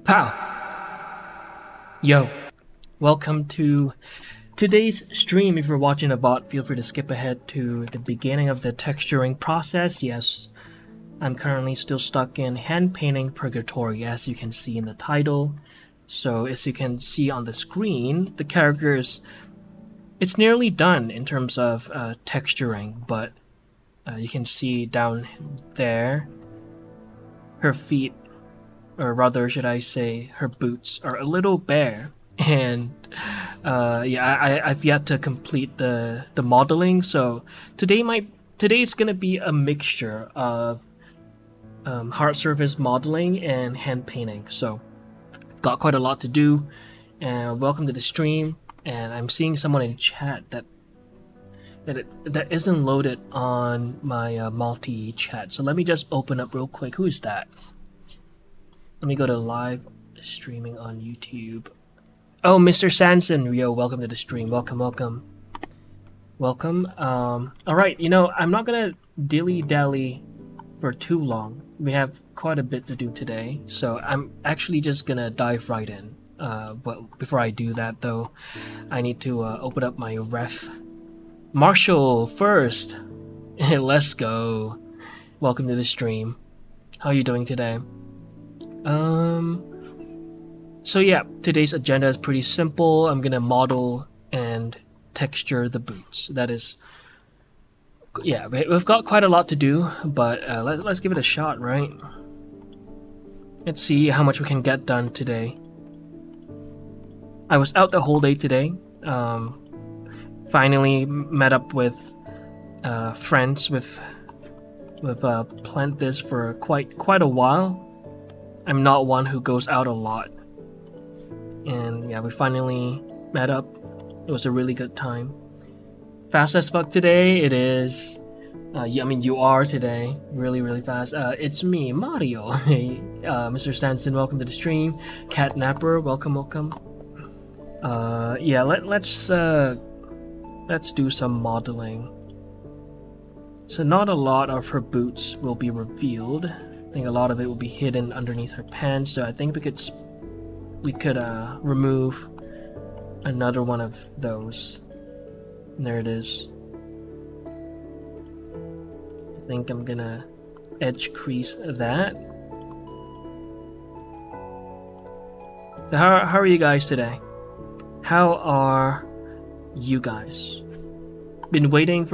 Pow! Yo, welcome to today's stream. If you're watching a bot, feel free to skip ahead to the beginning of the texturing process. Yes, I'm currently still stuck in Hand Painting Purgatory, as you can see in the title. So as you can see on the screen, the characters, it's nearly done in terms of texturing, but you can see down there, her feet, or rather should I say her boots, are a little bare, and yeah, I've yet to complete the modeling. So today's gonna be a mixture of hard surface modeling and hand painting. So got quite a lot to do, and welcome to the stream. And I'm seeing someone in chat that isn't loaded on my multi-chat. So let me just open up real quick. Who is that? Let me go to live streaming on YouTube. Oh, Mr. Sanson, yo, welcome to the stream. Welcome. All right, I'm not gonna dilly-dally for too long. We have quite a bit to do today, so I'm actually just gonna dive right in. But before I do that, though, I need to open up my ref. Marshall first. Let's go. Welcome to the stream. How are you doing today? So yeah, today's agenda is pretty simple. I'm gonna model and texture the boots. That is, yeah, we've got quite a lot to do, but let's give it a shot, right? Let's see how much we can get done today. I was out the whole day today. Finally met up with friends. We've planned this for quite a while. I'm not one who goes out a lot, and yeah, we finally met up. It was a really good time. Fast as fuck today. It is. Yeah, I mean, you are today. Really fast. It's me, Mario. Hey, Mr. Sanson, welcome to the stream. Cat Napper, welcome. Yeah, let's do some modeling. So not a lot of her boots will be revealed. I think a lot of it will be hidden underneath her pants. So I think we could remove another one of those. And there it is. I think I'm gonna edge crease that. So how are you guys today? How are you guys? Been waiting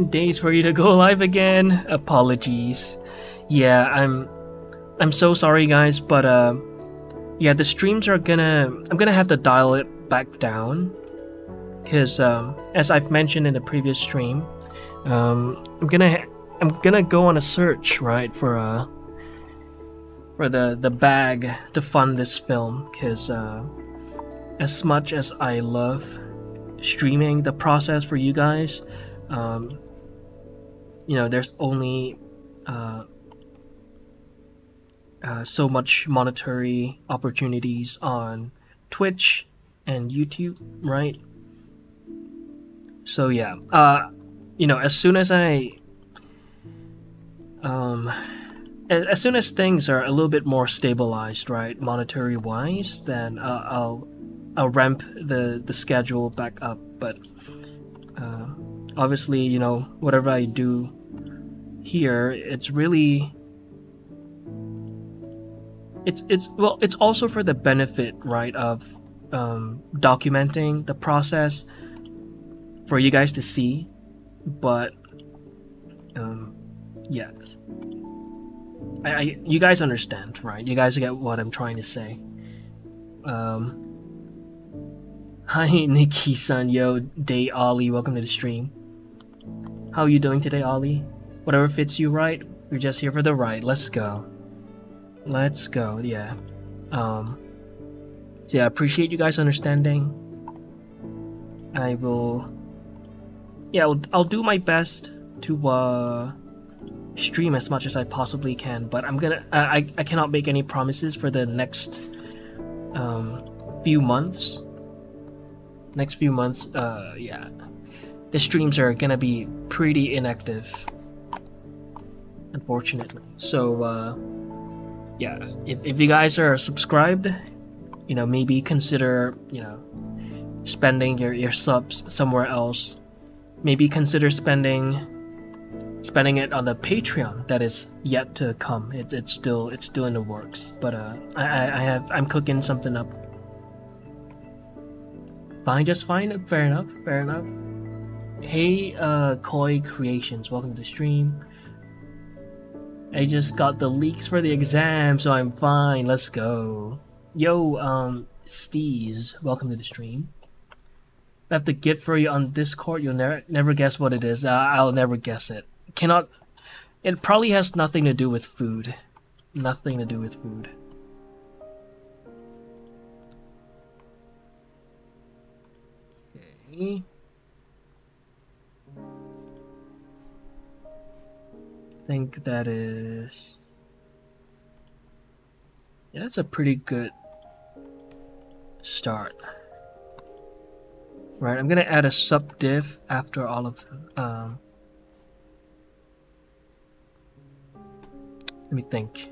days for you to go live again. Apologies. Yeah, I'm so sorry, guys, but yeah, the streams are I'm gonna have to dial it back down, because as I've mentioned in the previous stream, I'm gonna go on a search, right, for the bag to fund this film, because as much as I love streaming the process for you guys, there's only so much monetary opportunities on Twitch and YouTube, right? So yeah, as soon as as soon as things are a little bit more stabilized, right, monetary wise, then I'll ramp the schedule back up. But obviously, whatever I do here, it's really it's also for the benefit, right, of documenting the process for you guys to see. But yeah, you guys understand, right? You guys get what I'm trying to say. Hi, Nikki-san, yo, Day Ollie, welcome to the stream. How are you doing today, Ollie? Whatever fits you, right? We're just here for the ride. Let's go. Yeah. So yeah, I appreciate you guys understanding. I will. Yeah, I'll do my best to stream as much as I possibly can, but I'm gonna. I cannot make any promises for the next few months. Yeah, the streams are gonna be pretty inactive, unfortunately. So yeah, if you guys are subscribed, you know, maybe consider, you know, spending your subs somewhere else. Maybe consider spending it on the Patreon that is yet to come. It's still in the works. But I'm cooking something up. Fine, just fine. Fair enough. Fair enough. Hey, Koi Creations, welcome to the stream. I just got the leaks for the exam, so I'm fine. Let's go. Yo, Steez, welcome to the stream. I have to get for you on Discord. You'll never guess what it is. I'll never guess it. Cannot. It probably has nothing to do with food. Nothing to do with food. Okay. I think that is. Yeah, that's a pretty good start. Right, I'm gonna add a subdiv after all of let me think.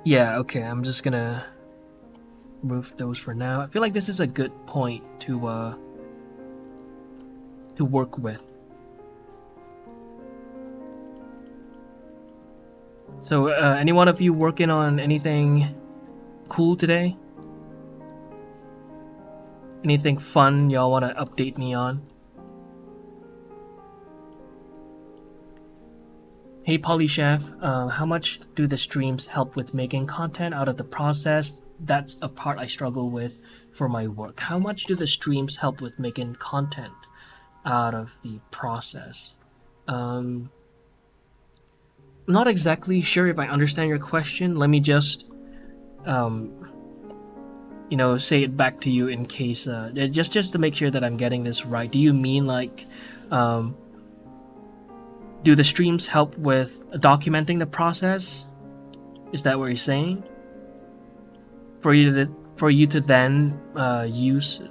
Yeah, okay, I'm just gonna remove those for now. I feel like this is a good point to work with. So, any one of you working on anything cool today? Anything fun y'all want to update me on? Hey Poly Chef, how much do the streams help with making content out of the process? That's a part I struggle with for my work. How much do the streams help with making content out of the process? I'm not exactly sure if I understand your question. Let me just you know, say it back to you in case just to make sure that I'm getting this right. Do you mean like do the streams help with documenting the process? Is that what you're saying? For you to then use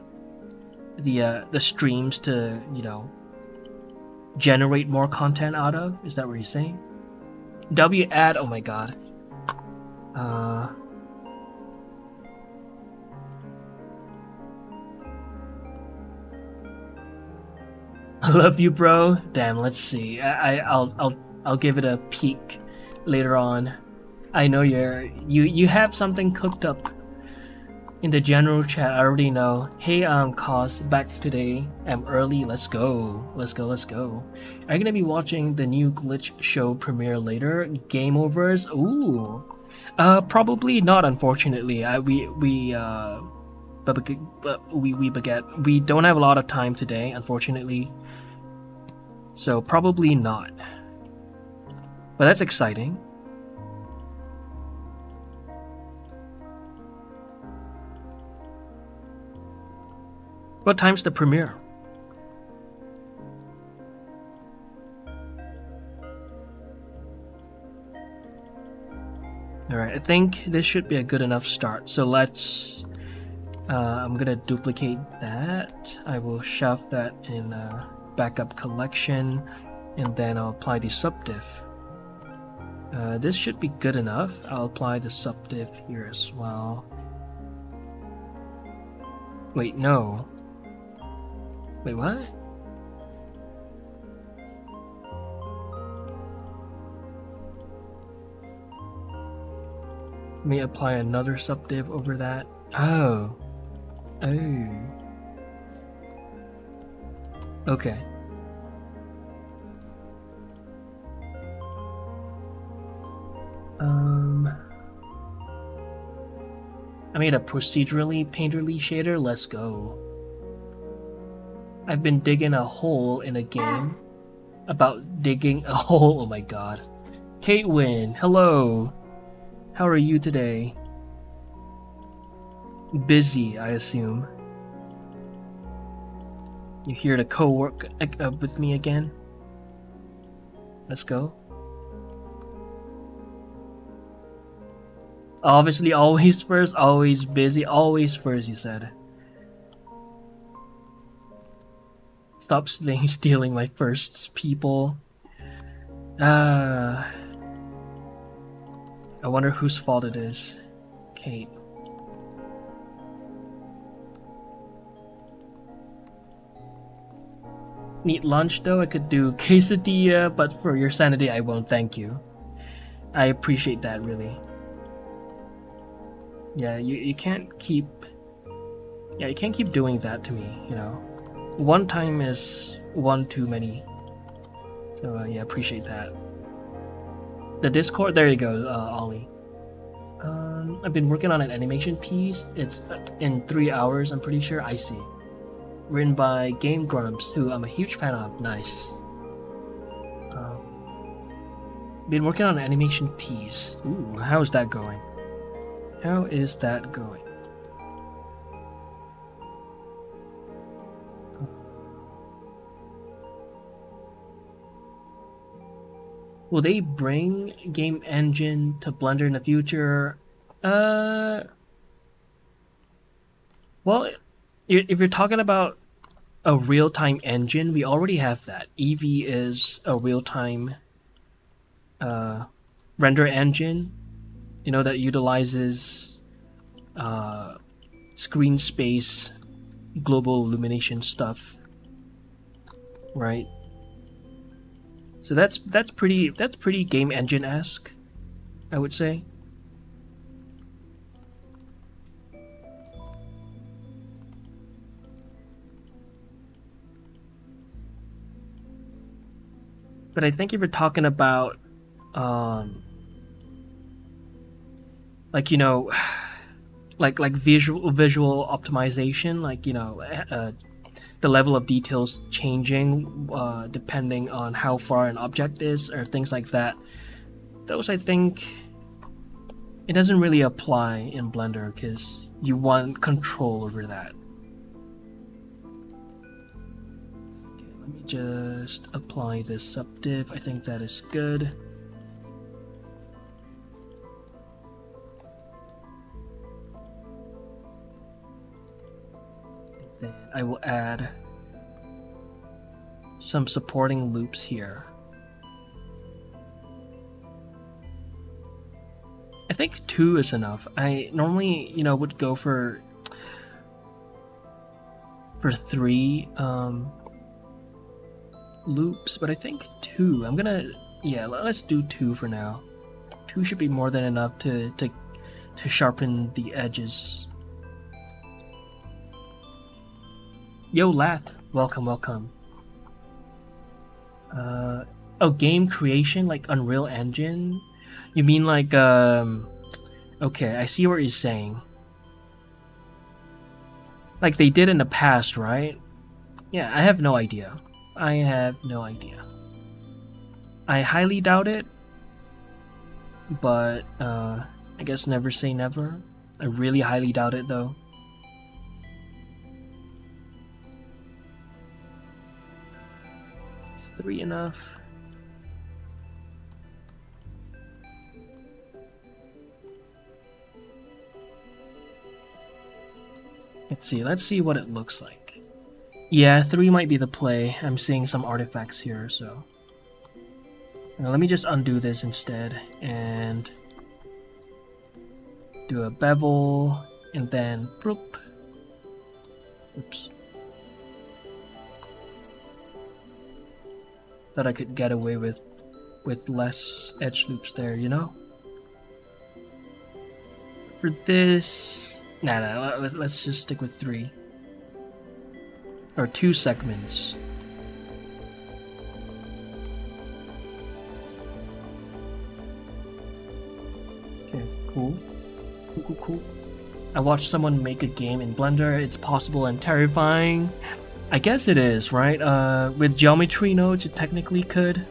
the streams to, you know, generate more content out of? Is that what you're saying? W ad, oh my god. I love you, bro. Damn, let's see. I'll give it a peek later on. I know you have something cooked up in the general chat. I already know. Hey, Cos, back today. I'm early. Let's go. Let's go. Let's go. Are you gonna be watching the new Glitch show premiere later? Game overs? Ooh. Probably not. Unfortunately, we don't have a lot of time today, unfortunately. So probably not. But that's exciting. What time's the premiere? Alright, I think this should be a good enough start. So let's... I'm gonna duplicate that. I will shove that in backup collection, and then I'll apply the subdiv. This should be good enough. I'll apply the subdiv here as well. Wait, no. Wait, what? Let me apply another subdiv over that. Oh. Oh. Okay. I made a procedurally painterly shader. Let's go. I've been digging a hole in a game about digging a hole. Oh my god. Kate Wynn, hello. How are you today? Busy, I assume. You here to co-work with me again? Let's go. Obviously, always first, always busy, always first, you said. Stop stealing my firsts, people. I wonder whose fault it is. Kate. Need lunch though? I could do quesadilla, but for your sanity I won't, thank you. I appreciate that, really. Yeah, you can't keep... Yeah, you can't keep doing that to me, you know. One time is one too many. So yeah, appreciate that. The Discord, there you go, Ollie. I've been working on an animation piece. It's in 3 hours, I'm pretty sure. I see. Written by Game Grumps, who I'm a huge fan of. Nice. Been working on an animation piece. Ooh, how is that going? How is that going? Will they bring game engine to Blender in the future? Well, if you're talking about a real-time engine, we already have that. Eevee is a real-time render engine, you know, that utilizes screen space, global illumination stuff, right? So that's pretty game engine-esque, I would say. But I think if you're talking about like, you know, like visual optimization, like, you know, the level of details changing depending on how far an object is, or things like that. Those, I think, it doesn't really apply in Blender because you want control over that. Okay, let me just apply this subdiv. I think that is good. Then I will add some supporting loops here. I think 2 is enough. I normally, you know, would go for 3 loops, but I think 2. I'm gonna, yeah, let's do 2 for now. 2 should be more than enough to sharpen the edges. Yo, Lath, welcome. Oh, game creation, like Unreal Engine? You mean like, okay, I see what you're saying. Like they did in the past, right? Yeah, I have no idea. I highly doubt it, but, I guess never say never. I really highly doubt it, though. Is 3 enough? Let's see what it looks like. Yeah, 3 might be the play. I'm seeing some artifacts here, so... Now, let me just undo this instead, and... do a bevel, and then... Bloop. Oops. Thought I could get away with less edge loops there, you know? For this... Nah, let's just stick with 3. Or 2 segments. Okay, cool. Cool. I watched someone make a game in Blender. It's possible and terrifying. I guess it is, right? With geometry nodes, it technically could.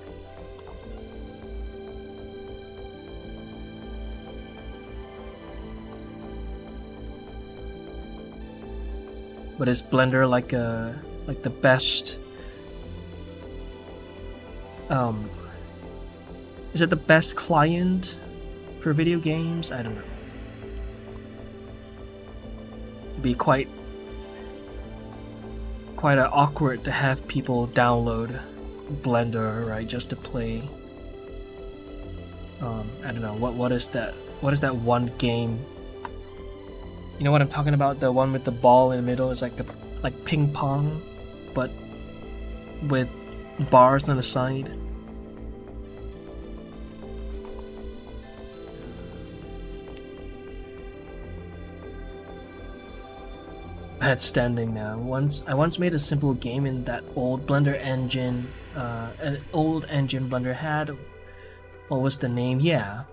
But is Blender like the best? Is it the best client for video games? I don't know. It'd be quite awkward to have people download Blender, right, just to play I don't know what is that. What is that one game? You know what I'm talking about? The one with the ball in the middle is like ping pong, but with bars on the side. Bad standing now. I once made a simple game in that old Blender engine, an old engine Blender had. What was the name? Yeah,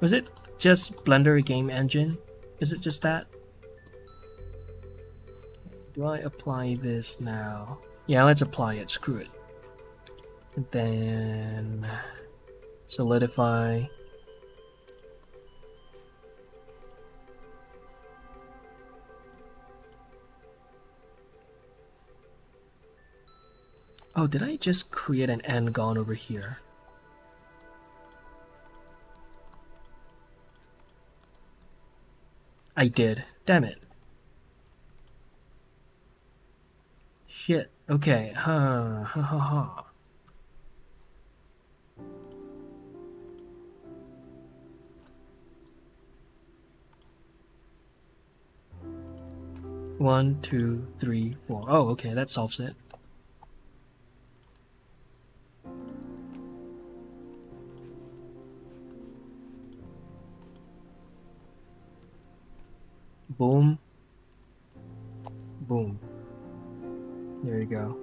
was it just Blender game engine? Is it just that? Do I apply this now? Yeah, let's apply it. Screw it. And then solidify. Oh, did I just create an end gone over here? I did. Damn it. Shit. Okay. Ha ha ha ha. One, two, three, four. Oh, okay, that solves it. Boom. Boom. There you go.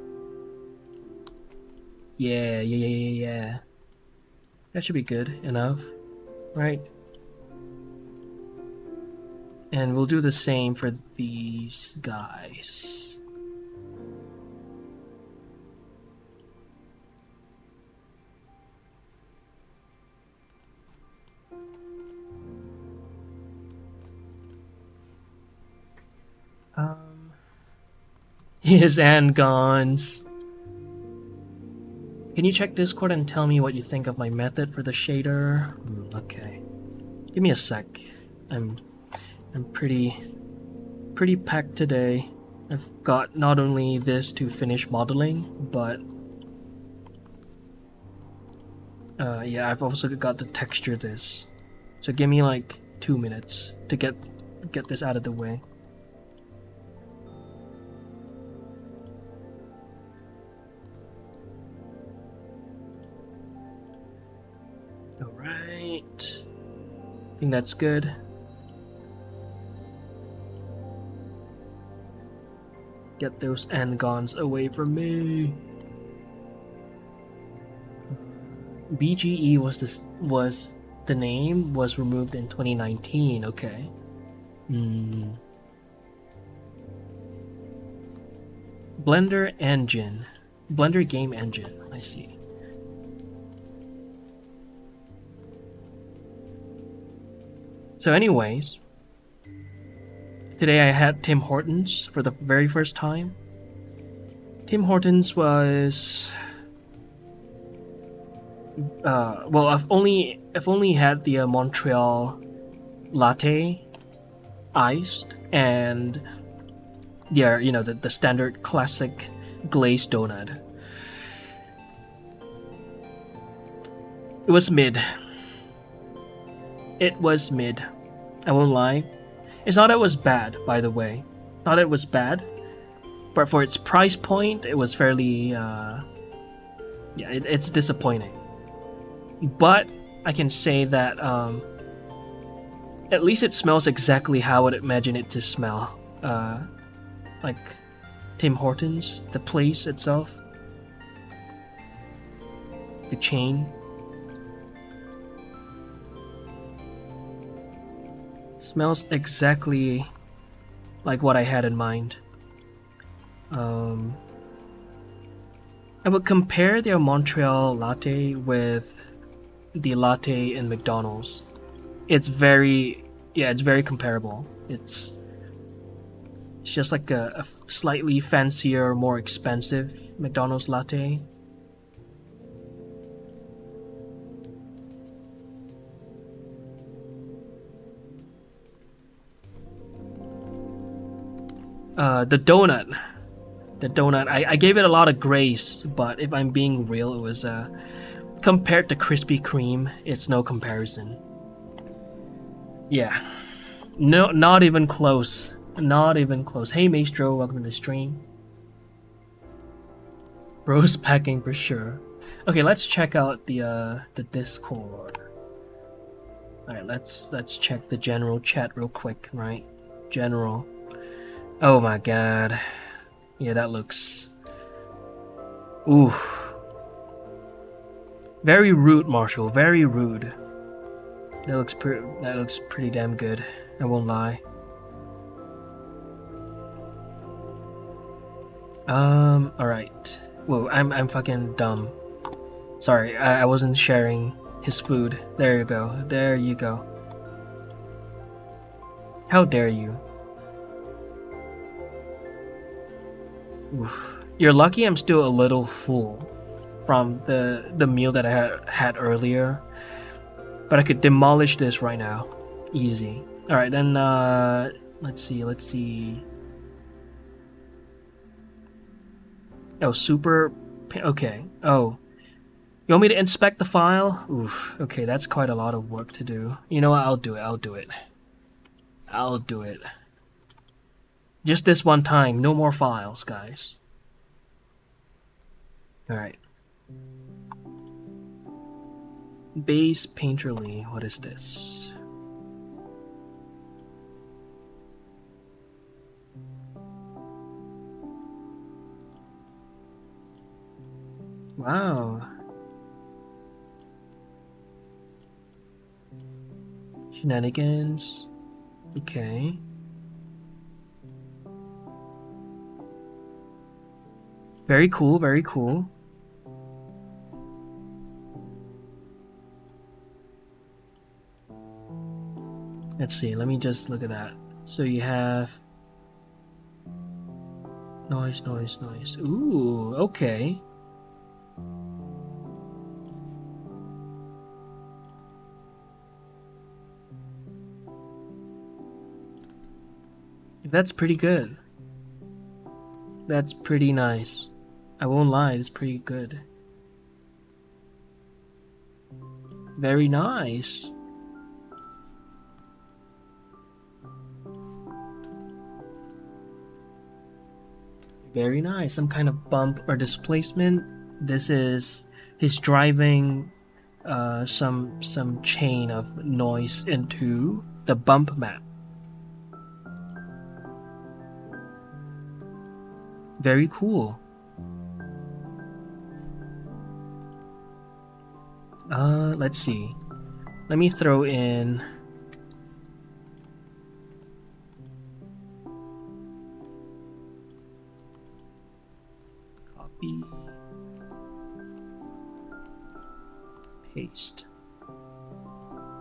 Yeah. That should be good enough, right? And we'll do the same for these guys. His handguns. Can you check Discord and tell me what you think of my method for the shader? Okay. Give me a sec. I'm pretty packed today. I've got not only this to finish modeling, but yeah, I've also got to texture this. So give me like 2 minutes to get this out of the way. Alright. I think that's good. Get those Angons away from me. BGE was the name was removed in 2019. Okay. Blender engine, Blender game engine. I see. So, anyways. Today I had Tim Hortons for the very first time. Tim Hortons was well, I've only had the Montreal latte iced and yeah, you know, the standard classic glazed donut. It was mid. It was mid. I won't lie. It's not that it was bad, by the way. Not that it was bad, but for its price point, it was fairly, yeah, it's disappointing. But I can say that at least it smells exactly how I would imagine it to smell. Like Tim Hortons, the place itself, the chain. Smells exactly like what I had in mind. I would compare their Montreal latte with the latte in McDonald's. It's very comparable. It's just like a slightly fancier, more expensive McDonald's latte. The donut, I gave it a lot of grace, but if I'm being real, it Compared to Krispy Kreme, it's no comparison. Yeah. No, not even close. Not even close. Hey Maestro, welcome to the stream. Rose packing for sure. Okay, let's check out the Discord. Alright, let's check the general chat real quick, right? General. Oh my god. Yeah, that looks... Ooh. Very rude, Marshall. Very rude. That looks pretty damn good. I won't lie. Alright. Whoa, I'm fucking dumb. Sorry, I wasn't sharing his food. There you go. There you go. How dare you? Oof. You're lucky I'm still a little full from the meal that I had earlier. But I could demolish this right now. Easy. Alright, then let's see. Oh, super... Okay. Oh. You want me to inspect the file? Oof. Okay, that's quite a lot of work to do. You know what? I'll do it. Just this one time. No more files, guys. Alright. Base Painterly. What is this? Wow. Shenanigans. Okay. Very cool, very cool. Let's see, let me just look at that. So you have noise. Ooh, okay. That's pretty good. That's pretty nice. I won't lie, it's pretty good. Very nice. Very nice. Some kind of bump or displacement. This is he's driving some chain of noise into the bump map. Very cool. Let's see. Let me throw in copy, paste.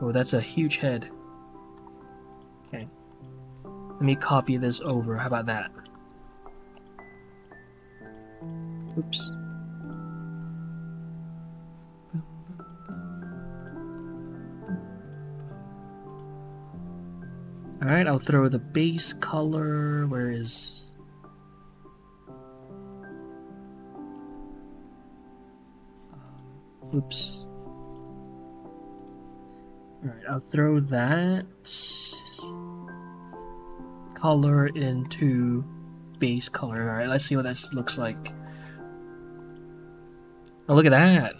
Oh, that's a huge head. Okay. Let me copy this over. How about that? Oops. Alright, I'll throw the base color. Where is... Oops. Alright, I'll throw that color into base color. Alright, let's see what this looks like. Oh, look at that.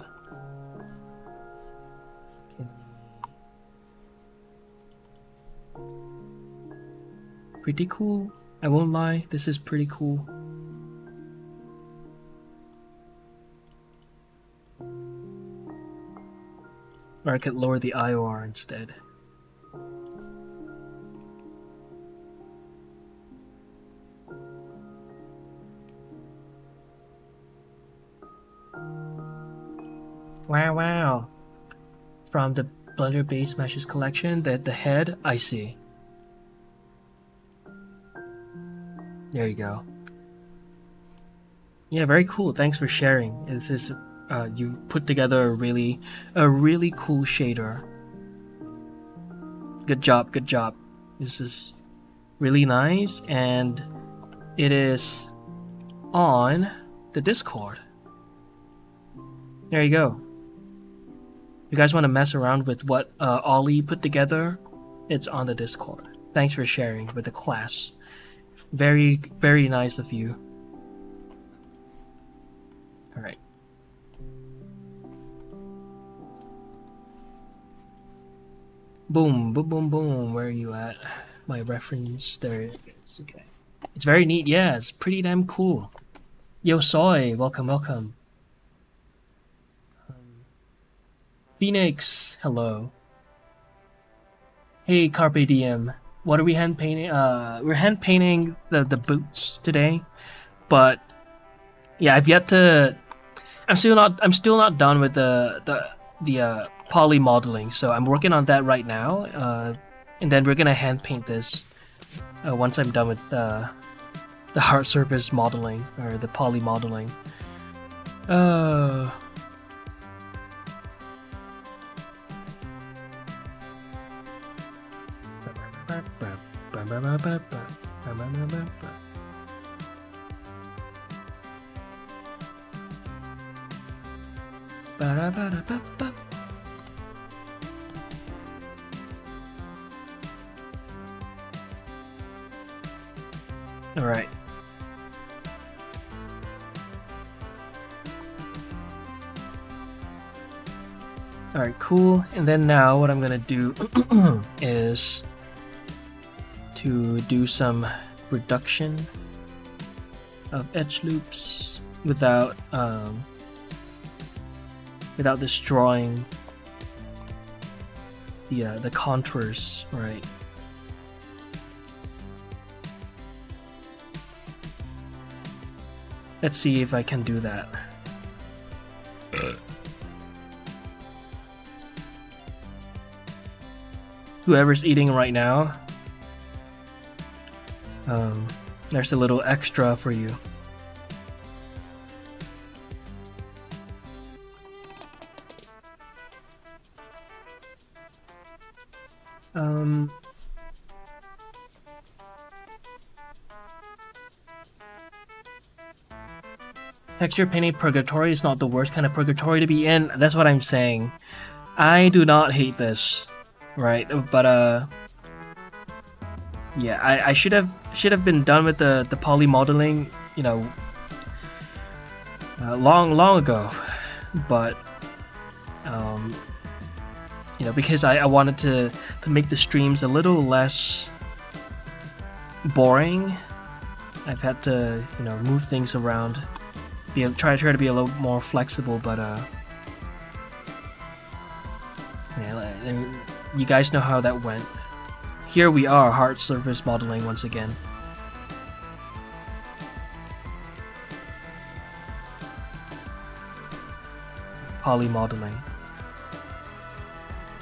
Pretty cool. I won't lie, this is pretty cool. Or I could lower the IOR instead. Wow. From the Blender Base Meshes collection, the head, I see. There you go. Yeah, very cool. Thanks for sharing. This is you put together a really cool shader. Good job. This is really nice, and it is on the Discord. There you go. you guys want to mess around with what Ollie put together, it's on the Discord. Thanks for sharing with the class. Very, very nice of you. Alright. Boom, boom, boom, boom. Where are you at? My reference, there it is. Okay. It's very neat, yeah, it's pretty damn cool. Yo, Soy, welcome, welcome. Phoenix, hello. Hey, Carpe Diem. What are we hand painting? We're hand painting the boots today, but yeah, I've yet to. I'm still not done with the polymodeling, so I'm working on that right now. And then we're gonna hand paint this once I'm done with the hard surface modeling or the polymodeling. All right. All right, cool. And then now what I'm gonna do is to do some reduction of edge loops without destroying the contours, right? Let's see if I can do that. Whoever's eating right now, there's a little extra for you. Texture Painting Purgatory is not the worst kind of purgatory to be in. That's what I'm saying. I do not hate this, right? But yeah, I should have been done with the polymodeling, you know, long ago. But you know, because I wanted to make the streams a little less boring, I've had to, you know, move things around. Try to be a little more flexible, but yeah, you guys know how that went. Here we are, hard surface modeling once again. Polymodeling,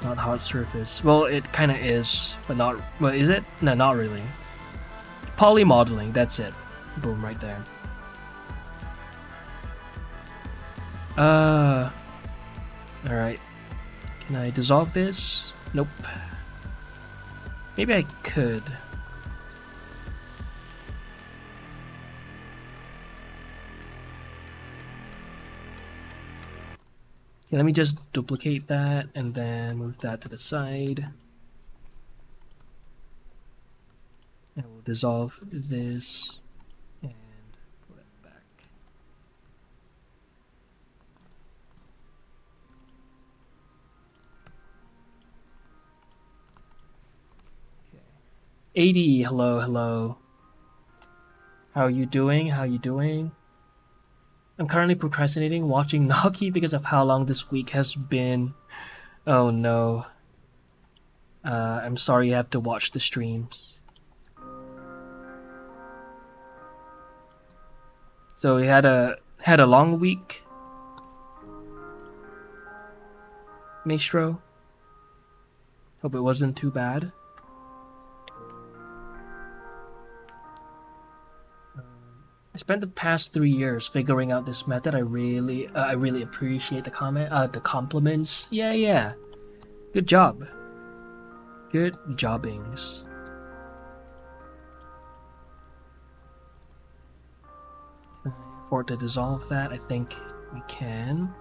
not hard surface. Well, it kind of is, but not. Well, is it? No, not really. Polymodeling. That's it. Boom, right there. Alright. Can I dissolve this? Nope. Maybe I could. Okay, let me just duplicate that and then move that to the side. And we'll dissolve this and put it back. Okay. 80, hello, hello. How are you doing? How are you doing? I'm currently procrastinating watching Naki because of how long this week has been. Oh no. I'm sorry you have to watch the streams. So we had a long week, Maestro. Hope it wasn't too bad. I spent the past 3 years figuring out this method. I really appreciate the compliments. Yeah. Good job. Good jobbings. For it to dissolve that, I think we can.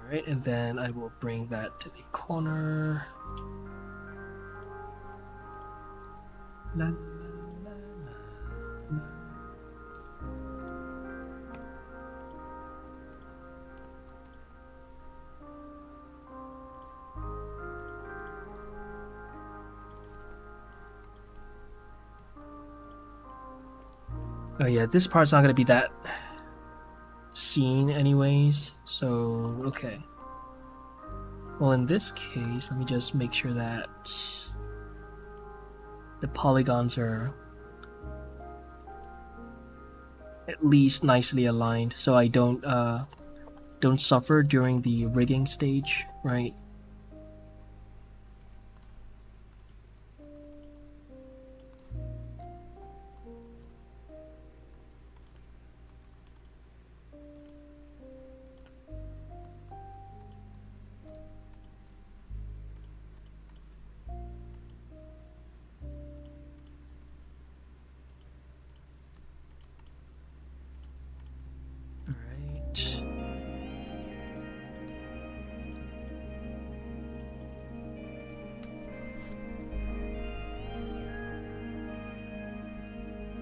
Alright, and then I will bring that to the corner. La, la, la, la, la. Oh yeah, this part's not gonna be that scene anyways, so okay. Well, in this case, let me just make sure that the polygons are at least nicely aligned, so I don't suffer during the rigging stage, right?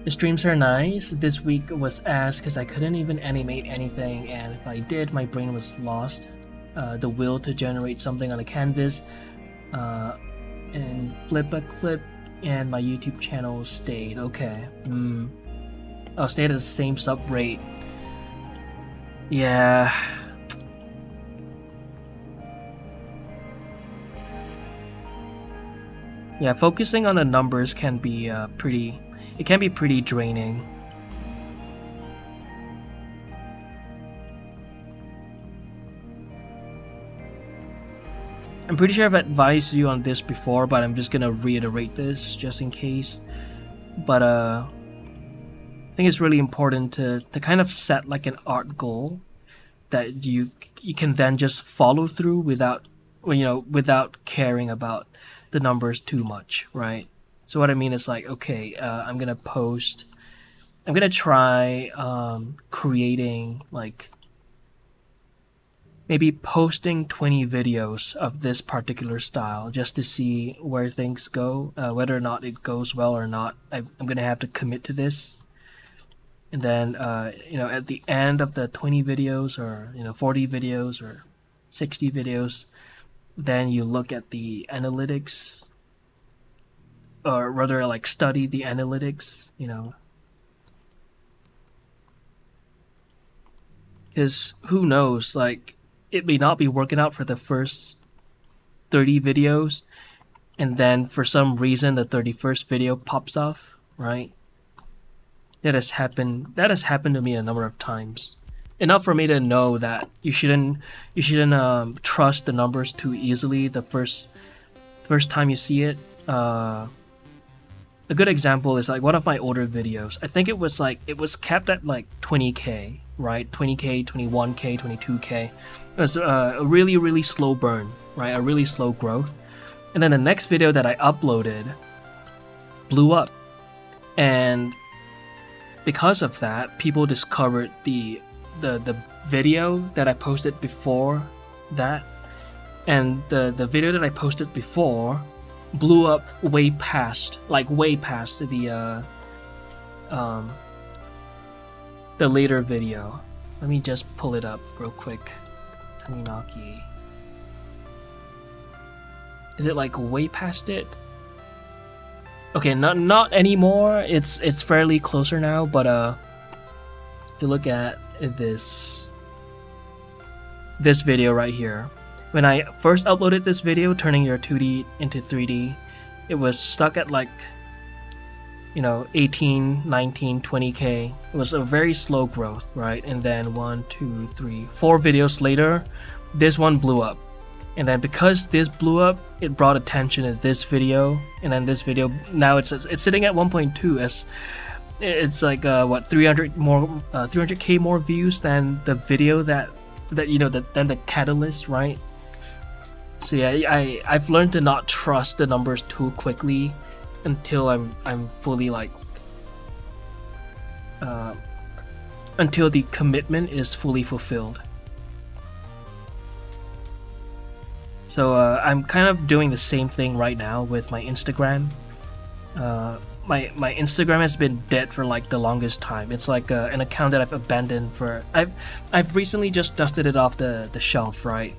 The streams are nice. This week was ass because I couldn't even animate anything, and if I did, my brain was lost. The will to generate something on a canvas and flip a clip, and my YouTube channel stayed. Okay. I'll stay at the same sub rate. Yeah. Yeah, focusing on the numbers can be it can be pretty draining. I'm pretty sure I've advised you on this before, but I'm just gonna reiterate this just in case. But I think it's really important to kind of set like an art goal that you can then just follow through without without caring about the numbers too much, right? So what I mean is like, okay, I'm gonna try creating like maybe posting 20 videos of this particular style just to see where things go, whether or not it goes well or not. I'm gonna have to commit to this, and then at the end of the 20 videos or 40 videos or 60 videos, then you look at the analytics, or rather like study the analytics, because who knows, like it may not be working out for the first 30 videos, and then for some reason the 31st video pops off, right? That has happened to me a number of times, enough for me to know that you shouldn't trust the numbers too easily the first time you see it. A good example is like one of my older videos. I think it was kept at like 20k, right? 20k, 21k, 22k. It was a really, really slow burn, right? A really slow growth. And then the next video that I uploaded blew up. And because of that, people discovered the video that I posted before that. And the video that I posted before blew up way past the later video. Let me just pull it up real quick. Taninaki. Is it like way past it? Okay, not anymore. It's fairly closer now, but if you look at this video right here, when I first uploaded this video, turning your 2D into 3D, it was stuck at like 18, 19, 20k. It was a very slow growth, right? And then 1, 2, 3, 4 videos later, this one blew up. And then because this blew up, it brought attention to this video, and then this video now it's sitting at 1.2, as it's like 300k more views than the video than the catalyst, right? So yeah, I've learned to not trust the numbers too quickly until I'm fully like until the commitment is fully fulfilled. So I'm kind of doing the same thing right now with my Instagram. My Instagram has been dead for like the longest time. It's like an account that I've abandoned for. I've recently just dusted it off the shelf, right?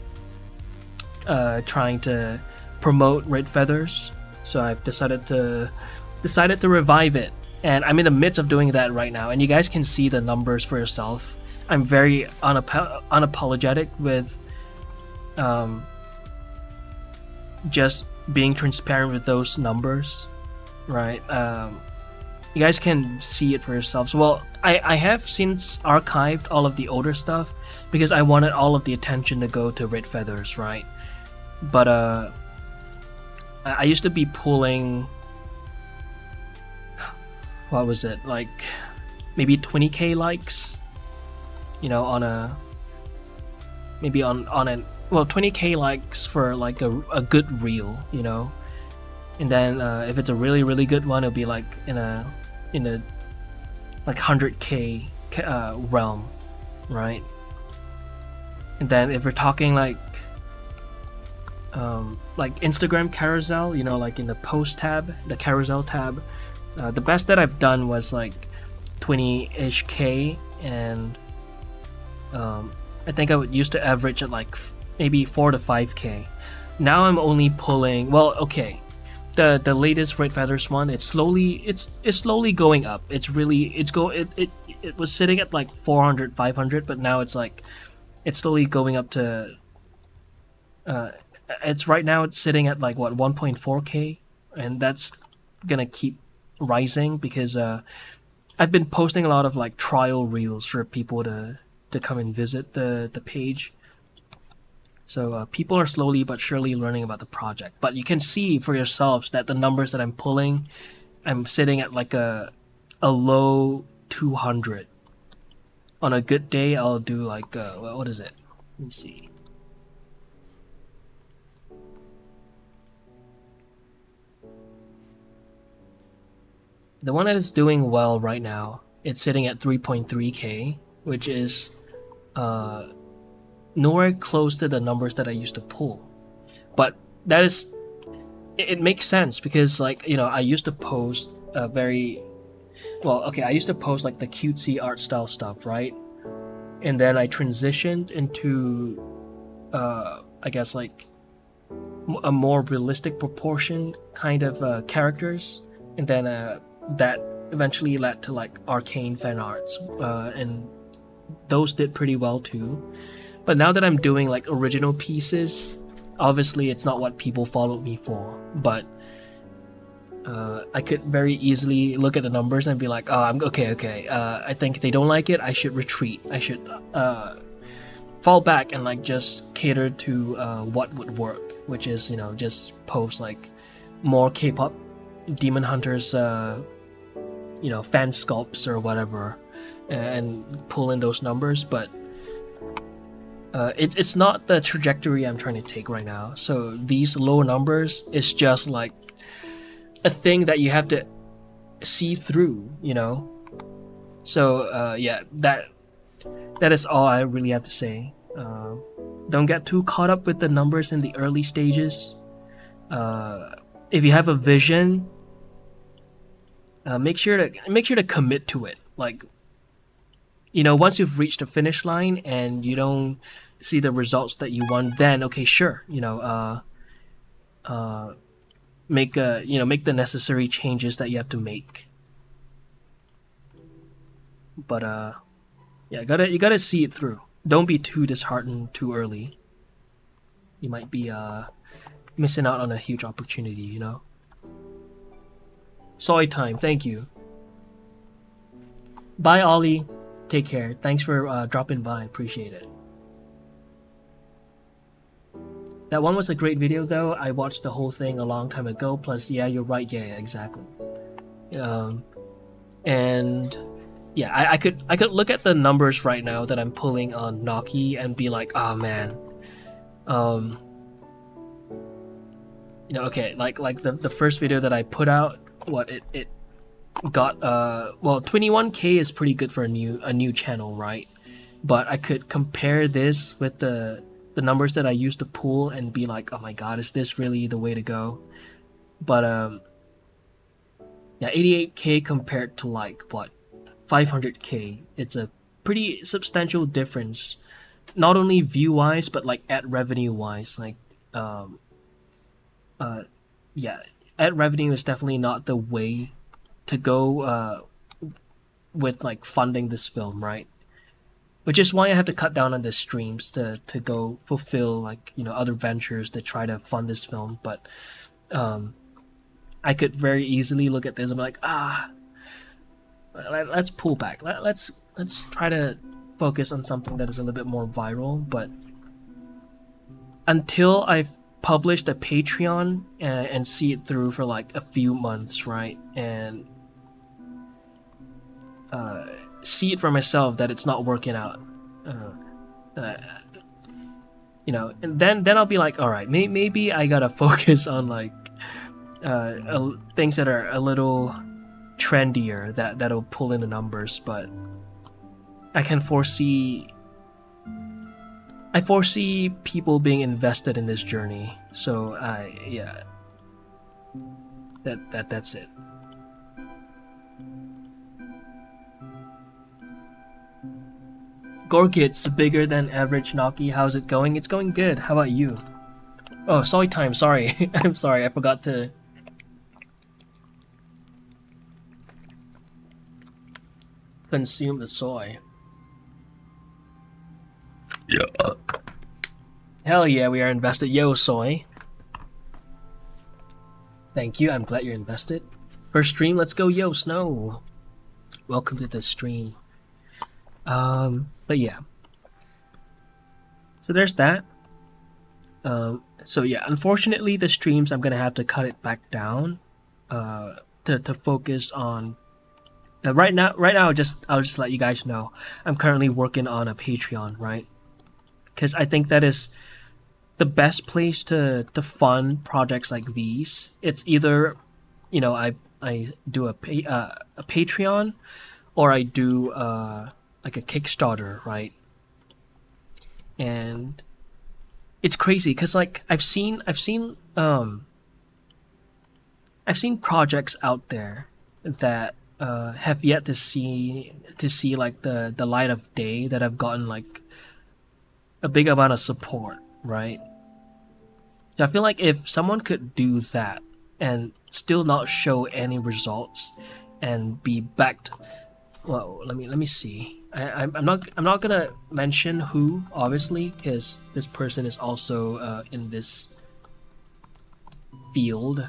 Trying to promote Red Feathers, so I've decided to revive it, and I'm in the midst of doing that right now. And you guys can see the numbers for yourself. I'm very unapologetic with just being transparent with those numbers, right? You guys can see it for yourselves. Well, I have since archived all of the older stuff because I wanted all of the attention to go to Red Feathers, right? But I used to be pulling, what was it, like maybe 20k likes, you know, on a maybe on an, well, 20k likes for like a good reel, you know. And then if it's a really good one, it'll be like in a like 100k realm, right? And then if we're talking like Instagram carousel, you know, like in the post tab, the carousel tab, the best that I've done was like 20-ish k, and I think I would used to average at like maybe 4 to 5k. Now I'm only pulling, well, okay, the latest Red Feathers one, it's slowly going up. It was sitting at like 400, 500, but now it's like it's slowly going up to it's right now it's sitting at like what, 1.4k, and that's gonna keep rising because I've been posting a lot of like trial reels for people to come and visit the page. So people are slowly but surely learning about the project. But you can see for yourselves that the numbers that I'm pulling, I'm sitting at like a low 200. On a good day, I'll do like what is it? Let me see. The one that is doing well right now, it's sitting at 3.3k, which is nowhere close to the numbers that I used to pull. But that is, it makes sense because, like, you know, I used to post I used to post like the cutesy art style stuff, right? And then I transitioned into I guess like a more realistic proportion kind of characters, and then that eventually led to like arcane fan arts, and those did pretty well too. But now that I'm doing like original pieces, obviously it's not what people followed me for, but I could very easily look at the numbers and be like, oh, I'm okay, I think they don't like it, I should retreat, I should fall back and like just cater to what would work, which is, you know, just post like more K-pop Demon Hunters you know, fan sculpts or whatever, and pull in those numbers. But it's not the trajectory I'm trying to take right now. So these low numbers is just like a thing that you have to see through, you know. So yeah, that is all I really have to say. Don't get too caught up with the numbers in the early stages. If you have a vision, make sure to commit to it. Like, you know, once you've reached the finish line and you don't see the results that you want, then okay, sure, you know, make the necessary changes that you have to make. But yeah, you gotta see it through. Don't be too disheartened too early. You might be missing out on a huge opportunity, you know. Soy time, thank you. Bye, Ollie. Take care. Thanks for dropping by. Appreciate it. That one was a great video, though. I watched the whole thing a long time ago. Plus, yeah, you're right. Yeah, exactly. And yeah, I could look at the numbers right now that I'm pulling on Noki and be like, oh man, you know, okay, like the first video that I put out, what it got well, 21k is pretty good for a new channel, right? But I could compare this with the the numbers that I used to pull and be like, oh my god, is this really the way to go? But yeah, 88k compared to like what, 500k. It's a pretty substantial difference, not only view wise but like ad revenue wise. Like yeah, ad revenue is definitely not the way to go with like funding this film, right? Which is why I have to cut down on the streams to go fulfill like, you know, other ventures that try to fund this film. But I could very easily look at this and be like, let's pull back. Let's try to focus on something that is a little bit more viral. But until I've published a Patreon and see it through for like a few months, right, and see it for myself that it's not working out, you know, and then I'll be like, all right, maybe I gotta focus on like things that are a little trendier that'll pull in the numbers. But I foresee people being invested in this journey, so yeah, that's it. Gorkit's bigger than average Naki. How's it going? It's going good. How about you? Oh, soy time. Sorry. I'm sorry. I forgot to. Consume the soy. Yeah. Hell yeah, we are invested. Yo, soy. Thank you. I'm glad you're invested. First stream. Let's go. Yo, Snow. Welcome to the stream. But yeah. So there's that. So yeah, unfortunately the streams I'm gonna have to cut it back down to focus on right now I'll just let you guys know I'm currently working on a Patreon, right? Because I think that is the best place to fund projects like these. It's either, you know, I do a Patreon, or I do like a Kickstarter, right? And it's crazy because like I've seen projects out there that have yet to see like the light of day, that have gotten like a big amount of support, right? So I feel like if someone could do that and still not show any results and be backed, well, let me see. I'm not gonna mention who, obviously, because this person is also in this field.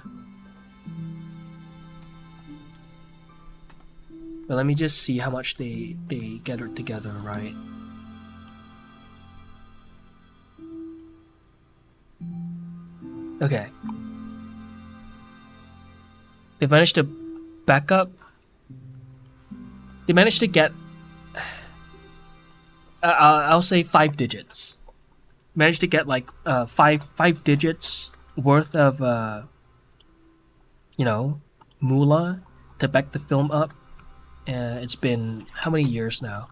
But let me just see how much they get it together, right? Okay. They managed to back up. They managed to get, I'll say 5 digits. Managed to get like five digits worth of you know, moolah to back the film up. It's been how many years now?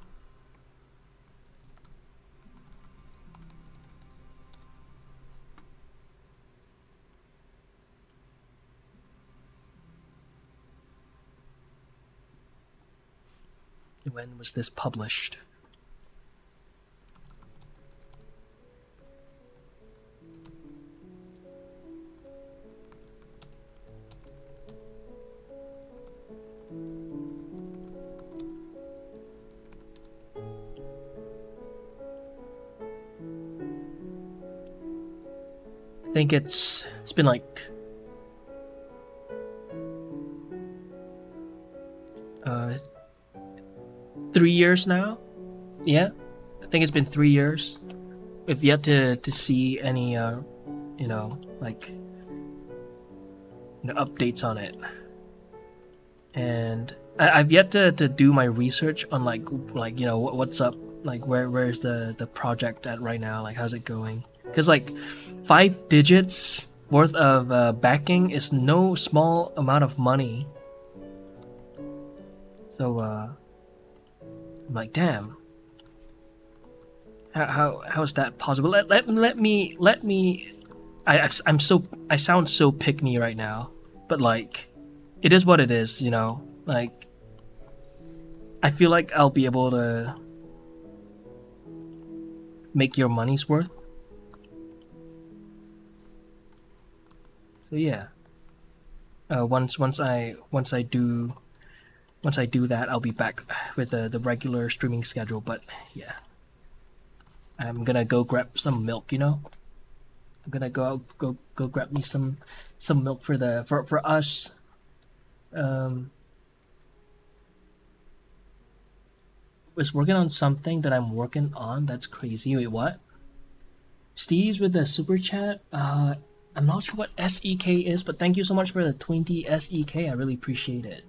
When was this published? I think it's been like uh 3 years now. Yeah, I think it's been 3 years. We've yet to see any you know, like, you know, updates on it, and I've yet to do my research on like you know, what's up, like where's the project at right now, like how's it going, because like 5 digits worth of backing is no small amount of money. So I'm like, damn, How is that possible? Let me. I sound so pick me right now, but like, it is what it is, you know. Like, I feel like I'll be able to make your money's worth. So yeah. Once I do that, I'll be back with the regular streaming schedule. But yeah, I'm gonna go grab some milk. You know, I'm gonna go grab me some milk for us. Was working on something that I'm working on. That's crazy. Wait, what? Steve's with the super chat. I'm not sure what SEK is, but thank you so much for the 20 SEK. I really appreciate it.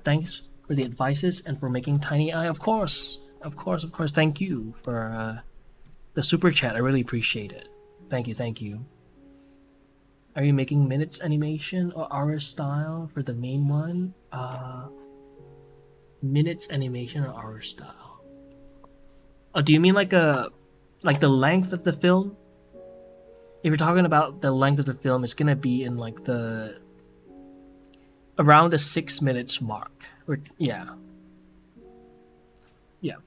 Thanks for the advices and for making Tiny Eye. Of course. Thank you for the super chat. I really appreciate it. Thank you. Are you making minutes animation or hour style for the main one? Minutes animation or hour style? Oh, do you mean like the length of the film? If you're talking about the length of the film, it's gonna be in like around the 6 minutes mark. Or yeah,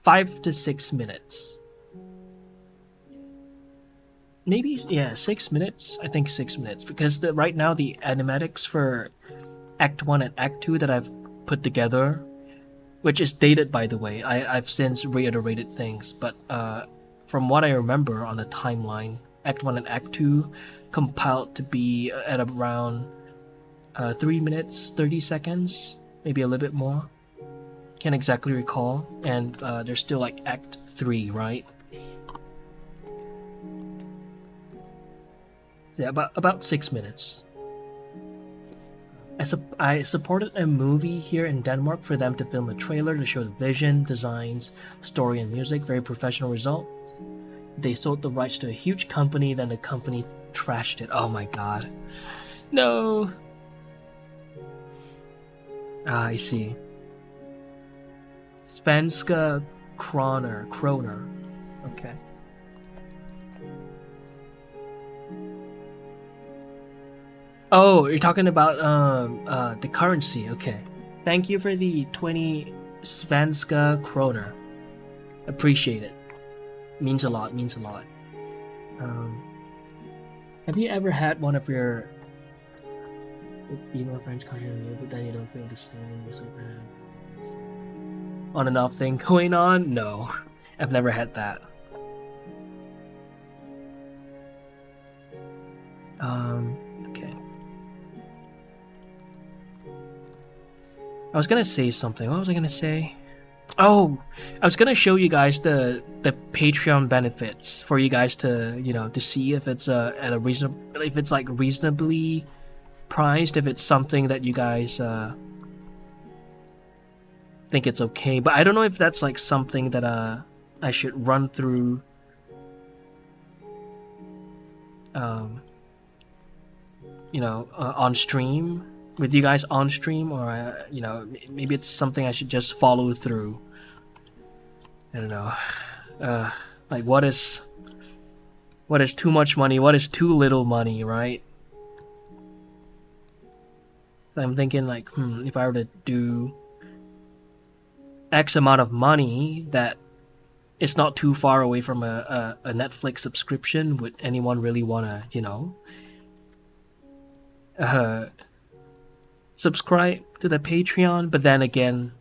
5 to 6 minutes. Maybe 6 minutes. I think 6 minutes because right now the animatics for Act 1 and Act 2 that I've put together, which is dated by the way, I've since reiterated things, but from what I remember on the timeline, Act 1 and Act 2 compiled to be at around 3 minutes 30 seconds, maybe a little bit more. Can't exactly recall. And there's still like Act 3, right? Yeah, about 6 minutes. I supported a movie here in Denmark for them to film a trailer to show the vision, designs, story, and music. Very professional result. They sold the rights to a huge company, then the company trashed it. Oh my god. No. I see. Svenska Kroner. Okay. Oh, you're talking about the currency. Okay. Thank you for the 20 Svenska Kroner. Appreciate it. Means a lot. Have you ever had one of your female friends contact you, but then you don't feel the same? So on and off thing going on? No, I've never had that. Okay. I was gonna say something. What was I gonna say? Oh, I was gonna show you guys the Patreon benefits for you guys to to see if it's at a reasonable, if it's like reasonably priced, if it's something that you guys think it's okay. But I don't know if that's like something that I should run through on stream with you guys on stream, or maybe it's something I should just follow through. I don't know. Like what is too much money? What is too little money, right? I'm thinking like, if I were to do X amount of money that it's not too far away from a Netflix subscription, would anyone really wanna, subscribe to the Patreon? But then again,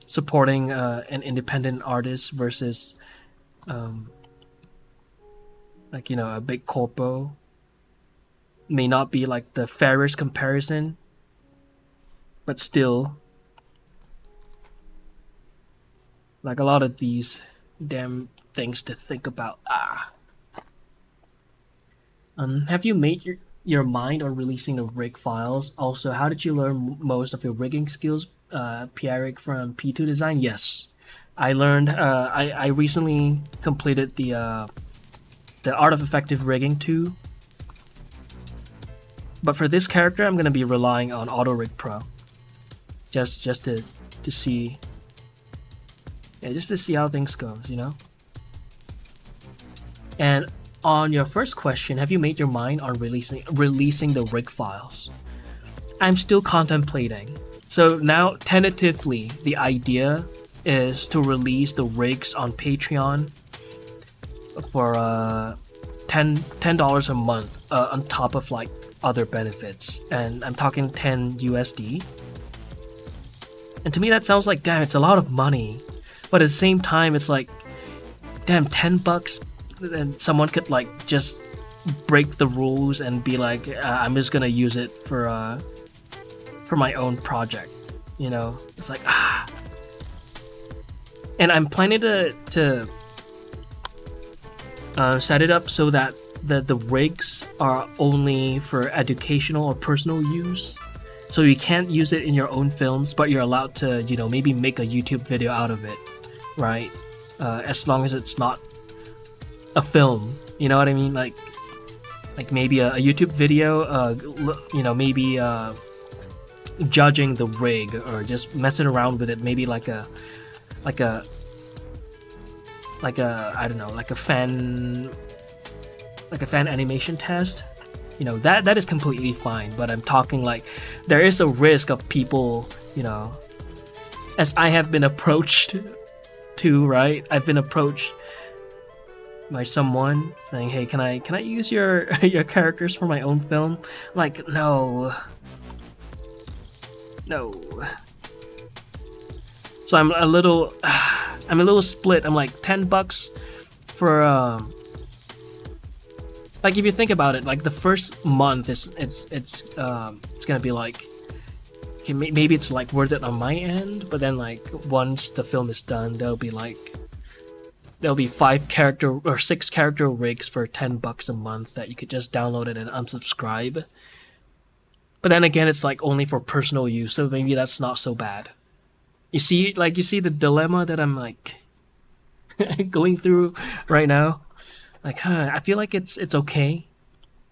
supporting an independent artist versus like a big corpo may not be like the fairest comparison, but still, like a lot of these damn things to think about. Have you made your mind on releasing the rig files? Also, how did you learn most of your rigging skills? Pierrick from P2 Design. Yes, I learned. I recently completed the Art of Effective Rigging 2. But for this character, I'm gonna be relying on Auto Rig Pro, just to see, just to see how things goes, And on your first question, have you made your mind on releasing the rig files? I'm still contemplating. So now, tentatively, the idea is to release the rigs on Patreon for $10 a month on top of like other benefits, and I'm talking 10 USD. And to me, that sounds like, damn, it's a lot of money. But at the same time, it's like, damn, $10, and someone could like just break the rules and be like, I'm just gonna use it for my own project. You know, it's like, ah. And I'm planning to set it up so that the rigs are only for educational or personal use. So you can't use it in your own films, but you're allowed to, you know, maybe make a YouTube video out of it, right? As long as it's not a film, you know what I mean? Like maybe a YouTube video, you know, maybe judging the rig or just messing around with it. Maybe like a I don't know, like a fan animation test. You know, that is completely fine, but I'm talking like there is a risk of people, you know, as I have been approached to, right? I've been approached by someone saying, hey, can I use your characters for my own film? I'm like, no. So I'm a little split. I'm like, $10 for like, if you think about it, like the first month it's gonna be like, okay, maybe it's like worth it on my end, but then like once the film is done, there'll be 5 character or 6 character rigs for $10 a month that you could just download it and unsubscribe. But then again, it's like only for personal use, so maybe that's not so bad. You see the dilemma that I'm like going through right now. Like, I feel like it's okay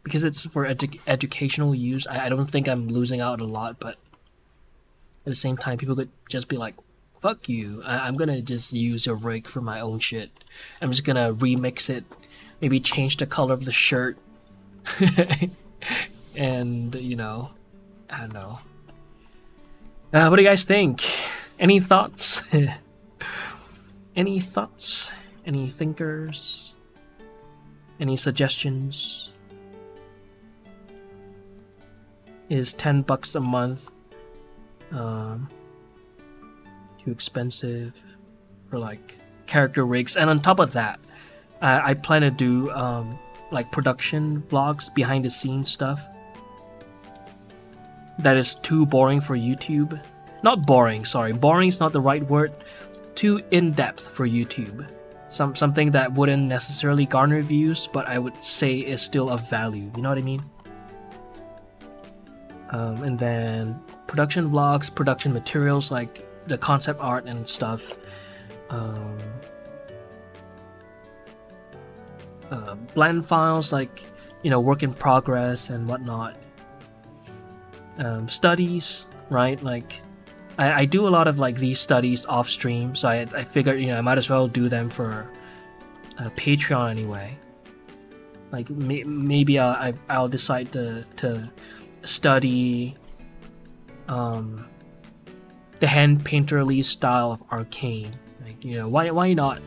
because it's for educational use. I don't think I'm losing out a lot, but at the same time, people could just be like, fuck you, I'm gonna just use your rig for my own shit. I'm just gonna remix it, maybe change the color of the shirt, and, you know, I don't know. What do you guys think? Any thoughts? Any thoughts? Any thinkers? Any suggestions? Is $10 a month too expensive for like character rigs? And on top of that, I plan to do like production vlogs, behind the scenes stuff that is too boring for YouTube. Not boring, sorry, boring is not the right word. Too in-depth for YouTube. Something that wouldn't necessarily garner views, but I would say is still of value. You know what I mean? And then production vlogs, production materials like the concept art and stuff. Blend files like, you know, work in progress and whatnot. Studies, right? Like I do a lot of like these studies off stream, so I figured, you know, I might as well do them for Patreon anyway. Like maybe I'll decide to study the hand painterly style of Arcane. Like, you know, why not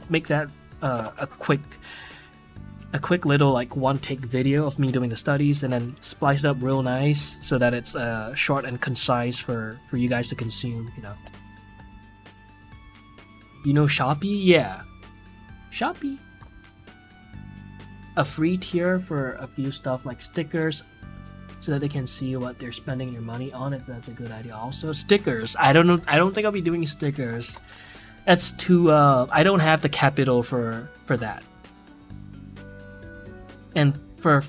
make that a quick little like one take video of me doing the studies and then splice it up real nice so that it's short and concise for you guys to consume, you know. You know Shopee? Yeah. Shopee. A free tier for a few stuff like stickers so that they can see what they're spending your money on, if that's a good idea. Also, stickers. I don't know. I don't think I'll be doing stickers. That's too I don't have the capital for that. And for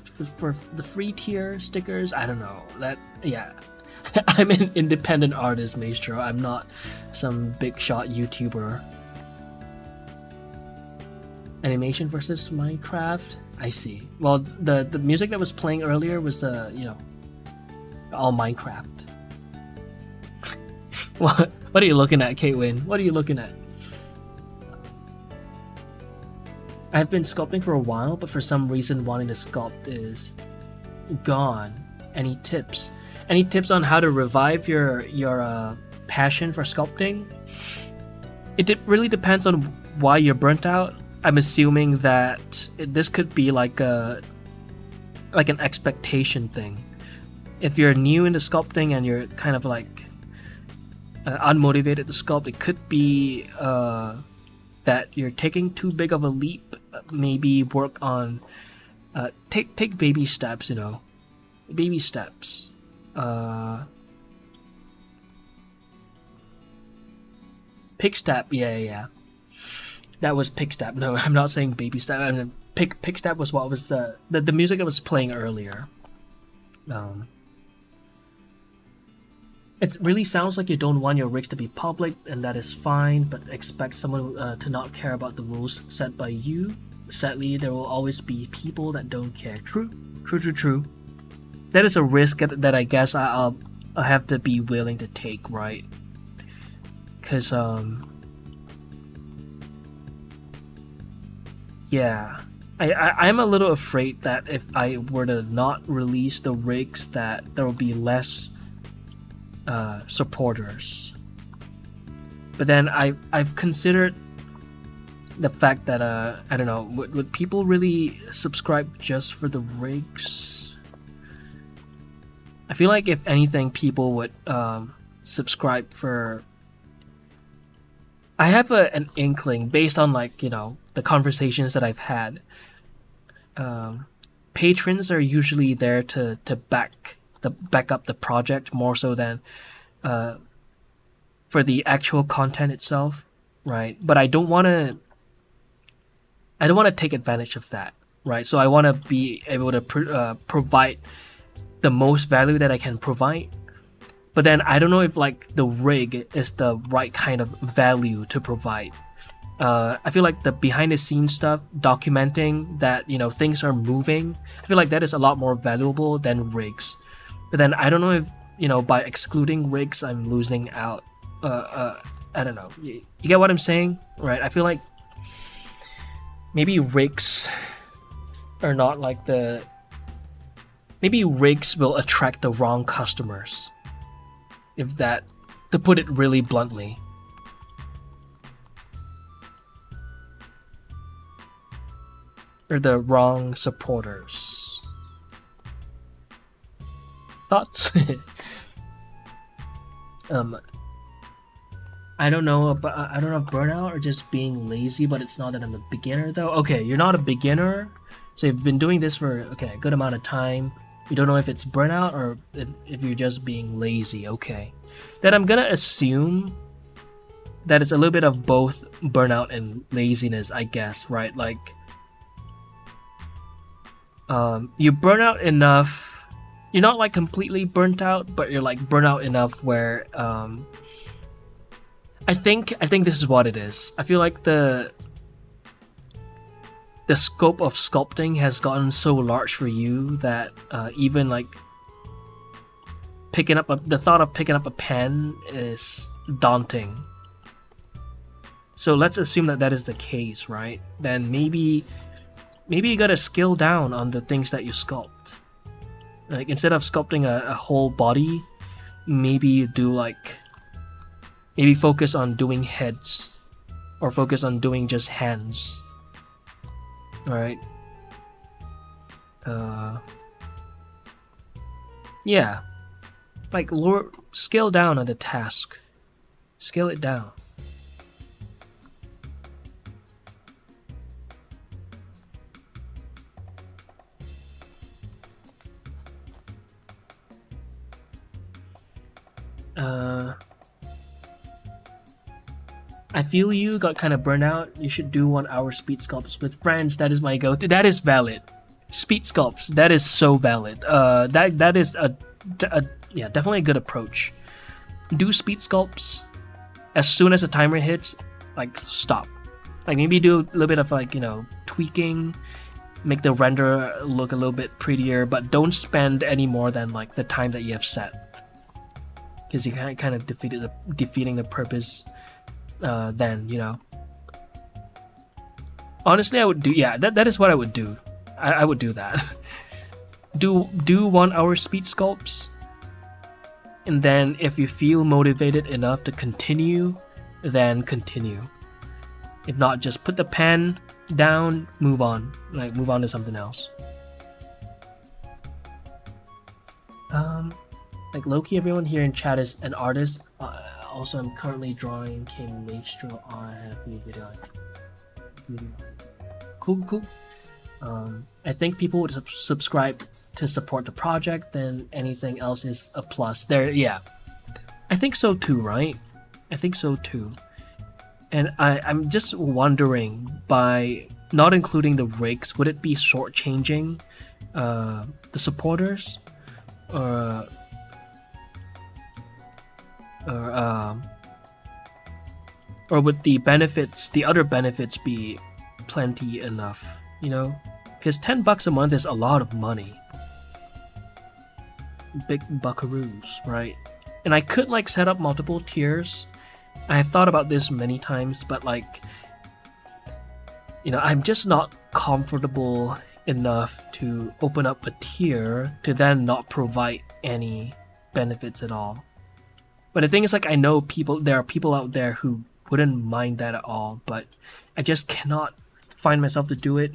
the free tier stickers, I don't know. That, yeah. I'm an independent artist, Maestro. I'm not some big shot YouTuber. Animation versus Minecraft? I see. Well, the music that was playing earlier was you know, all Minecraft. What are you looking at, Caitlin? What are you looking at? I've been sculpting for a while, but for some reason wanting to sculpt is gone. Any tips? Any tips on how to revive your passion for sculpting? It really depends on why you're burnt out. I'm assuming that this could be like an expectation thing. If you're new into sculpting and you're kind of like unmotivated to sculpt, it could be that you're taking too big of a leap. Maybe work on take baby steps. Baby steps. Pick step, yeah. That was pick step. No, I'm not saying baby step. I mean, pick step was what was the music I was playing earlier. It really sounds like you don't want your rigs to be public, and that is fine, but expect someone to not care about the rules set by you. Sadly, there will always be people that don't care. True. That is a risk that I guess I'll have to be willing to take, right? Because, yeah. I'm a little afraid that if I were to not release the rigs, that there will be less supporters. But then I've considered the fact that I don't know, would people really subscribe just for the rigs? I feel like if anything, people would subscribe for. I have an inkling based on the conversations that I've had. Patrons are usually there to back up the project more so than for the actual content itself, right? But I don't want to take advantage of that, right? So I want to be able to provide the most value that I can provide. But then I don't know if the rig is the right kind of value to provide. I feel like the behind the scenes stuff, documenting that things are moving, I feel like that is a lot more valuable than rigs. But then I don't know if by excluding rigs I'm losing out. I don't know. You get what I'm saying, right? I feel like maybe rigs are not maybe rigs will attract the wrong customers. If that, to put it really bluntly. Or the wrong supporters. Thoughts? I don't know if burnout or just being lazy, but it's not that I'm a beginner though. Okay, you're not a beginner, so you've been doing this for a good amount of time. You don't know if it's burnout or if you're just being lazy. Okay, then I'm gonna assume that it's a little bit of both burnout and laziness, I guess, right? You burn out enough. You're not completely burnt out, but you're burnt out enough where I think this is what it is. I feel like the scope of sculpting has gotten so large for you that even the thought of picking up a pen is daunting. So let's assume that is the case, right? Then maybe you gotta scale down on the things that you sculpt. Instead of sculpting a whole body, maybe you do maybe focus on doing heads, or focus on doing just hands. Alright. Yeah. Scale down on the task. Scale it down. I feel you got kind of burnt out. You should do 1 hour speed sculpts with friends. That is my go-to. That is valid. Speed sculpts. That is so valid. That is yeah, definitely a good approach. Do speed sculpts as soon as the timer hits. Stop. Maybe do a little bit of tweaking, make the render look a little bit prettier, but don't spend any more than the time that you have set, because you kind of defeating the purpose. Then Honestly, I would do, yeah, that is what I would do. I would do that. do 1 hour speed sculpts, and then if you feel motivated enough to continue, then continue. If not, just put the pen down, move on. Like, move on to something else. Like Loki, everyone here in chat is an artist. Also, I'm currently drawing King Maestro on Happy Video. Cool. I think people would subscribe to support the project, then anything else is a plus. There, yeah. I think so too, right? I think so too. And I'm just wondering, by not including the rigs, would it be shortchanging the supporters? Or would the benefits, the other benefits, be plenty enough, you know? Because $10 a month is a lot of money. Big buckaroos, right? And I could like set up multiple tiers. I have thought about this many times, but like, you know, I'm just not comfortable enough to open up a tier to then not provide any benefits at all. But the thing is, like, I know there are people out there who wouldn't mind that at all, but I just cannot find myself to do it.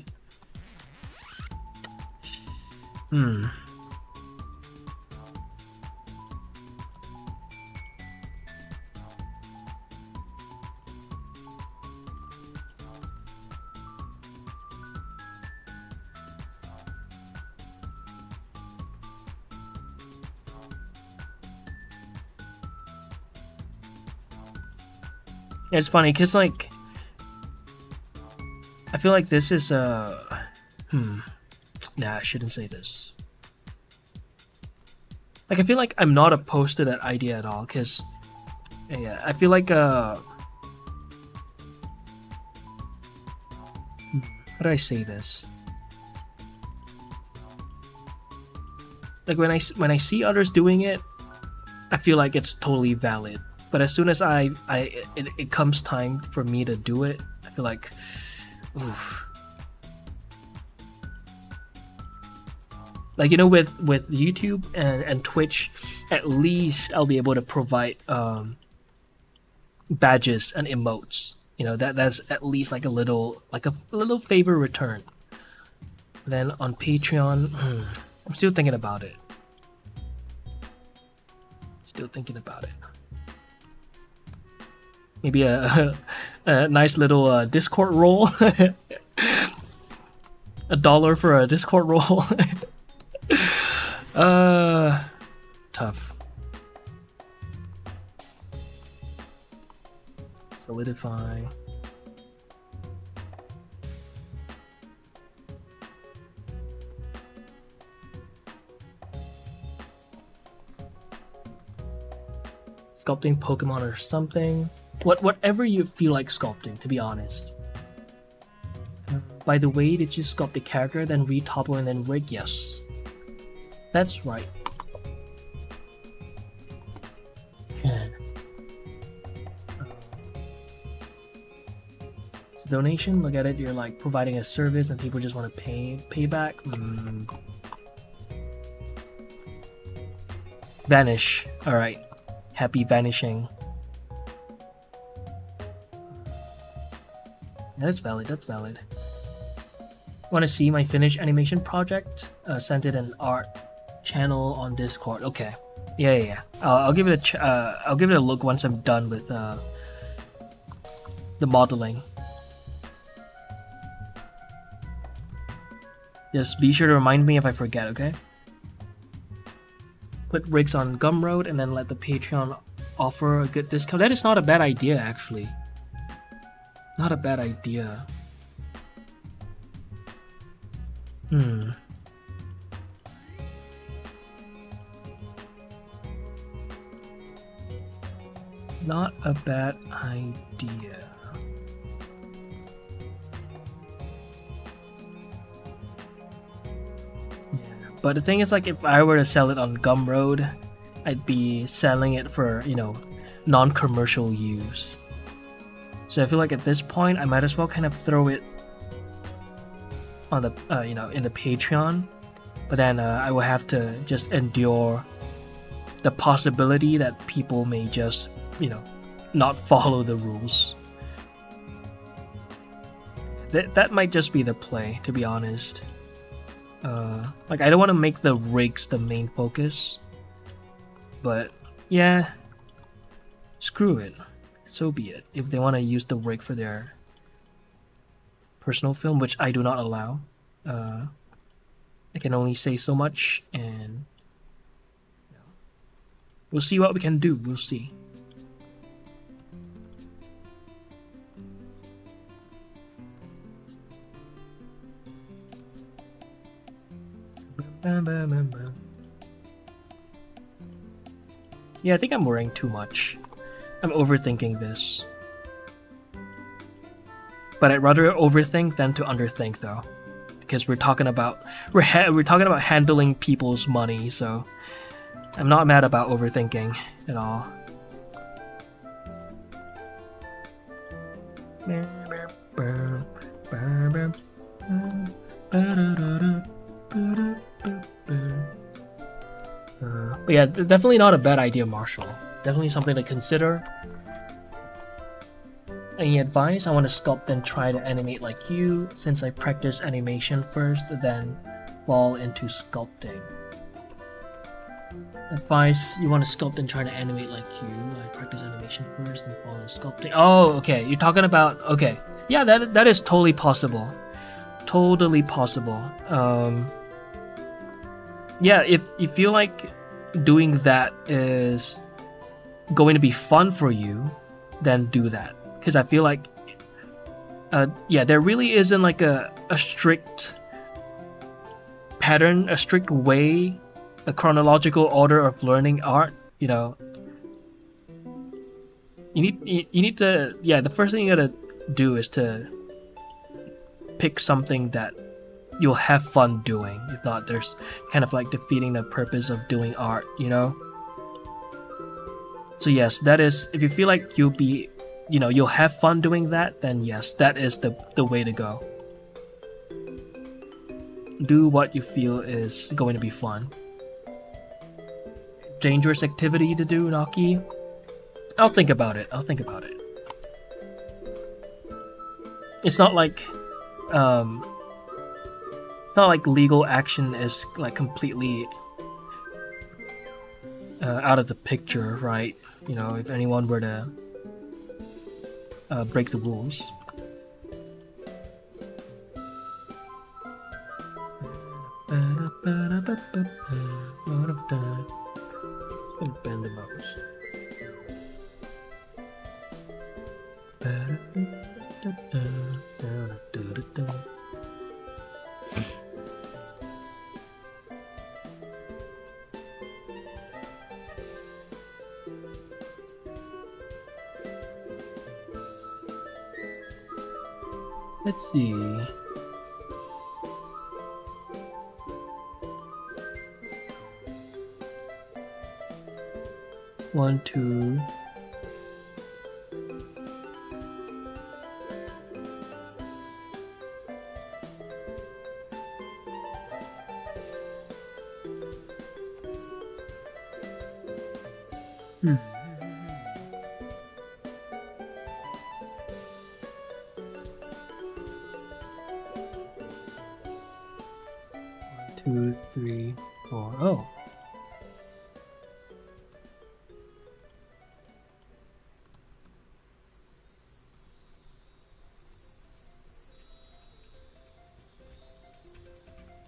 It's funny because, like, I feel like this is nah, I shouldn't say this. Like, I feel like I'm not opposed to that idea at all, because yeah, I feel like how do I say this? Like, when I see others doing it, I feel like it's totally valid. But as soon as it comes time for me to do it, I feel like, oof. Like, you know, with YouTube and Twitch, at least I'll be able to provide badges and emotes. You know, that's at least like a little favor return. Then on Patreon, I'm still thinking about it. Maybe a nice little Discord roll. $1 for a Discord roll. Tough. Solidify. Sculpting Pokemon or something. Whatever you feel like sculpting, to be honest. By the way, did you sculpt the character, then retopple and then rig? Yes. That's right. Donation, look at it, you're like providing a service and people just want to pay back. Vanish. Alright. Happy vanishing. That's valid, that's valid. Want to see my finished animation project? Sent it an art channel on Discord. Okay. Yeah. I'll give it a look once I'm done with the modeling. Just be sure to remind me if I forget, okay? Put rigs on Gumroad and then let the Patreon offer a good discount. That is not a bad idea, actually. Not a bad idea. Not a bad idea. But the thing is, like, if I were to sell it on Gumroad, I'd be selling it for, you know, non-commercial use. So I feel like at this point, I might as well kind of throw it on the in the Patreon, but then I will have to just endure the possibility that people may just not follow the rules. That might just be the play, to be honest. Like, I don't want to make the rigs the main focus, but yeah, screw it, so be it. If they want to use the rig for their personal film, which I do not allow, I can only say so much, and we'll see what we can do. We'll see. Yeah, I think I'm worrying too much. I'm overthinking this. But I'd rather overthink than to underthink, though, because we're talking about handling people's money, so I'm not mad about overthinking at all. But yeah, definitely not a bad idea, Marshall. Definitely something to consider. Any advice? I want to sculpt and try to animate like you, since I practice animation first, then fall into sculpting. Advice: you want to sculpt and try to animate like you, I practice animation first, then fall into sculpting. Oh, okay, you're talking about, okay. Yeah, that is totally possible. Totally possible. Yeah, if you feel like doing that is going to be fun for you, then do that. Because I feel like, yeah, there really isn't like a strict pattern, a strict way, a chronological order of learning art. You need to, yeah, the first thing you gotta do is to pick something that you'll have fun doing. If not, there's kind of like defeating the purpose of doing art, So yes, that is, if you feel like you'll have fun doing that, then yes, that is the way to go. Do what you feel is going to be fun. Dangerous activity to do, Naki? I'll think about it. It's not like legal action is like completely out of the picture, right? If anyone were to break the rules. Let's bend the mouse. Let's see. One, two. Two, three, four. Oh.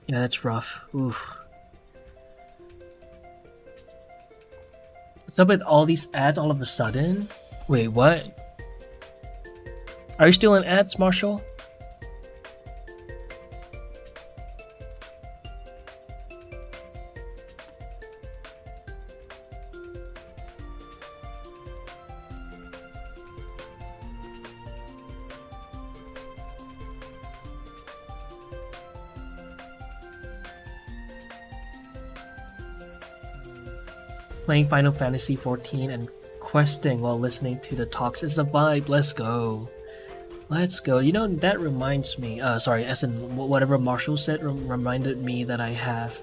Yeah, that's rough. Oof. What's up with all these ads all of a sudden? Wait, what? Are you still in ads, Marshall? Playing Final Fantasy 14 and questing while listening to the talks is a vibe. Let's go. Let's go. You know, that reminds me, sorry, as in whatever Marshall said reminded me that I have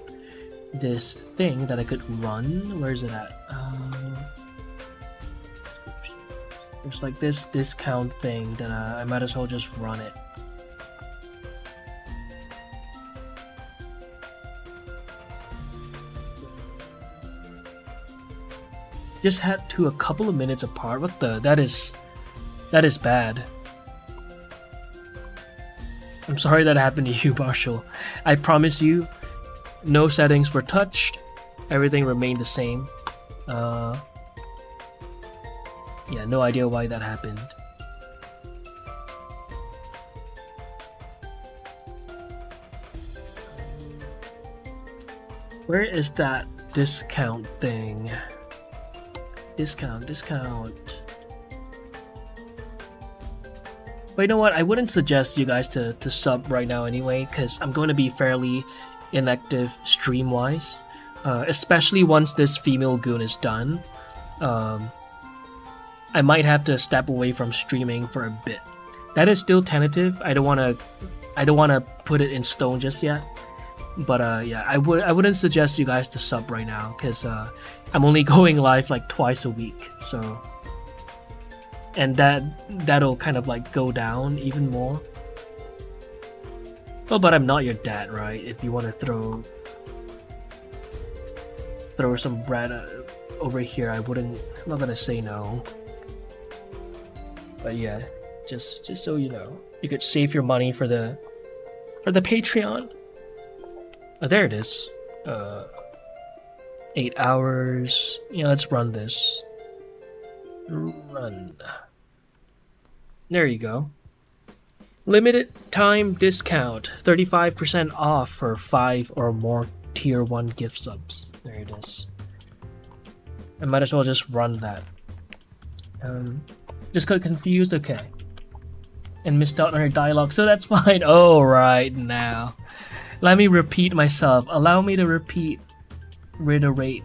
this thing that I could run. Where is it at? There's like this discount thing that I might as well just run it. Just had to a couple of minutes apart. What the? That is bad. I'm sorry that happened to you, Marshall. I promise you, no settings were touched. Everything remained the same. Yeah, no idea why that happened. Where is that discount thing? Discount. But you know what? I wouldn't suggest you guys to sub right now anyway, because I'm going to be fairly inactive stream-wise. Especially once this female goon is done. I might have to step away from streaming for a bit. That is still tentative. I don't wanna put it in stone just yet. But yeah, I wouldn't suggest you guys to sub right now, because I'm only going live like twice a week, so. And that'll kind of like go down even more. Oh, but I'm not your dad, right? If you want to throw some bread over here, I'm not gonna say no. But yeah, just so you know, you could save your money for the Patreon. Oh, there it is. 8 hours. Yeah, let's run this. Run. There you go. Limited time discount. 35% off for 5 or more tier 1 gift subs. There it is. I might as well just run that. Just got confused, okay. And missed out on her dialogue, so that's fine. Oh, right now. Let me repeat myself. Allow me to reiterate.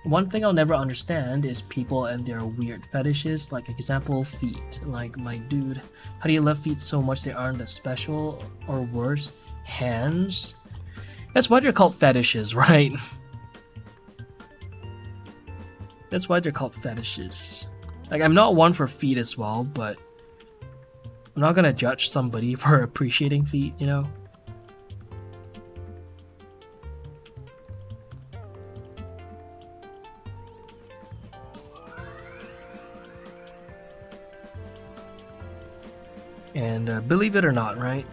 One thing I'll never understand is people and their weird fetishes. Like, example, feet. Like, my dude, how do you love feet so much they aren't that special? Or worse, hands? That's why they're called fetishes, right? That's why they're called fetishes. Like, I'm not one for feet as well, but I'm not gonna judge somebody for appreciating feet, you know? And believe it or not, right?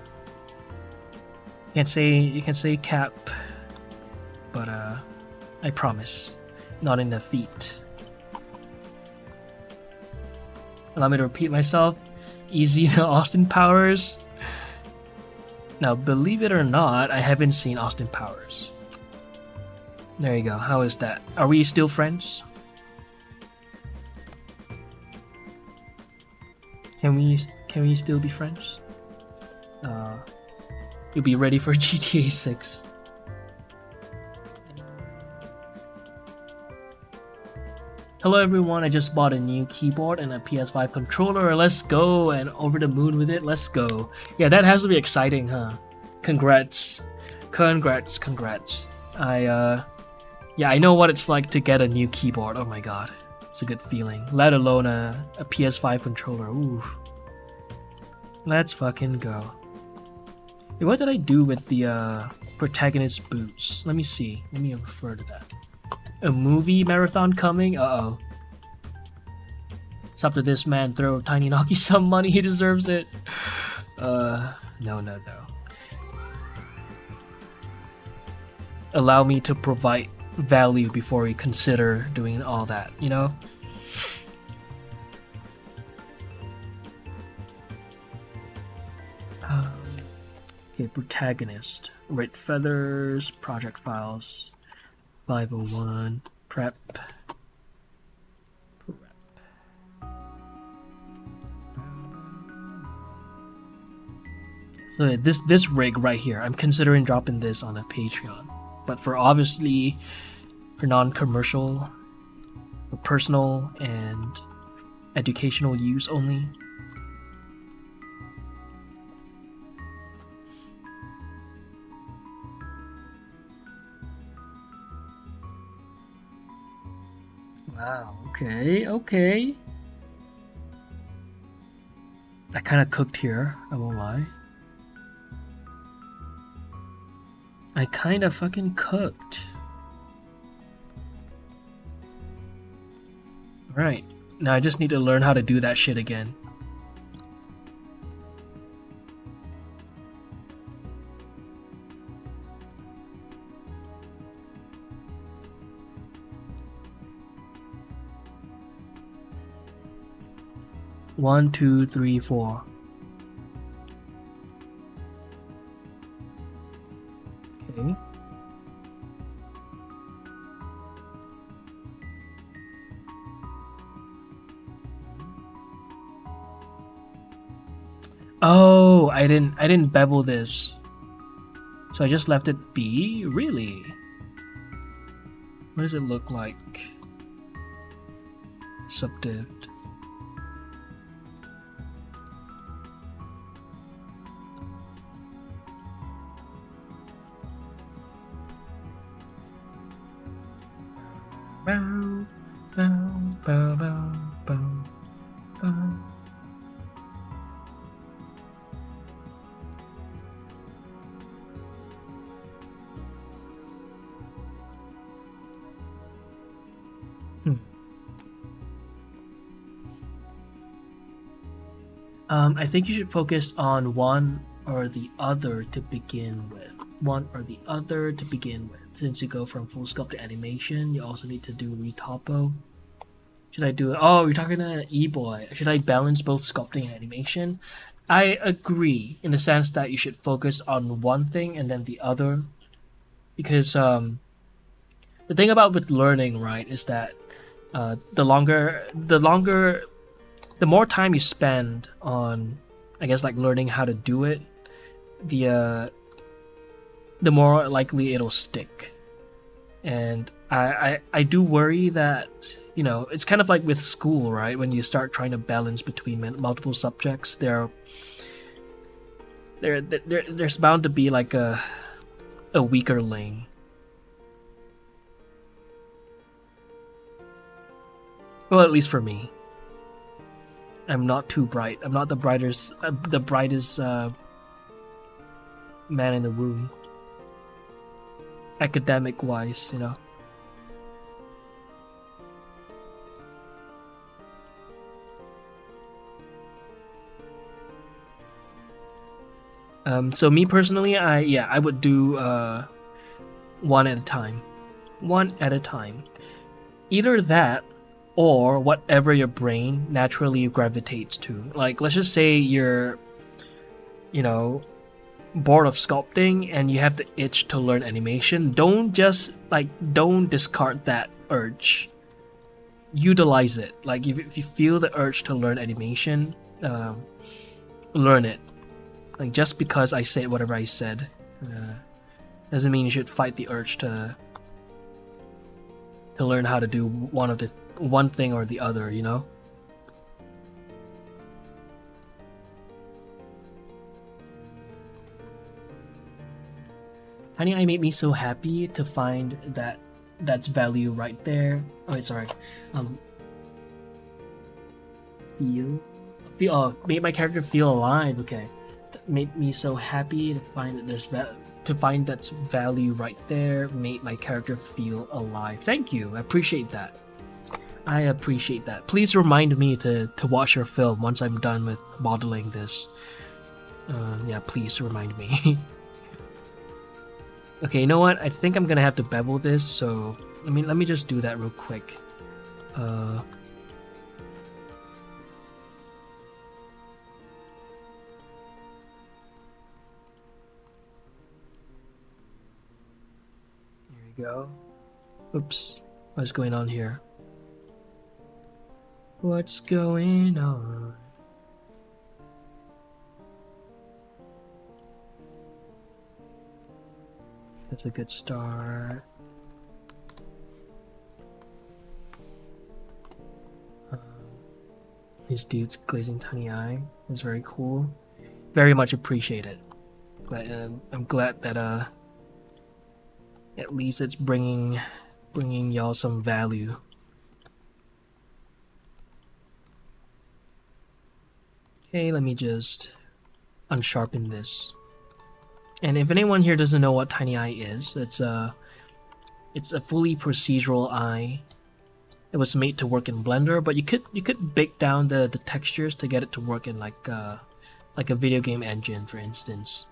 You can say cap, but I promise, not in the feet. Allow me to repeat myself. Easy to Austin Powers. Now, believe it or not, I haven't seen Austin Powers. There you go. How is that? Are we still friends? Can we still be friends? You'll be ready for GTA 6. Hello everyone, I just bought a new keyboard and a PS5 controller. Let's go, and over the moon with it. Let's go. Yeah, that has to be exciting, huh? Congrats. Yeah, I know what it's like to get a new keyboard. Oh my god. It's a good feeling. Let alone a PS5 controller. Ooh. Let's fucking go. Hey, what did I do with the protagonist boots? Let me see. Let me refer to that. A movie marathon coming? Uh-oh. It's up to this man. Throw Tiny Noki some money. He deserves it. No. Allow me to provide value before we consider doing all that, you know? Okay, protagonist. Red feathers, project files. 501 prep. So this rig right here, I'm considering dropping this on a Patreon, but for obviously for non-commercial, for personal and educational use only. Okay, okay. I kind of cooked here, I won't lie. I kind of fucking cooked. Right. Now I just need to learn how to do that shit again. One, two, three, four. Okay. Oh, I didn't bevel this. So I just left it be? Really? What does it look like? Subdiv. Bow, bow, bow, bow, bow, bow. I think you should focus on one or the other to begin with. One or the other to begin with. Since you go from full sculpt to animation, you also need to do retopo. Should I do it? Oh, you're talking to E-boy. Should I balance both sculpting and animation? I agree in the sense that you should focus on one thing and then the other. Because the thing about with learning, right, is that the more time you spend on, I guess, like learning how to do it, the more likely it'll stick. And I do worry that, you know, it's kind of like with school, right? When you start trying to balance between multiple subjects, there's bound to be like a weaker link. Well, at least for me. I'm not too bright. I'm not the brightest man in the room. Academic wise, you know. So me personally, I would do one at a time. One at a time. Either that or whatever your brain naturally gravitates to. Like, let's just say you're, you know, bored of sculpting and you have the itch to learn animation. Don't discard that urge. Utilize it. Like, if you feel the urge to learn animation, learn it. Like, just because I said whatever I said doesn't mean you should fight the urge to learn how to do one thing or the other, you know? Honey, I made me so happy to find that's value right there. Oh, wait, sorry. Made my character feel alive. Okay, that made me so happy to find that that's value right there. Made my character feel alive. Thank you. I appreciate that. I appreciate that. Please remind me to watch your film once I'm done with modeling this. Yeah, please remind me. Okay, you know what? I think I'm gonna have to bevel this, so let me just do that real quick. There we go. Oops. What's going on here? What's going on? That's a good start. These dudes glazing tiny eye is very cool. Very much appreciated. I'm glad that at least it's bringing y'all some value. Okay, let me just unsharpen this. And if anyone here doesn't know what Tiny Eye is, it's a fully procedural eye. It was made to work in Blender, but you could bake down the textures to get it to work in like a video game engine, for instance.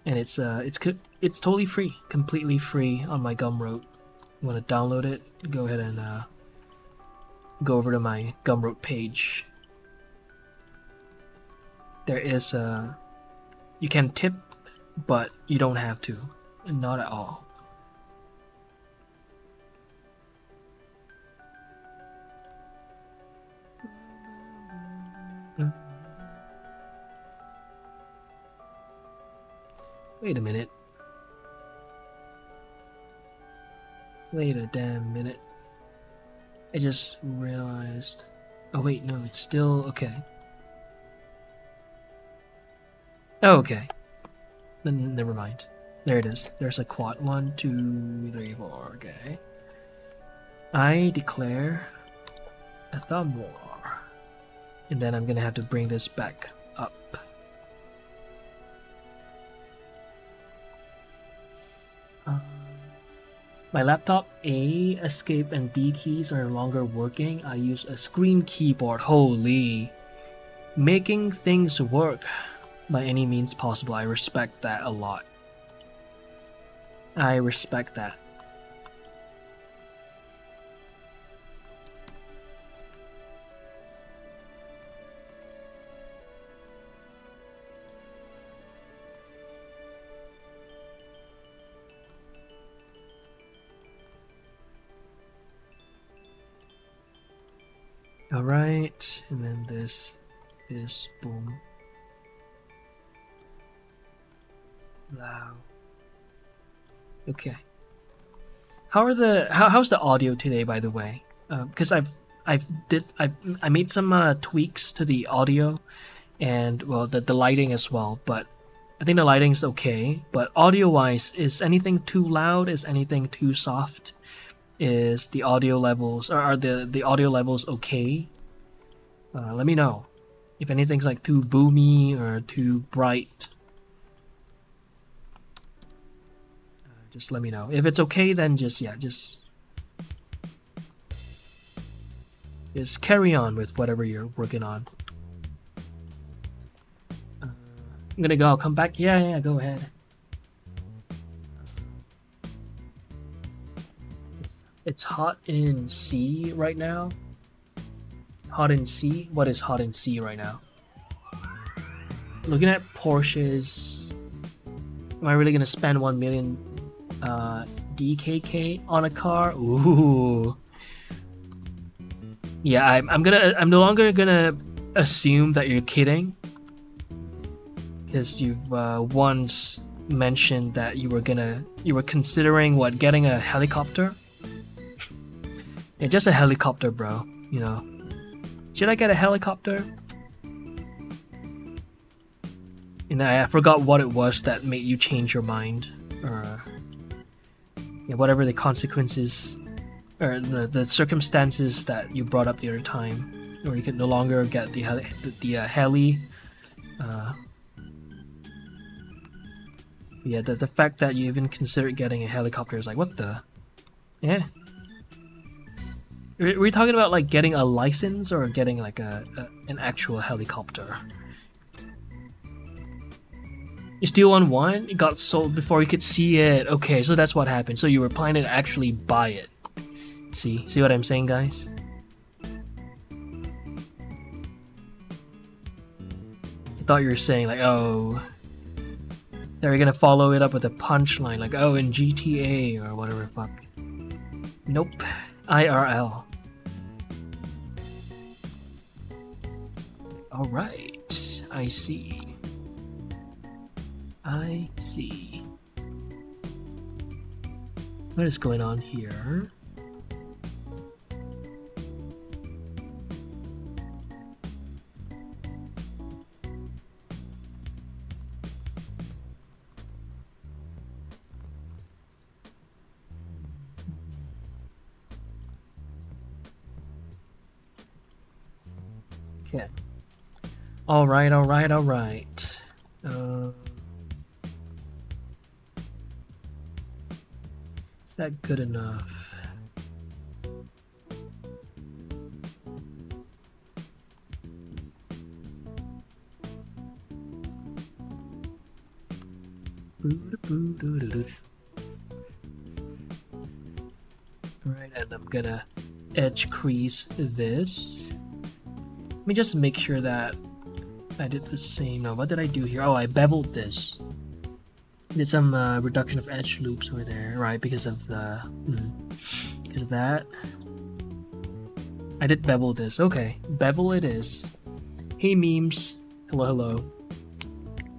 And it's totally free, completely free on my Gumroad. You want to download it? Go ahead and go over to my Gumroad page. There is you can tip, but you don't have to, not at all. Wait a minute. Wait a damn minute. I just realized. Oh wait, no, it's still okay. Oh, okay. Then never mind. There it is. There's a quad. 1, 2, 3, 4. Okay. I declare a thumb war, and then I'm gonna have to bring this back up. My laptop A, escape, and D keys are no longer working. I use a screen keyboard. Holy. Making things work by any means possible. I respect that a lot. I respect that. Alright, and then this, boom. Wow. Okay. How's the audio today, by the way? Because I made some tweaks to the audio, and well, the lighting as well. But I think the lighting's okay. But audio-wise, is anything too loud? Is anything too soft? Is the audio levels, or are the audio levels okay? Let me know if anything's like too boomy or too bright. Just let me know. If it's okay, then just carry on with whatever you're working on. I'm gonna go. I'll come back. Yeah, go ahead. It's hot in C right now. Hot in C? What is hot in C right now? Looking at Porsches. Am I really gonna spend 1 million DKK on a car? Ooh. Yeah, I'm no longer gonna assume that you're kidding, because you've once mentioned that you were considering getting a helicopter. Yeah, just a helicopter, bro. You know, should I get a helicopter? And I forgot what it was that made you change your mind, or yeah, whatever the consequences or the circumstances that you brought up the other time, or you could no longer get the heli. Yeah, the fact that you even considered getting a helicopter is like, what the? Yeah. Are we talking about like getting a license or getting like an actual helicopter? You steal one? It got sold before you could see it. Okay, so that's what happened. So you were planning to actually buy it. See what I'm saying, guys? I thought you were saying like, oh, they were gonna follow it up with a punchline like, oh, in GTA or whatever the fuck. Nope. IRL. Alright, I see. What is going on here? Okay. Alright, alright, alright. Is that good enough? Alright, and I'm gonna edge crease this. Let me just make sure that I did the same. Now, what did I do here? Oh, I beveled this. Did some reduction of edge loops over there, right? Because of the because of that. I did bevel this. Okay, bevel it is. Hey memes, hello, hello.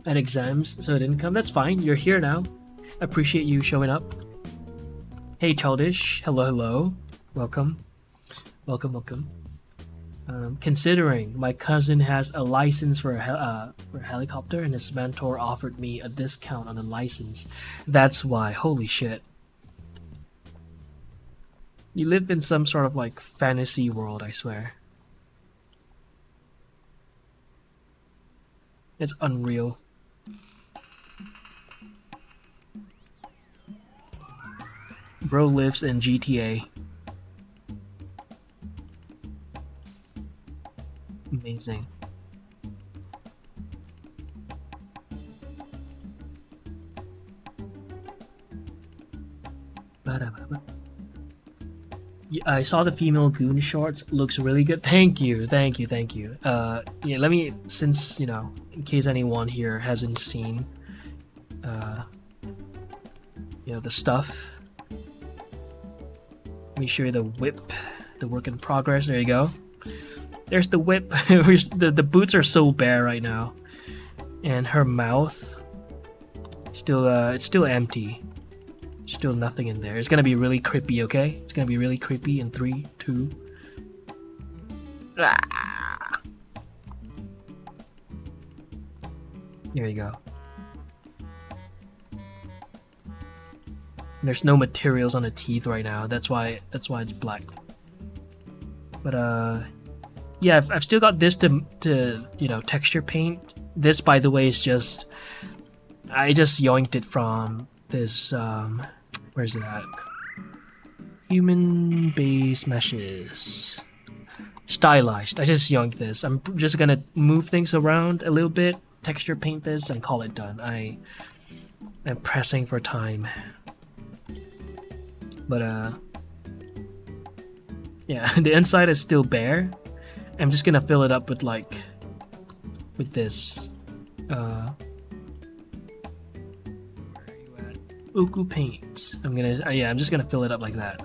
At exams, so it didn't come. That's fine. You're here now. Appreciate you showing up. Hey childish, hello, hello. Welcome, welcome, welcome. Considering my cousin has a license for a helicopter and his mentor offered me a discount on the license. That's why. Holy shit. You live in some sort of like fantasy world, I swear. It's unreal. Bro lives in GTA. Amazing. Yeah, I saw the female goon shorts. Looks really good. Thank you, thank you, thank you. Yeah, let me, since, you know, in case anyone here hasn't seen, you know, the stuff. Let me show you the whip, the work in progress. There you go. There's the whip. The boots are so bare right now, and her mouth still it's still empty. Still nothing in there. It's gonna be really creepy. Okay, it's gonna be really creepy in 3, 2. Ah! There you go. There's no materials on the teeth right now. That's why it's black. But yeah, I've still got this to you know, texture paint. This, by the way, is just, I just yoinked it from this where's it at? Human base meshes. Stylized. I just yoinked this. I'm just gonna move things around a little bit, texture paint this, and call it done. I'm pressing for time. But yeah, the inside is still bare. I'm just gonna fill it up with like, with this, where are you at? Uku paint. I'm gonna, yeah, I'm just gonna fill it up like that.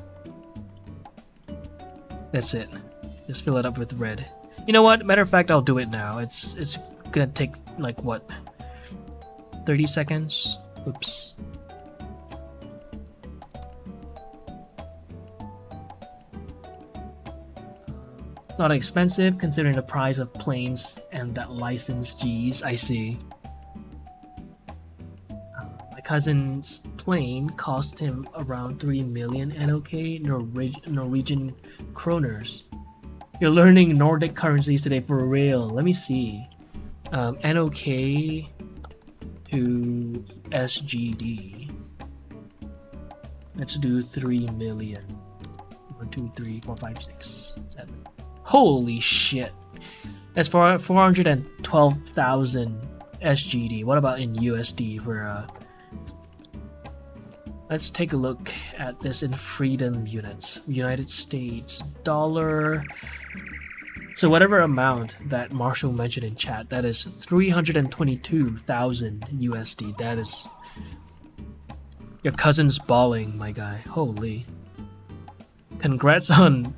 That's it. Just fill it up with red. You know what? Matter of fact, I'll do it now. It's gonna take like what? 30 seconds? Oops. Not expensive considering the price of planes and that license. Geez, I see. My cousin's plane cost him around 3 million NOK, Norwegian kroners. You're learning Nordic currencies today for real. Let me see. NOK to SGD. Let's do 3 million. 1, 2, 3, 4, 5, 6, 7. Holy shit. That's for 412,000 SGD. What about in USD for let's take a look at this in freedom units. United States dollar. So whatever amount that Marshall mentioned in chat, that is 322,000 USD. That is, your cousin's balling, my guy. Holy. Congrats on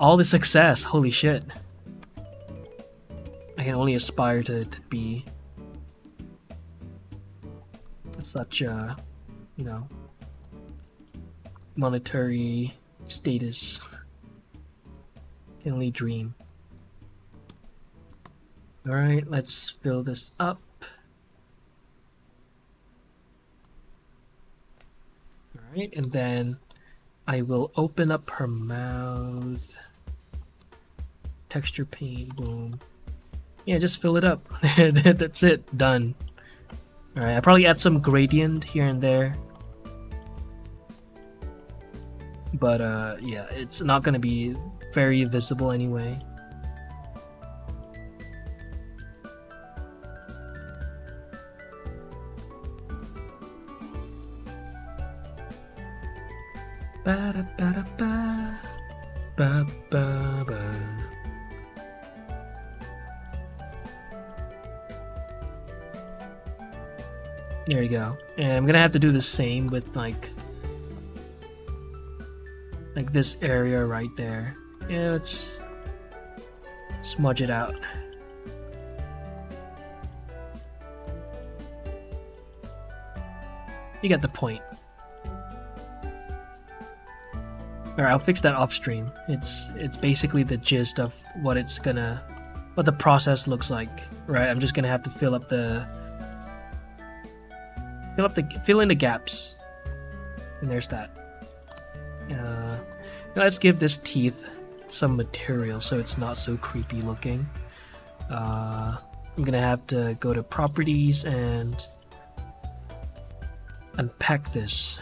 all the success. Holy shit. I can only aspire to be such a, you know, monetary status. Can only dream. Alright, let's fill this up. Alright, and then I will open up her mouth. Texture paint, boom. Yeah, just fill it up. That's it. Done. Alright, I'll probably add some gradient here and there. But yeah, it's not gonna be very visible anyway. Ba-da-ba-da-ba. Ba-ba-ba. There you go. And I'm gonna have to do the same with like this area right there. Yeah, let's smudge it out. You get the point. Alright, I'll fix that upstream. It's basically the gist of what the process looks like. Right, I'm just gonna have to fill in the gaps. And there's that. Let's give this teeth some material so it's not so creepy looking. I'm gonna have to go to properties and unpack this.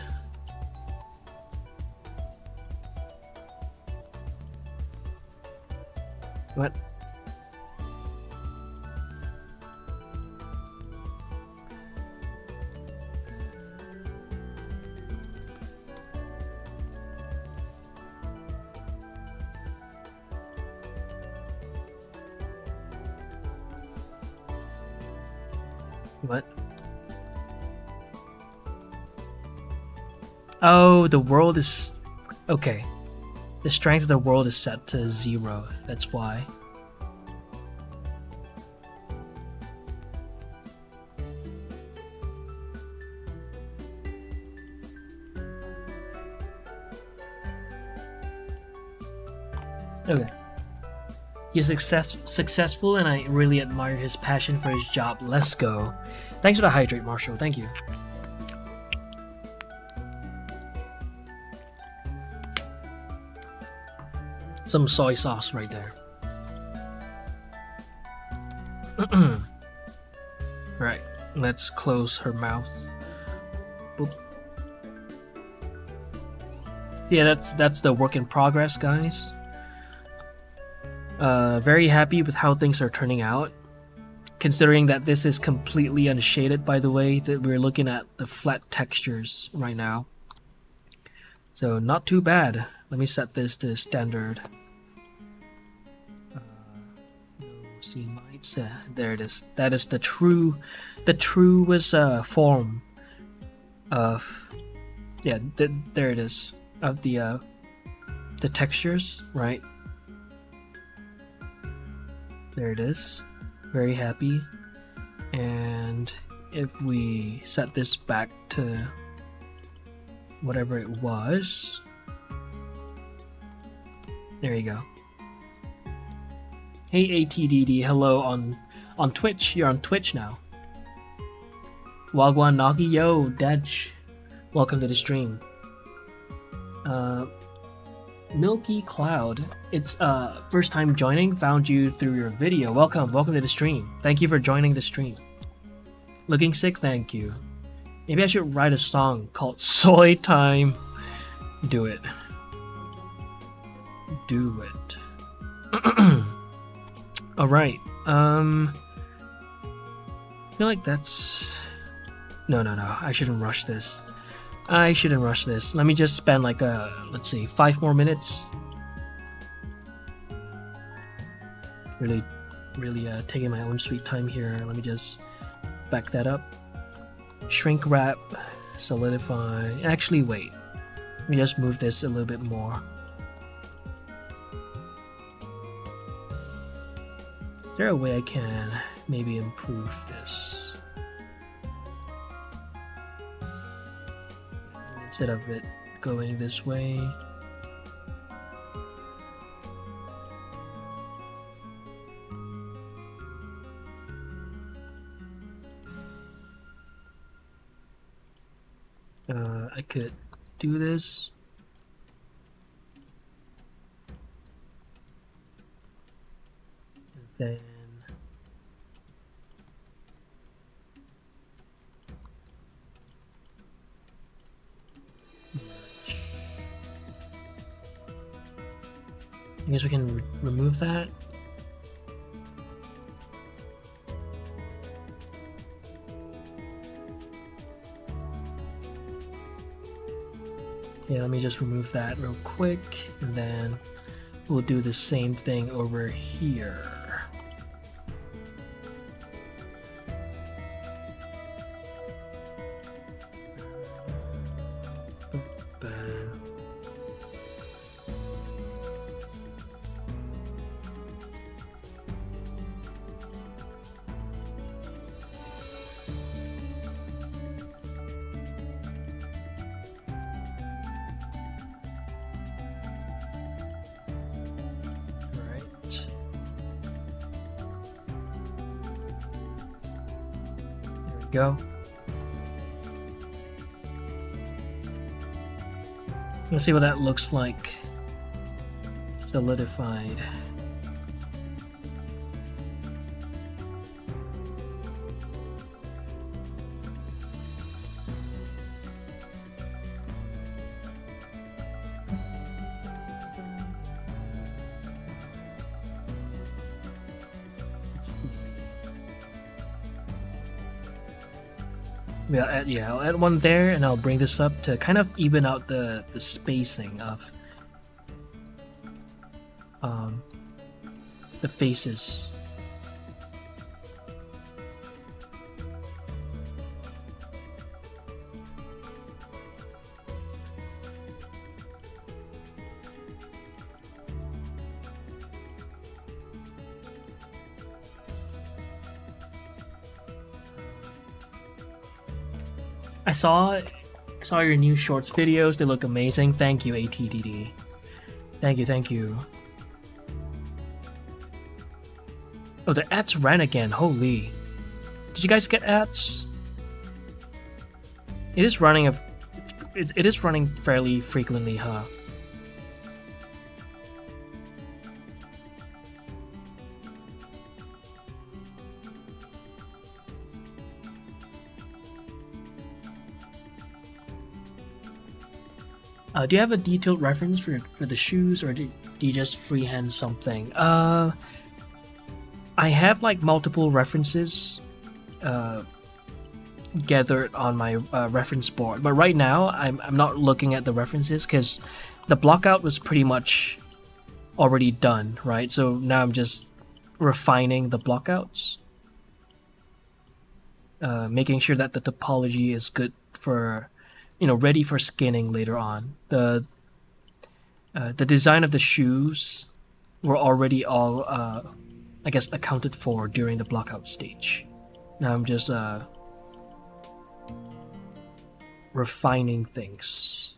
What? What? Oh, the world is... Okay. The strength of the world is set to 0. That's why. Okay. He's successful and I really admire his passion for his job. Let's go. Thanks for the hydrate, Marshall. Thank you. Some soy sauce right there. Right, let's close her mouth. Boop. Yeah, that's the work in progress, guys. Very happy with how things are turning out. Considering that this is completely unshaded, by the way, that we're looking at the flat textures right now. So not too bad. Let me set this to standard. No scene lights. There it is. That is the truest form of there it is of the textures, right? There it is. Very happy. And if we set this back to whatever it was, there you go. Hey ATDD, hello on Twitch. You're on Twitch now. Wagwan Nagi, yo, Dej. Welcome to the stream. Milky Cloud, it's first time joining, found you through your video. Welcome to the stream. Thank you for joining the stream. Looking sick, thank you. Maybe I should write a song called Soy Time. Do it. Do it. Alright, I feel like that's... No, I shouldn't rush this. Let me just spend like let's see, 5 more minutes. Really taking my own sweet time here. Let me just back that up. Shrink wrap, solidify. Actually, wait. Let me just move this a little bit more. Is there a way I can maybe improve this? Instead of it going this way. I could do this. And then I guess we can remove that. Yeah, let me just remove that real quick, and then we'll do the same thing over here. Go. Let's see what that looks like solidified. Yeah, I'll add one there, and I'll bring this up to kind of even out the spacing of the faces. I saw your new shorts videos. They look amazing. Thank you, ATDD. Thank you. Oh, the ads ran again. Holy. Did you guys get ads? It is running it is running fairly frequently, huh? Do you have a detailed reference for the shoes, or do you just freehand something? I have like multiple references gathered on my reference board, but right now I'm not looking at the references because the blockout was pretty much already done, right? So now I'm just refining the blockouts, making sure that the topology is good for, ready for skinning later on. The design of the shoes were already all, I guess, accounted for during the blockout stage. Now I'm just refining things.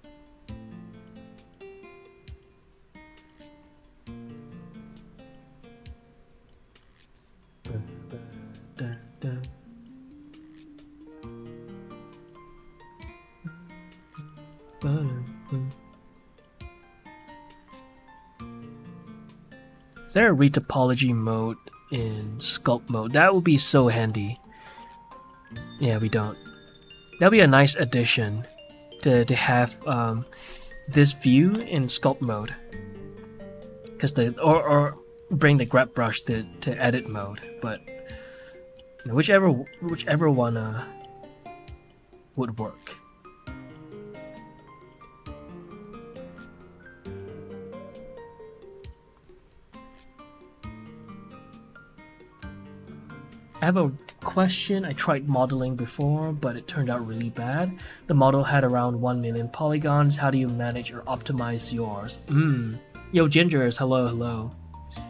Is there a retopology mode in sculpt mode? That would be so handy. Yeah, we don't. That'd be a nice addition to have this view in sculpt mode. Because or bring the grab brush to edit mode, but whichever one would work. I have a question. I tried modeling before, but it turned out really bad. The model had around 1 million polygons. How do you manage or optimize yours? Yo, Gingers, hello.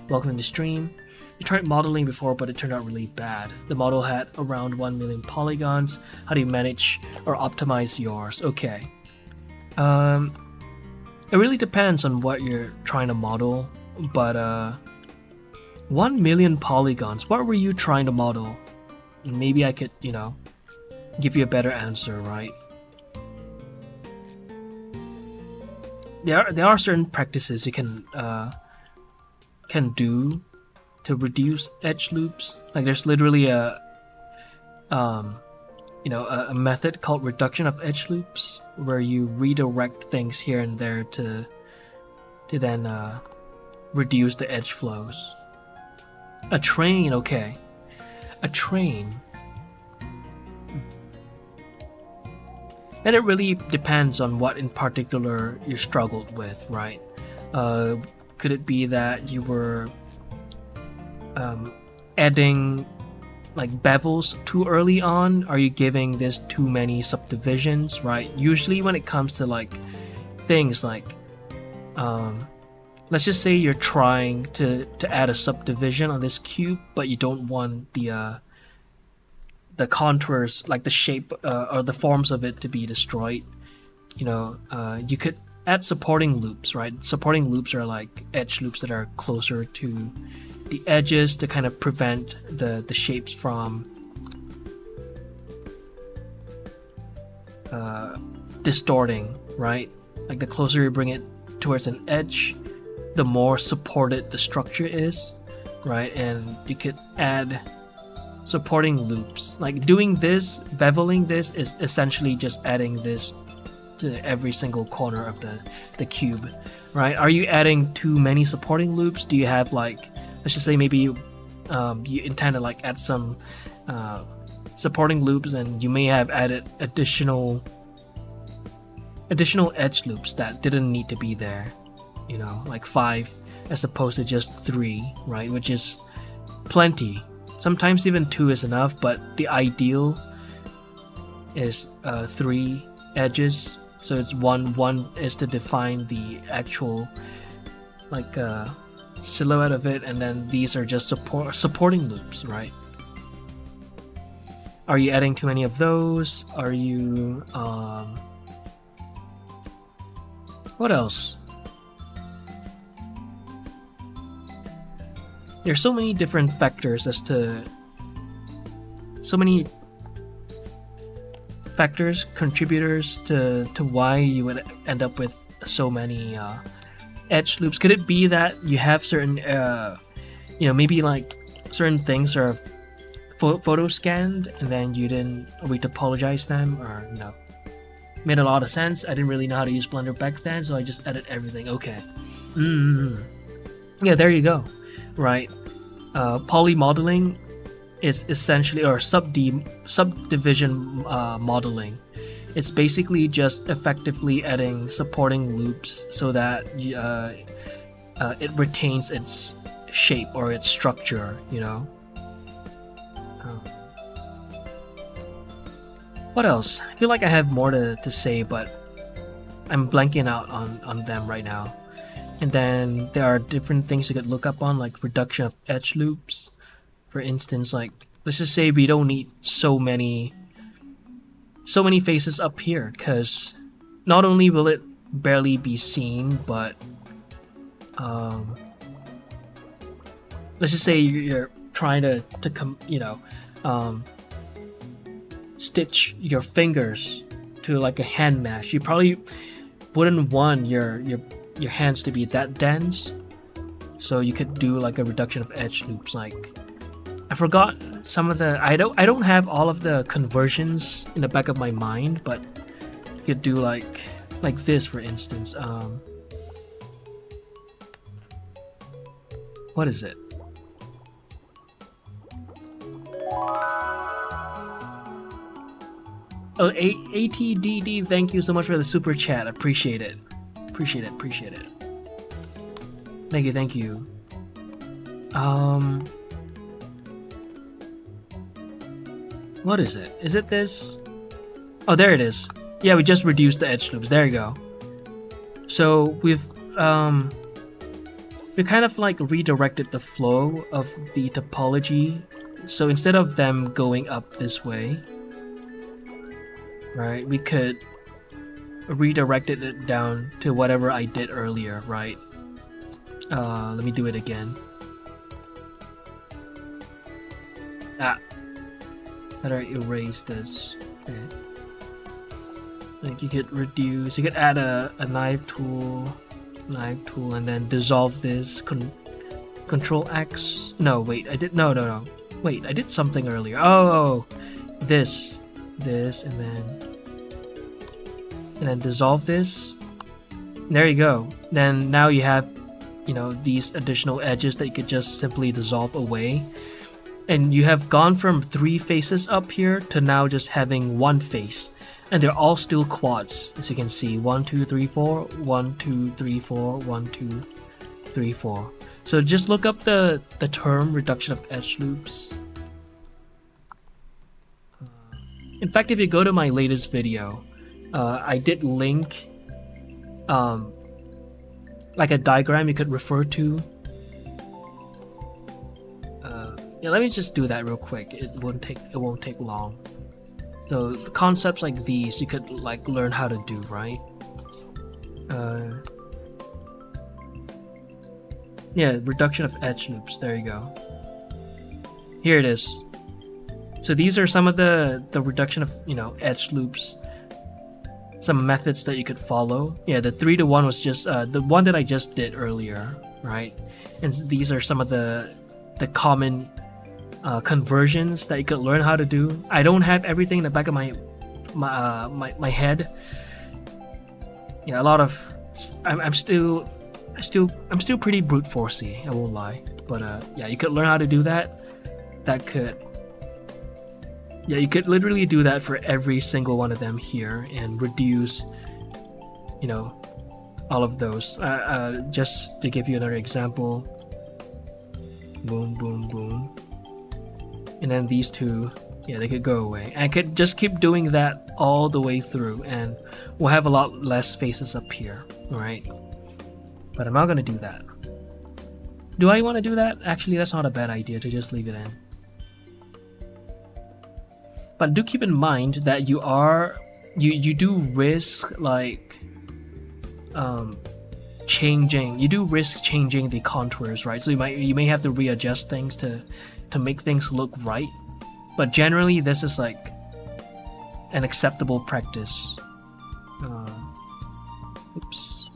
Welcome to the stream. I tried modeling before, but it turned out really bad. The model had around 1 million polygons. How do you manage or optimize yours? Okay. It really depends on what you're trying to model, but 1 million polygons. What were you trying to model? Maybe I could, give you a better answer, right? There are certain practices you can do to reduce edge loops. Like there's literally a method called reduction of edge loops, where you redirect things here and there to then reduce the edge flows. A train, okay. A train. And it really depends on what in particular you struggled with, right? Could it be that you were adding like bevels too early on? Are you giving this too many subdivisions, right? Usually when it comes to like things like let's just say you're trying to add a subdivision on this cube, but you don't want the contours, like the shape or the forms of it, to be destroyed. You know, you could add supporting loops, right? Supporting loops are like edge loops that are closer to the edges to kind of prevent the shapes from distorting, right? Like the closer you bring it towards an edge, the more supported the structure is, right? And you could add supporting loops. Like doing this, beveling this, is essentially just adding this to every single corner of the cube, right? Are you adding too many supporting loops? Do you have like, let's just say maybe you intend to like add some supporting loops, and you may have added additional edge loops that didn't need to be there, you know, like 5 as opposed to just 3, right? Which is plenty. Sometimes even 2 is enough, but the ideal is 3 edges. So it's one is to define the actual like silhouette of it, and then these are just supporting loops, right? Are you adding too many of those? Are you what else? There's so many different factors contributors to why you would end up with so many edge loops. Could it be that you have certain you know, maybe like certain things are photo scanned and then you didn't retopologize them, or no? Made a lot of sense. I didn't really know how to use Blender back then, so I just edit everything. Okay. Yeah, there you go. Right. Polymodeling is essentially, or subdivision modeling. It's basically just effectively adding supporting loops so that it retains its shape or its structure, you know. What else? I feel like I have more to say, but I'm blanking out on them right now. And then there are different things you could look up on, like reduction of edge loops. For instance, like let's just say we don't need so many faces up here, because not only will it barely be seen, but let's just say you're trying to stitch your fingers to like a hand mesh. You probably wouldn't want your hands to be that dense, so you could do like a reduction of edge loops. Like I forgot some of the, I don't have all of the conversions in the back of my mind, but you could do like this, for instance. What is it? Oh, ATDD, thank you so much for the super chat. Appreciate it. Appreciate it. Thank you. What is it? Is it this? Oh, there it is. Yeah, we just reduced the edge loops. There you go. So we've kind of like redirected the flow of the topology. So instead of them going up this way, right, we could redirect it down to whatever I did earlier, right? Let me do it again. Better erase this. Okay. Like you could reduce, you could add a knife tool, and then dissolve this. Control X. No, wait, I did no. Wait, I did something earlier. Oh, this, and then dissolve this. There you go. Then now you have you know, these additional edges that you could just simply dissolve away. And you have gone from 3 faces up here to now just having 1 face. And they're all still quads, as you can see. 1, 2, 3, 4, 1, 2, 3, 4, 1, 2, 3, 4. So just look up the term reduction of edge loops. In fact, if you go to my latest video, I did link like a diagram you could refer to. Yeah, let me just do that real quick. It won't take long. So concepts like these you could like learn how to do, right? Yeah, reduction of edge loops. There you go. Here it is. So these are some of the reduction of, you know, edge loops. Some methods that you could follow. Yeah, the 3 to 1 was just the one that I just did earlier, right? And these are some of the common conversions that you could learn how to do. I don't have everything in the back of my head. Yeah, a lot of I'm still pretty brute forcey, I won't lie. But yeah, you could learn how to do that. Yeah, you could literally do that for every single one of them here and reduce, you know, all of those. Just to give you another example. Boom, boom, boom. And then these 2, yeah, they could go away. I could just keep doing that all the way through and we'll have a lot less faces up here, alright? But I'm not gonna do that. Do I want to do that? Actually, that's not a bad idea to just leave it in. But do keep in mind that you do risk like changing. You do risk changing the contours, right? So you may have to readjust things to make things look right. But generally, this is like an acceptable practice. Oops.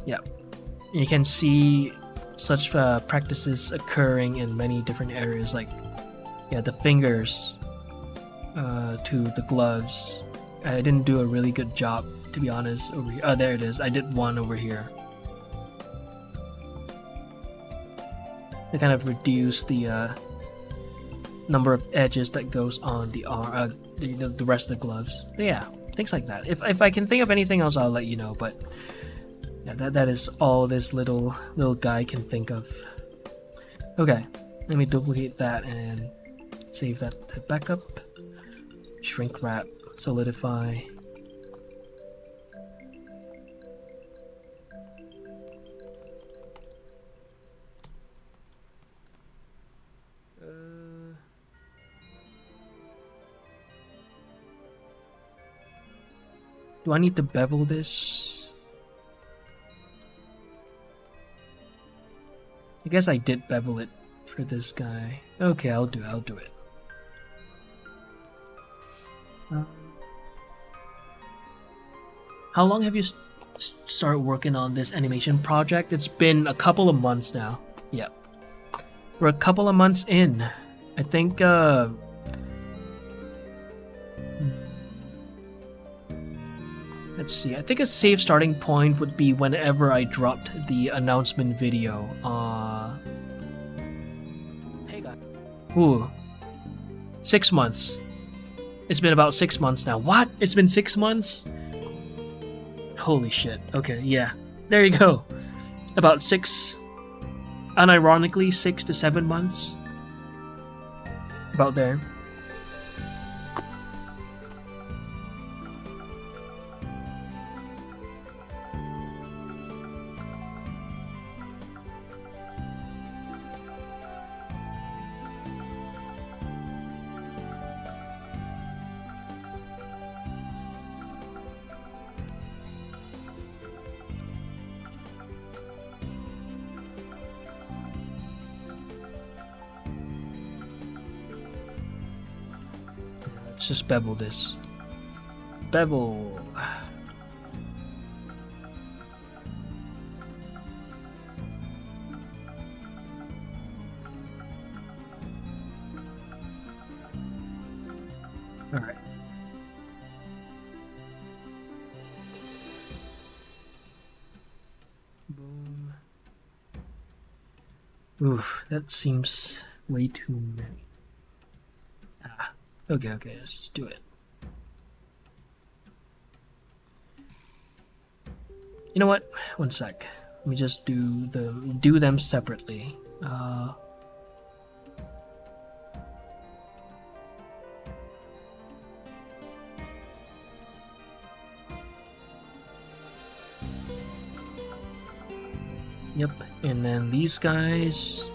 Yeah, you can see such practices occurring in many different areas, like yeah, the fingers to the gloves. I didn't do a really good job, to be honest, over here. Oh, there it is. I did one over here. To kind of reduce the number of edges that goes on the arm, the rest of the gloves. But yeah, things like that. If I can think of anything else, I'll let you know. But yeah, that is all this little guy can think of. Okay, let me duplicate that and save that backup. Shrink wrap, solidify. Do I need to bevel this? I guess I did bevel it for this guy. Okay, I'll do it. How long have you started working on this animation project? It's been a couple of months now. Yeah. We're a couple of months in. I think, let's see, I think a safe starting point would be whenever I dropped the announcement video. Hey guys. Ooh. 6 months. It's been about 6 months now. What? It's been 6 months? Holy shit. Okay, yeah. There you go. About 6, unironically 6 to 7 months. About there. Let's just bevel this. Bevel. Alright. Boom. Oof, that seems way too many. Okay, let's just do it. You know what? One sec. Let me just do them separately. Yep, and then these guys.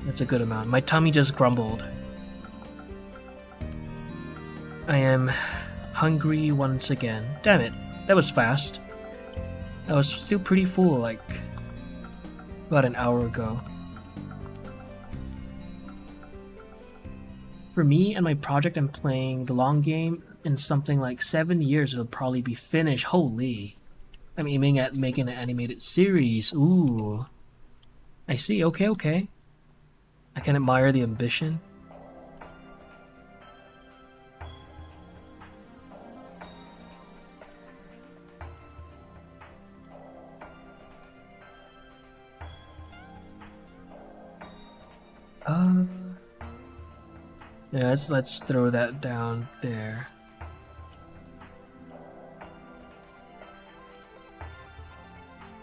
That's a good amount. My tummy just grumbled. I am hungry once again. Damn it, that was fast. I was still pretty full like about an hour ago. For me and my project, I'm playing the long game. In something like 7 years, it'll probably be finished. Holy. I'm aiming at making an animated series. Ooh. I see. Okay. I can admire the ambition. Yeah, let's throw that down there.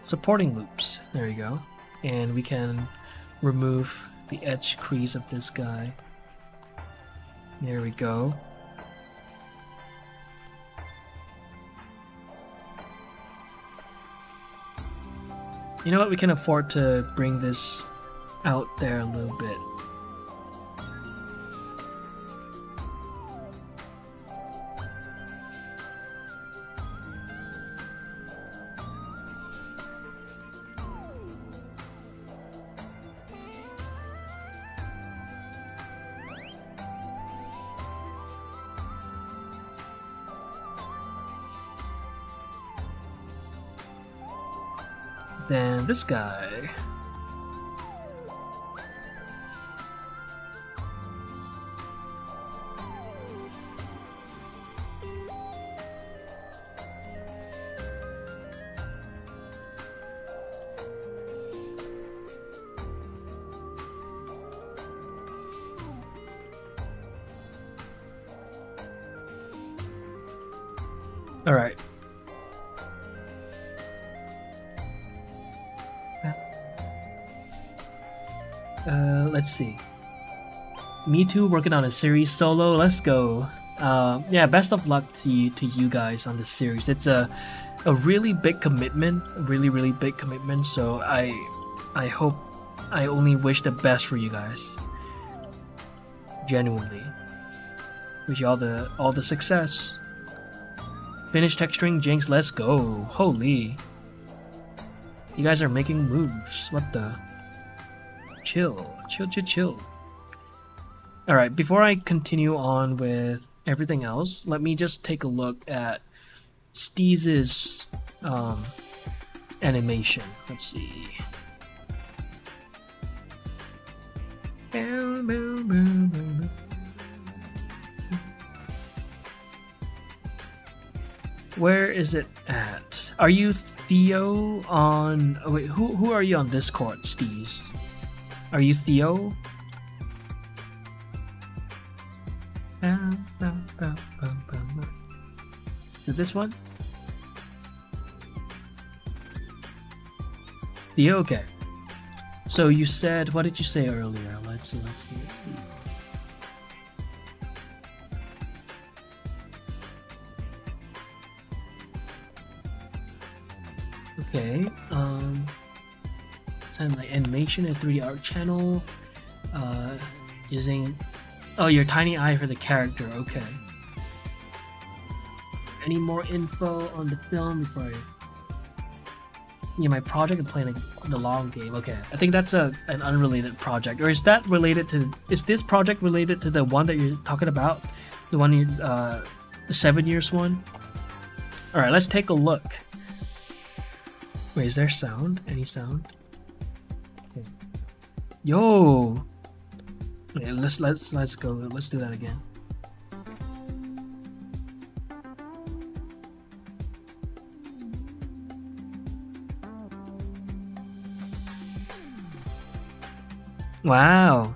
Supporting loops. There you go. And we can remove the edge crease of this guy. There we go. You know what? We can afford to bring this out there a little bit. Then this guy. All right. Let's see. Me too, working on a series solo. Let's go. Yeah, best of luck to you guys on this series. It's a really big commitment, really big commitment. So I hope, I only wish the best for you guys. Genuinely, wish you all the success. Finish texturing, Jinx. Let's go. Holy, you guys are making moves. What the? Chill. Alright, before I continue on with everything else, let me just take a look at Steez's animation. Let's see. Where is it at? Are you Theo on... Oh, wait, who are you on Discord, Steez? Are you Theo? Is it this one? Theo, okay. So you said, what did you say earlier? Let's see. Okay, like animation and 3D art channel, using, oh, your tiny eye for the character, okay. Any more info on the film before I... Yeah, my project, I'm playing the long game, okay. I think that's an unrelated project, or is that related to, is this project related to the one that you're talking about? The one, the 7 years one? Alright, let's take a look. Wait, is there sound? Any sound? Okay. Yo! Okay, let's go. Let's do that again. Wow.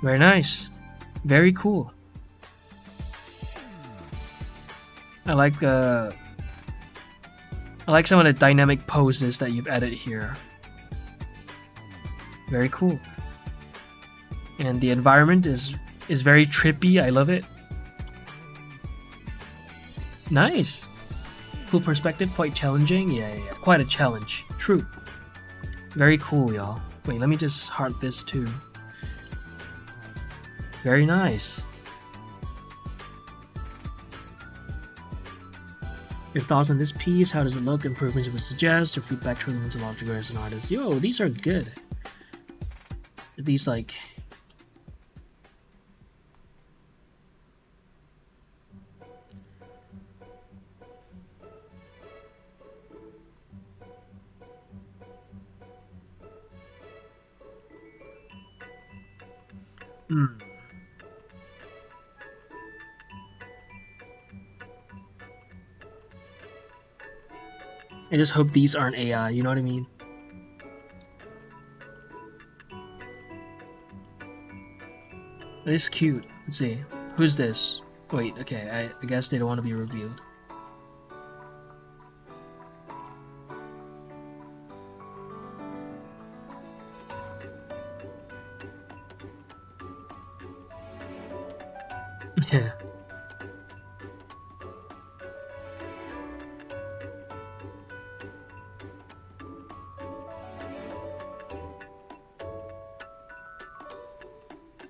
Very nice. Very cool. I like some of the dynamic poses that you've added here. Very cool. And the environment is very trippy. I love it. Nice. Cool perspective, quite challenging. Yeah, quite a challenge. True. Very cool, y'all. Wait, let me just heart this too. Very nice. Your thoughts on this piece? How does it look? Improvements you would suggest? Or feedback to elements of logic as an artist? Yo, these are good. These like... I just hope these aren't AI, you know what I mean? This is cute. Let's see. Who's this? Wait, okay, I guess they don't want to be revealed. Yeah.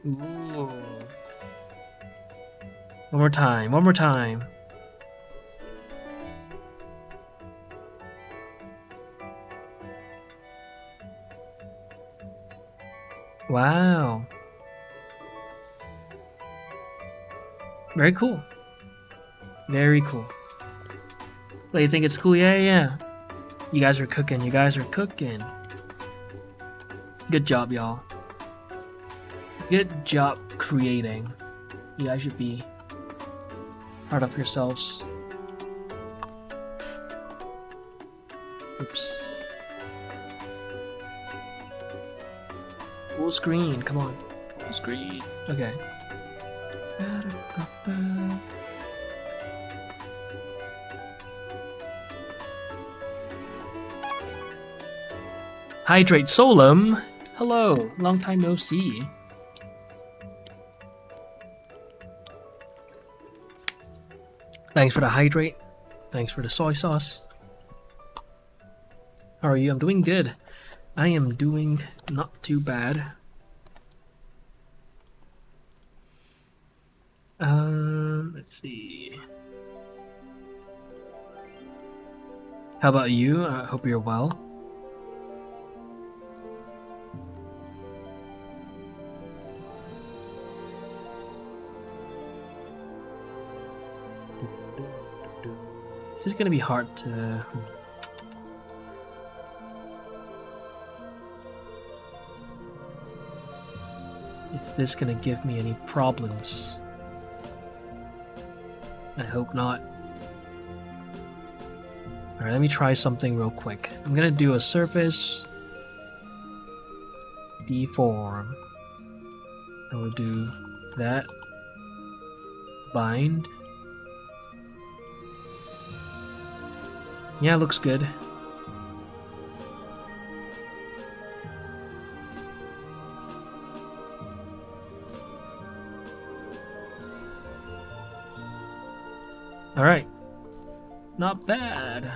Ooh. One more time, one more time. Wow. Very cool. Very cool. Well, you think it's cool? Yeah. You guys are cooking. You guys are cooking. Good job, y'all. Good job creating. You guys should be proud of yourselves. Oops. Full screen, come on. Full screen. Okay. Hydrate Solum. Hello, long time no see. Thanks for the hydrate. Thanks for the soy sauce. How are you? I'm doing good. I am doing not too bad. Let's see. How about you? I hope you're well. This is gonna be hard to... Is this gonna give me any problems? I hope not. Alright, let me try something real quick. I'm gonna do a surface deform. I will do that. Bind. Yeah, looks good. Alright. Not bad.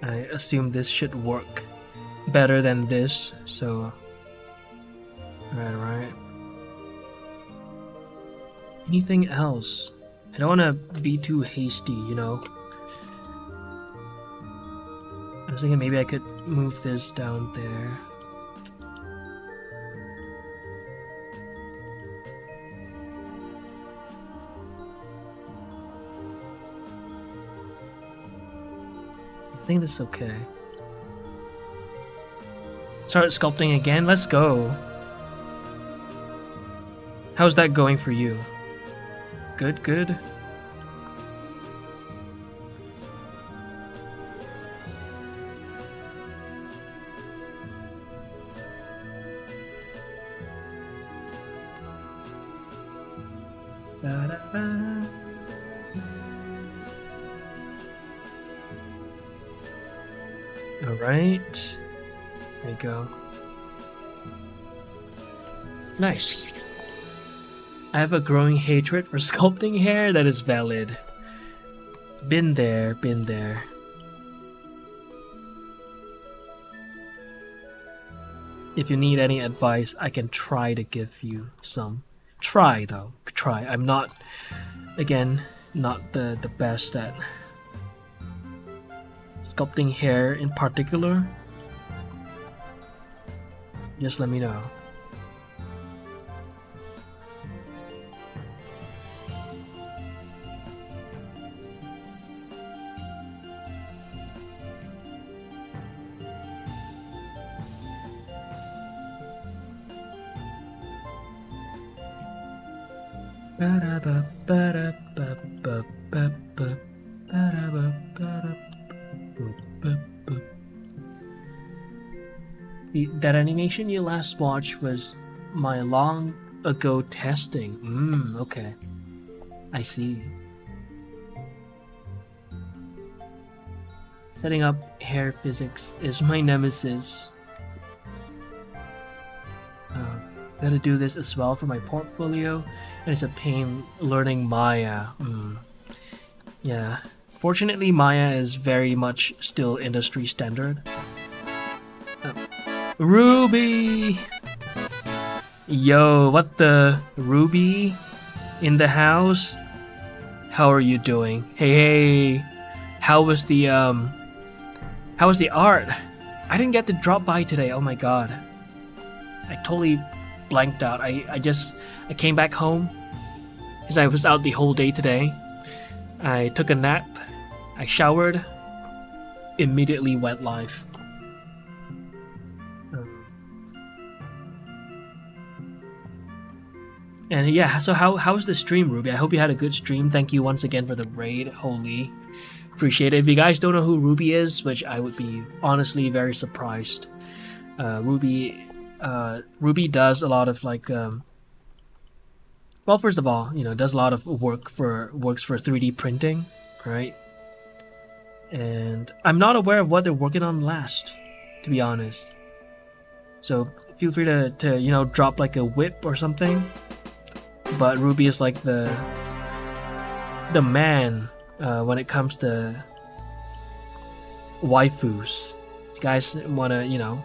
I assume this should work better than this, so... Alright. Anything else? I don't want to be too hasty, you know? I was thinking maybe I could move this down there. I think this is okay. Start sculpting again? Let's go. How's that going for you? Good, good. Alright. There you go. Nice. I have a growing hatred for sculpting hair. That is valid. Been there, been there. If you need any advice, I can try to give you some. Try though, try. I'm not, again, not the best at sculpting hair in particular. Just let me know. That animation you last watched was my long ago testing. Okay. I see. Setting up hair physics is my nemesis. Gotta do this as well for my portfolio, and it's a pain learning Maya. Yeah. Fortunately, Maya is very much still industry standard. Ruby! Yo, what the? Ruby? In the house? How are you doing? Hey, how was the art? I didn't get to drop by today, oh my god. I totally blanked out. I came back home because I was out the whole day today. I took a nap, I showered, immediately went live. And yeah, so how's the stream, Ruby? I hope you had a good stream. Thank you once again for the raid. Holy, appreciate it. If you guys don't know who Ruby is, which I would be honestly very surprised, Ruby does a lot of like, well, first of all, you know, does a lot of works for 3D printing, right? And I'm not aware of what they're working on last, to be honest. So feel free to you know, drop like a whip or something. But Ruby is like the man when it comes to waifus. If you guys wanna, you know,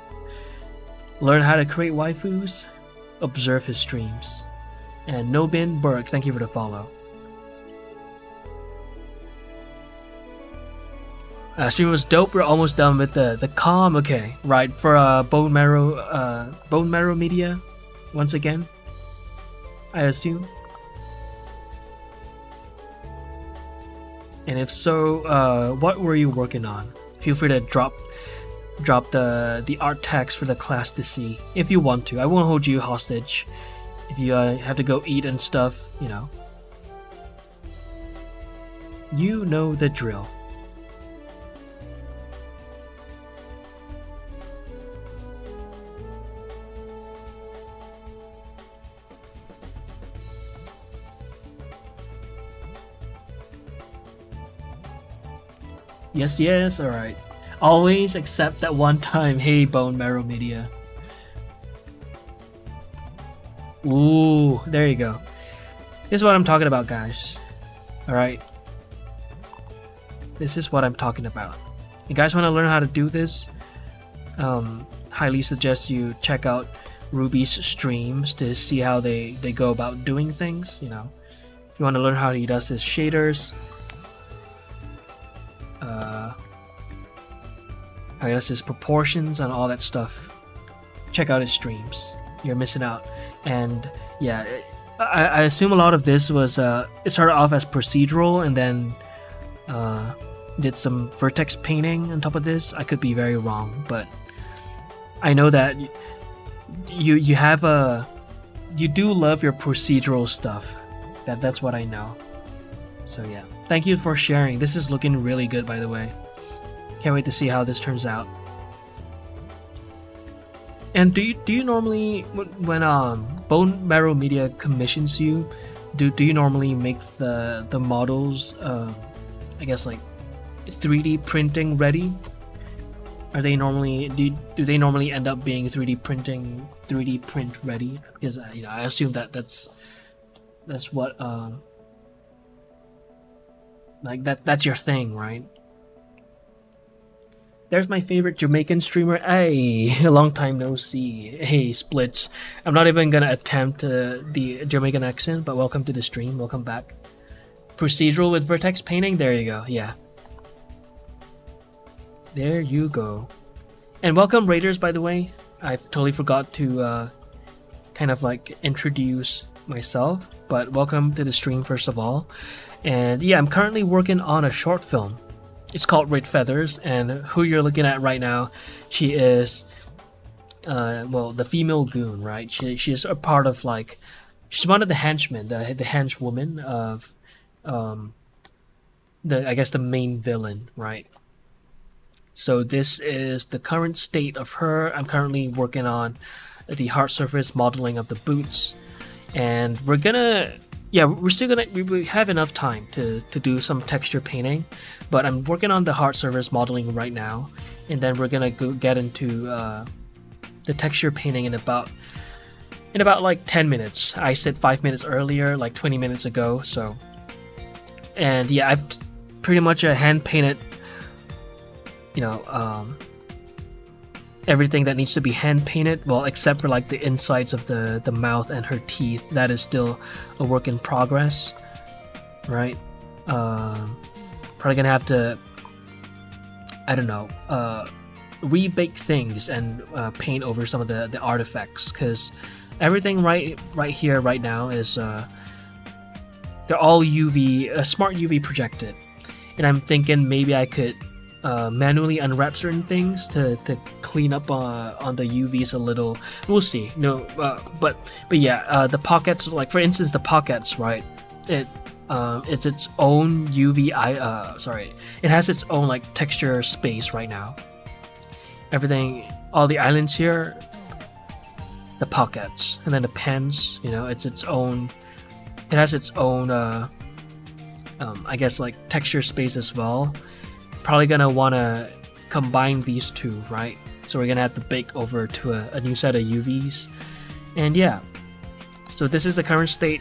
learn how to create waifus, observe his streams. And Nobin Burke, thank you for the follow. Stream was dope. We're almost done with the calm. Okay, right, for bone marrow media once again, I assume. And if so, what were you working on? Feel free to drop the art text for the class to see if you want to. I won't hold you hostage. If you have to go eat and stuff, you know. You know the drill. Yes, yes, alright. Always accept that one time. Hey, Bone Marrow Media. Ooh, there you go. This is what I'm talking about, guys. Alright. This is what I'm talking about. You guys want to learn how to do this? Highly suggest you check out Ruby's streams to see how they go about doing things, you know. If you want to learn how he does his shaders, how Titus's proportions and all that stuff, check out his streams. You're missing out. And yeah, I assume a lot of this was it started off as procedural and then did some vertex painting on top of this. I could be very wrong, but I know that you have you do love your procedural stuff. That's what I know. So yeah, thank you for sharing. This is looking really good, by the way. Can't wait to see how this turns out. And do you normally, when Bone Marrow Media commissions you, do you normally make the models, I guess like 3D printing ready? Are they normally do they normally end up being 3D print ready? Because I assume that's what like that's your thing, right? There's my favorite Jamaican streamer. Hey, a long time no see. Hey, Splits. I'm not even gonna attempt the Jamaican accent, but welcome to the stream. Welcome back. Procedural with vertex painting. There you go. Yeah. There you go. And welcome Raiders, by the way. I totally forgot to kind of like introduce myself, but welcome to the stream first of all. And yeah, I'm currently working on a short film. It's called Red Feathers, and who you're looking at right now, she is well, the female goon, right? She's a part of like, she's one of the henchmen, the henchwoman of I guess the main villain, right? So this is the current state of her. I'm currently working on the hard surface modeling of the boots, and we're still gonna we have enough time to do some texture painting, but I'm working on the hard surface modeling right now, and then we're gonna get into the texture painting in about like 10 minutes. I said 5 minutes earlier, like 20 minutes ago. So, and yeah, I've pretty much hand painted, everything that needs to be hand painted, well, except for like the insides of the mouth and her teeth. That is still a work in progress, right? Probably gonna have to, I don't know, rebake things and paint over some of the artifacts, because everything right here right now is they're all UV, smart UV projected, and I'm thinking maybe I could manually unwrap certain things to clean up on the UVs a little. We'll see. No, but yeah, the pockets, like for instance the pockets, right? It's its own UV. It has its own like texture space right now. Everything, all the islands here, the pockets, and then the pens. It's its own. It has its own. I guess like texture space as well. Probably gonna want to combine these two, right? So we're gonna have to bake over to a new set of UVs, and yeah, so this is the current state,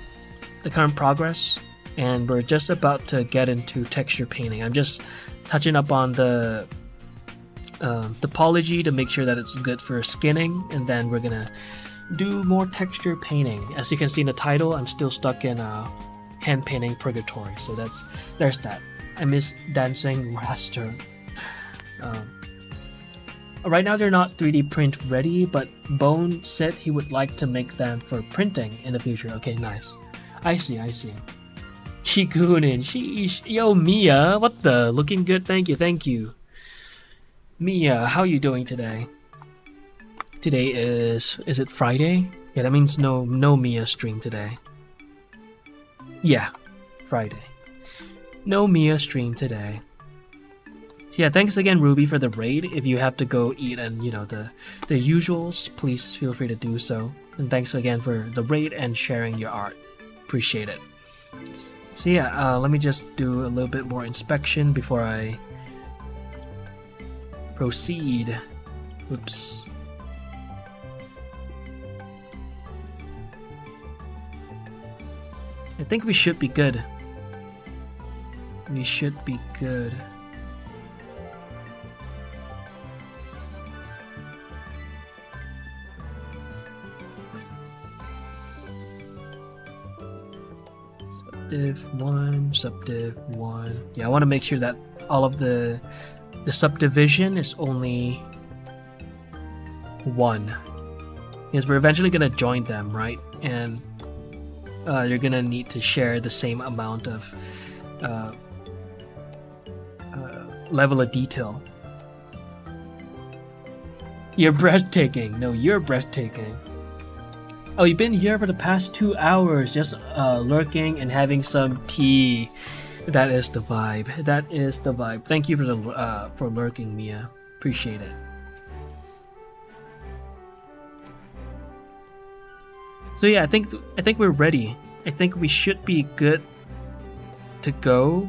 the current progress, and we're just about to get into texture painting. I'm just touching up on the topology to make sure that it's good for skinning, and then we're gonna do more texture painting. As you can see in the title, I'm still stuck in Hand Painting Purgatory, so there's that. I miss dancing raster. Right now they're not 3D print ready, but Bone said he would like to make them for printing in the future. Okay, nice. I see. Shikunin, sheesh. Yo, Mia, what the? Looking good, thank you. Mia, how you doing today? Today is it Friday? Yeah, that means no Mia stream today. Yeah, Friday. No Mia stream today. So yeah, thanks again Ruby for the raid. If you have to go eat and the usuals, please feel free to do so. And thanks again for the raid and sharing your art. Appreciate it. So yeah, let me just do a little bit more inspection before I proceed. Oops. I think we should be good. We should be good. Subdiv 1, subdiv 1. Yeah, I want to make sure that all of the The subdivision is only 1. Because we're eventually gonna join them, right? And you're gonna need to share the same amount of level of detail. You're breathtaking. No, you're breathtaking. Oh, you've been here for the past 2 hours, just lurking and having some tea. That is the vibe. That is the vibe. Thank you for lurking, Mia. Appreciate it. So yeah, I think we're ready. I think we should be good to go.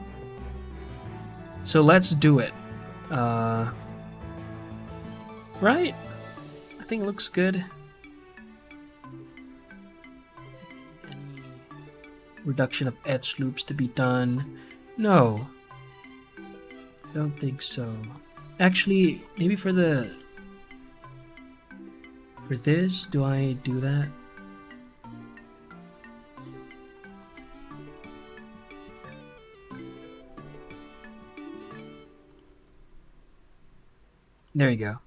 So let's do it. Right? I think it looks good. Any reduction of edge loops to be done? No. Don't think so. Actually, maybe for this, do I do that? There you go.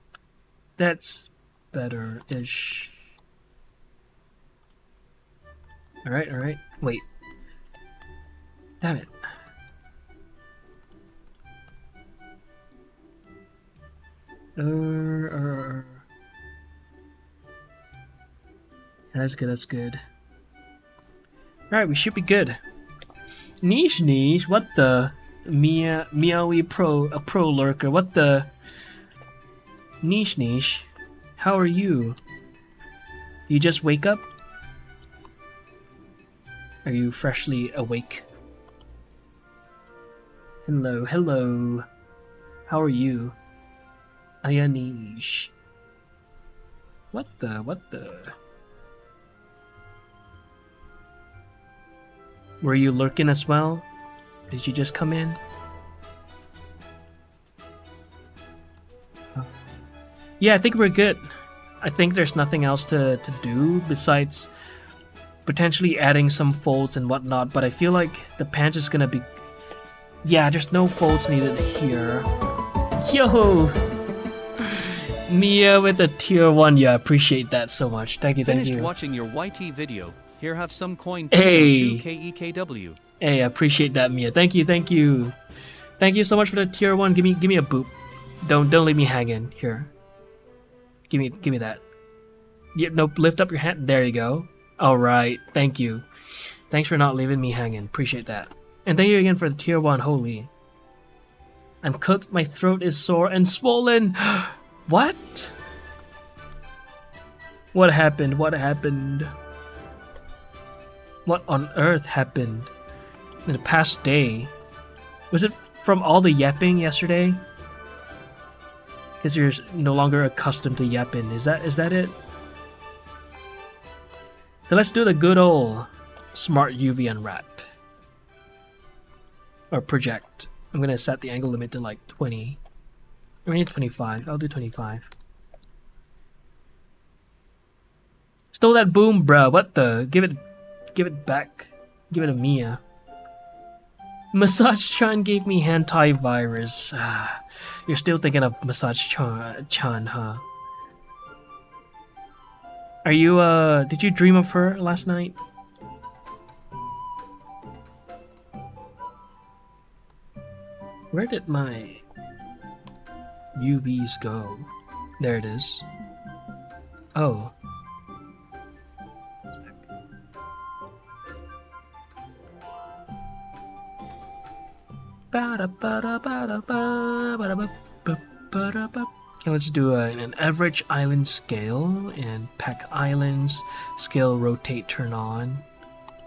That's better-ish. Alright. Wait. Damn it. That's good. Alright, we should be good. Niche, what the? Meowie a pro lurker, what the? Niche, how are you? You just wake up? Are you freshly awake? Hello. How are you? Ayanish. What the? Were you lurking as well? Did you just come in? Yeah, I think we're good. I think there's nothing else to do besides potentially adding some folds and whatnot, but I feel like the pants is gonna be... Yeah, there's no folds needed here. Yo! Mia with a tier 1, yeah, appreciate that so much. Thank you. Finished watching your YT video. Here have some coin hey. 2 KEKW. Hey, I appreciate that, Mia. Thank you. Thank you so much for the tier 1. Give me a boop. Don't leave me hanging. Here. Give me that. Yeah, nope, lift up your hand. There you go. Alright, thank you. Thanks for not leaving me hanging. Appreciate that. And thank you again for the tier 1. Holy. I'm cooked, my throat is sore and swollen. What? What happened? What on earth happened in the past day? Was it from all the yapping yesterday? Because you're no longer accustomed to yapping. Is that it? So let's do the good old smart UV unwrap. Or project. I'm gonna set the angle limit to like 20. I mean 25. I'll do 25. Stole that boom, bruh. What the? Give it back. Give it a Mia. Massage Chan gave me hentai virus. You're still thinking of Massage Chan, huh? Are you, did you dream of her last night? Where did my UVs go? There it is. Oh. Okay, let's do an average island scale and pack islands, scale, rotate, turn on.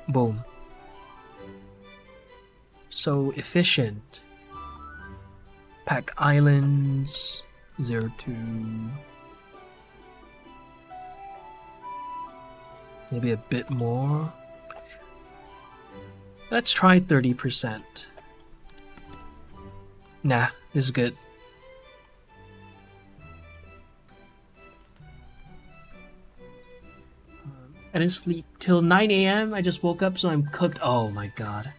Boom. So efficient. Pack islands 0 to maybe a bit more. Let's try 30%. Nah, this is good. I didn't sleep till 9 a.m. I just woke up, so I'm cooked. Oh my god.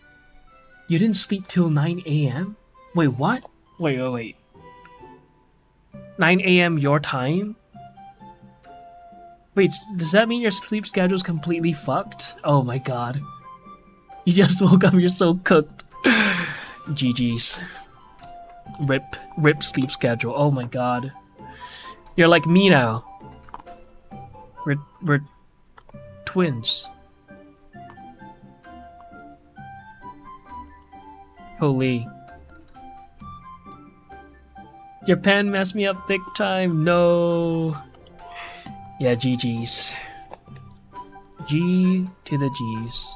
You didn't sleep till 9 a.m.? Wait, what? Wait. 9 a.m. your time? Wait, does that mean your sleep schedule is completely fucked? Oh my god. You just woke up, you're so cooked. GG's. Rip sleep schedule. Oh my god. You're like me now. We're twins. Holy. Your pen messed me up big time. No. Yeah, GG's. G to the G's.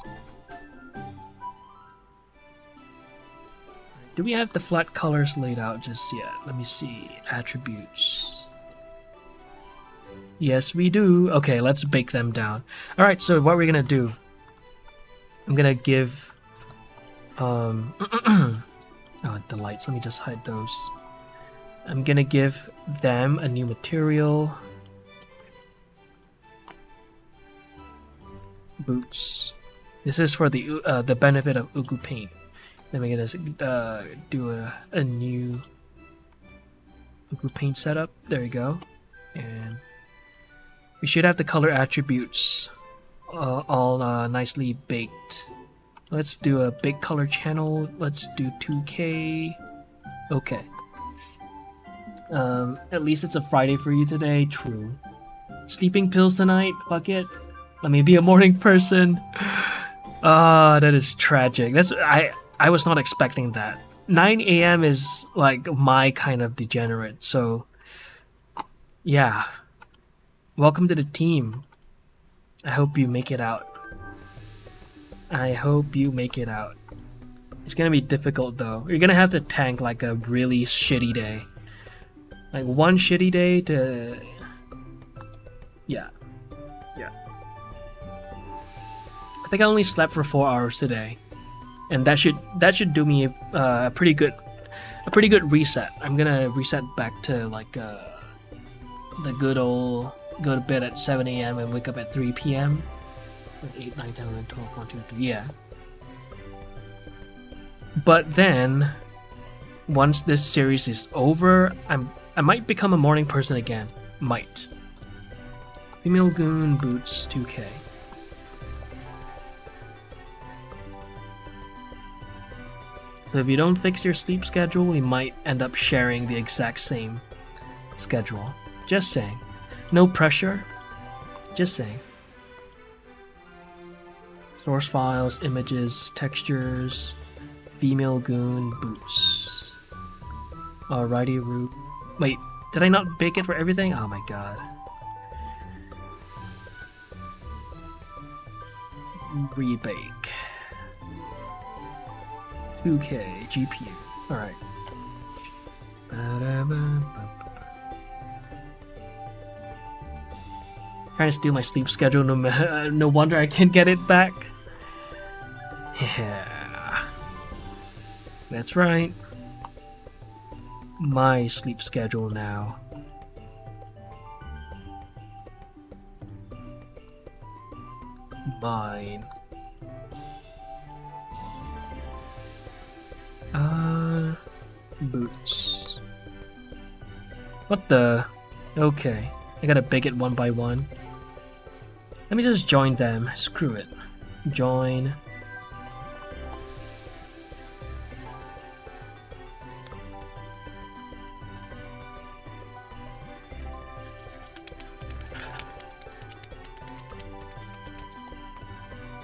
Do we have the flat colors laid out just yet? Let me see. Attributes. Yes, we do. Okay, let's bake them down. Alright, so what we're gonna do. I'm gonna give... oh, the lights. Let me just hide those. I'm gonna give them a new material. Boots. This is for the benefit of Ugu paint. Then we're gonna do a new Ugu paint setup. There we go. And we should have the color attributes all nicely baked. Let's do a big color channel. Let's do 2K. Okay. At least it's a Friday for you today. True. Sleeping pills tonight? Fuck it. Let me be a morning person. Ah, that is tragic. I was not expecting that. 9 a.m. is like my kind of degenerate, so yeah. Welcome to the team. I hope you make it out. I hope you make it out. It's gonna be difficult though. You're gonna have to tank like a really shitty day. Like one shitty day to... Yeah. Yeah. I think I only slept for 4 hours today. And that should do me a pretty good reset. I'm gonna reset back to like the good old go to bed at 7 a.m. and wake up at 3 p.m. 8, 9, 10, 11, 12, 1, 2, 3, yeah. But then, once this series is over, I might become a morning person again. Might. Female Goon Boots 2K. So if you don't fix your sleep schedule, we might end up sharing the exact same schedule. Just saying. No pressure. Just saying. Source files, images, textures, female goon, boots. Alrighty, root. Wait, did I not bake it for everything? Oh my god. Rebake. 2K, GPU. Alright. Trying to steal my sleep schedule, no wonder I can't get it back. Yeah. That's right. My sleep schedule now. Mine. Boots. What the? Okay. I gotta bake it one by one. Let me just join them. Screw it. Join.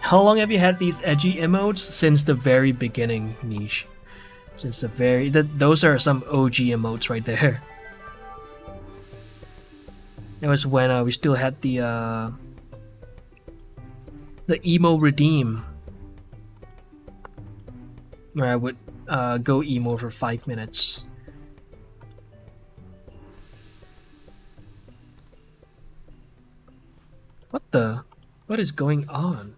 How long have you had these edgy emotes? Since the very beginning, Niche. Since the very... those are some OG emotes right there. It was when we still had the emo redeem. Where I would go emo for 5 minutes. What the? What is going on?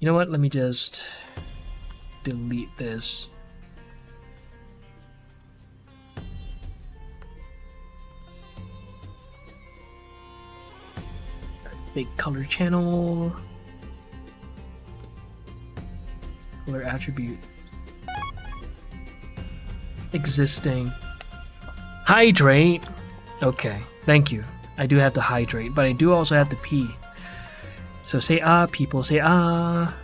You know what? Let me just delete this. Big color channel. Color attribute. Existing. Hydrate. Okay, thank you. I do have to hydrate, but I do also have to pee. So say ah, people, say ah.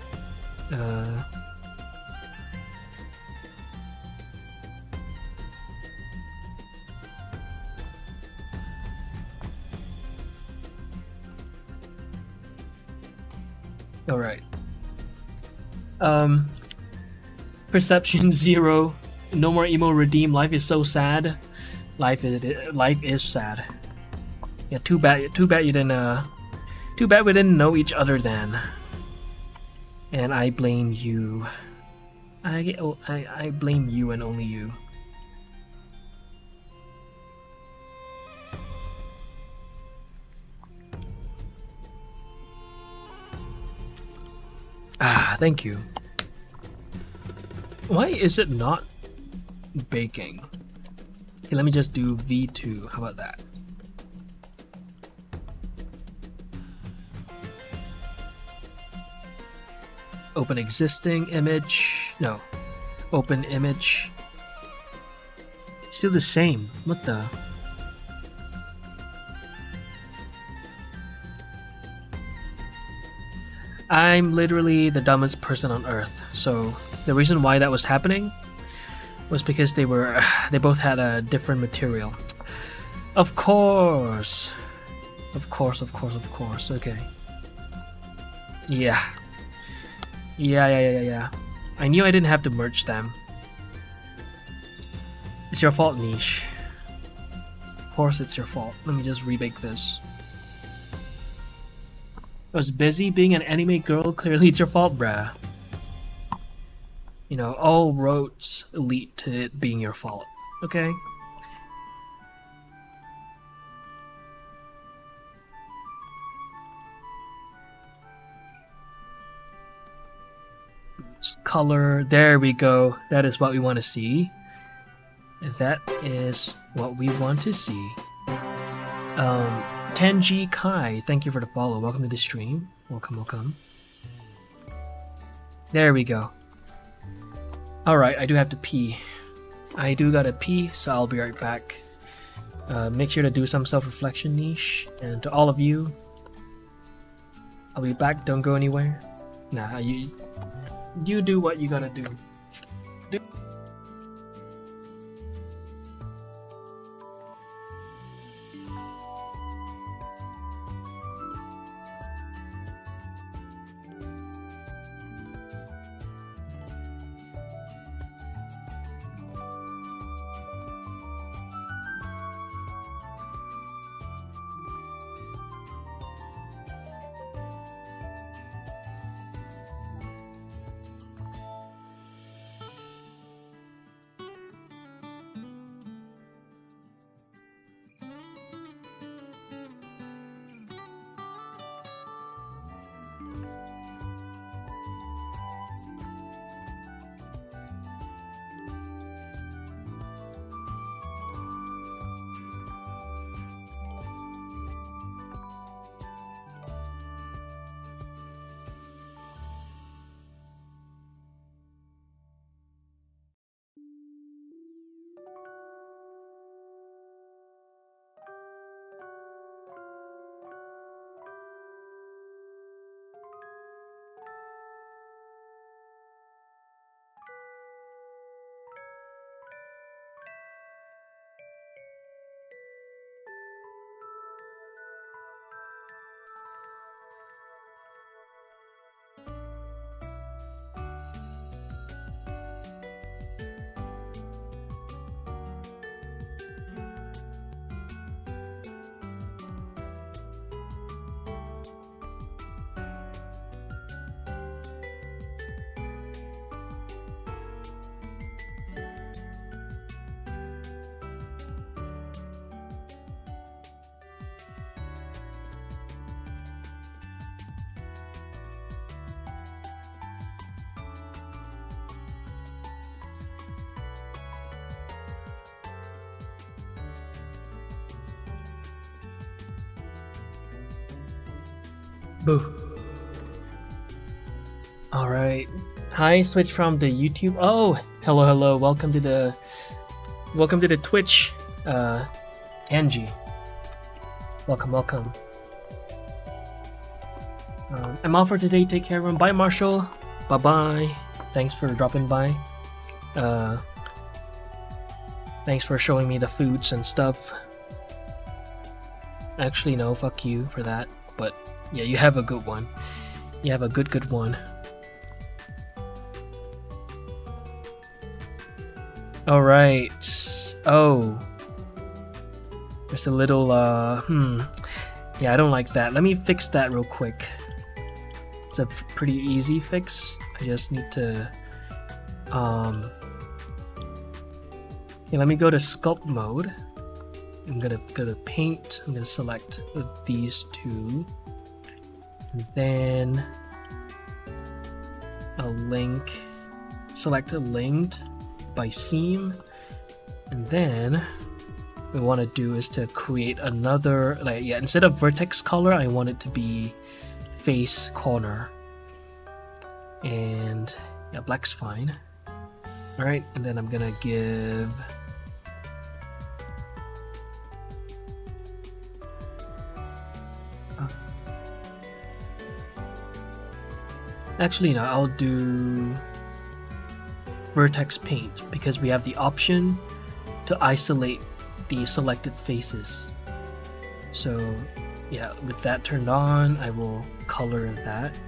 All right. Perception 0. No more emo redeem. Life is so sad. Life is sad. Yeah, too bad you didn't too bad we didn't know each other then. And I blame you. I blame you and only you. Ah, thank you. Why is it not baking? Okay, let me just do V2. How about that? Open existing image. No. Open image. Still the same. What the? I'm literally the dumbest person on earth. So the reason why that was happening was because they both had a different material. Of course. Of course. Okay. Yeah. Yeah. I knew I didn't have to merge them. It's your fault, Niche. Of course it's your fault. Let me just rebake this. I was busy being an anime girl. Clearly it's your fault, bruh. You know, all roads lead to it being your fault. Okay? Color. There we go. That is what we want to see. That is what we want to see. Tenji Kai, thank you for the follow. Welcome to the stream. Welcome. There we go. Alright, I do have to pee. I do gotta pee, so I'll be right back. Make sure to do some self-reflection, Niche. And to all of you, I'll be back. Don't go anywhere. Nah, you do what you gotta do. Boo. Alright. Hi, switch from the YouTube. Oh, hello. Welcome to the welcome to the Twitch, Kenji. Welcome, welcome. I'm out for today. Take care, everyone. Bye, Marshall. Bye bye. Thanks for dropping by. Thanks for showing me the foods and stuff. Actually, no, fuck you for that. But yeah, you have a good one. You have a good one. Alright. Oh. There's a little, yeah, I don't like that. Let me fix that real quick. It's a pretty easy fix. I just need to, yeah, let me go to sculpt mode. I'm gonna go to paint. I'm gonna select these two. And then a link. Select a linked by seam. And then what we want to do is to create another, like, yeah, instead of vertex color, I want it to be face corner. And yeah, black's fine. Alright, and then I'm gonna give actually no, I'll do vertex paint because we have the option to isolate the selected faces. So yeah, with that turned on, I will color that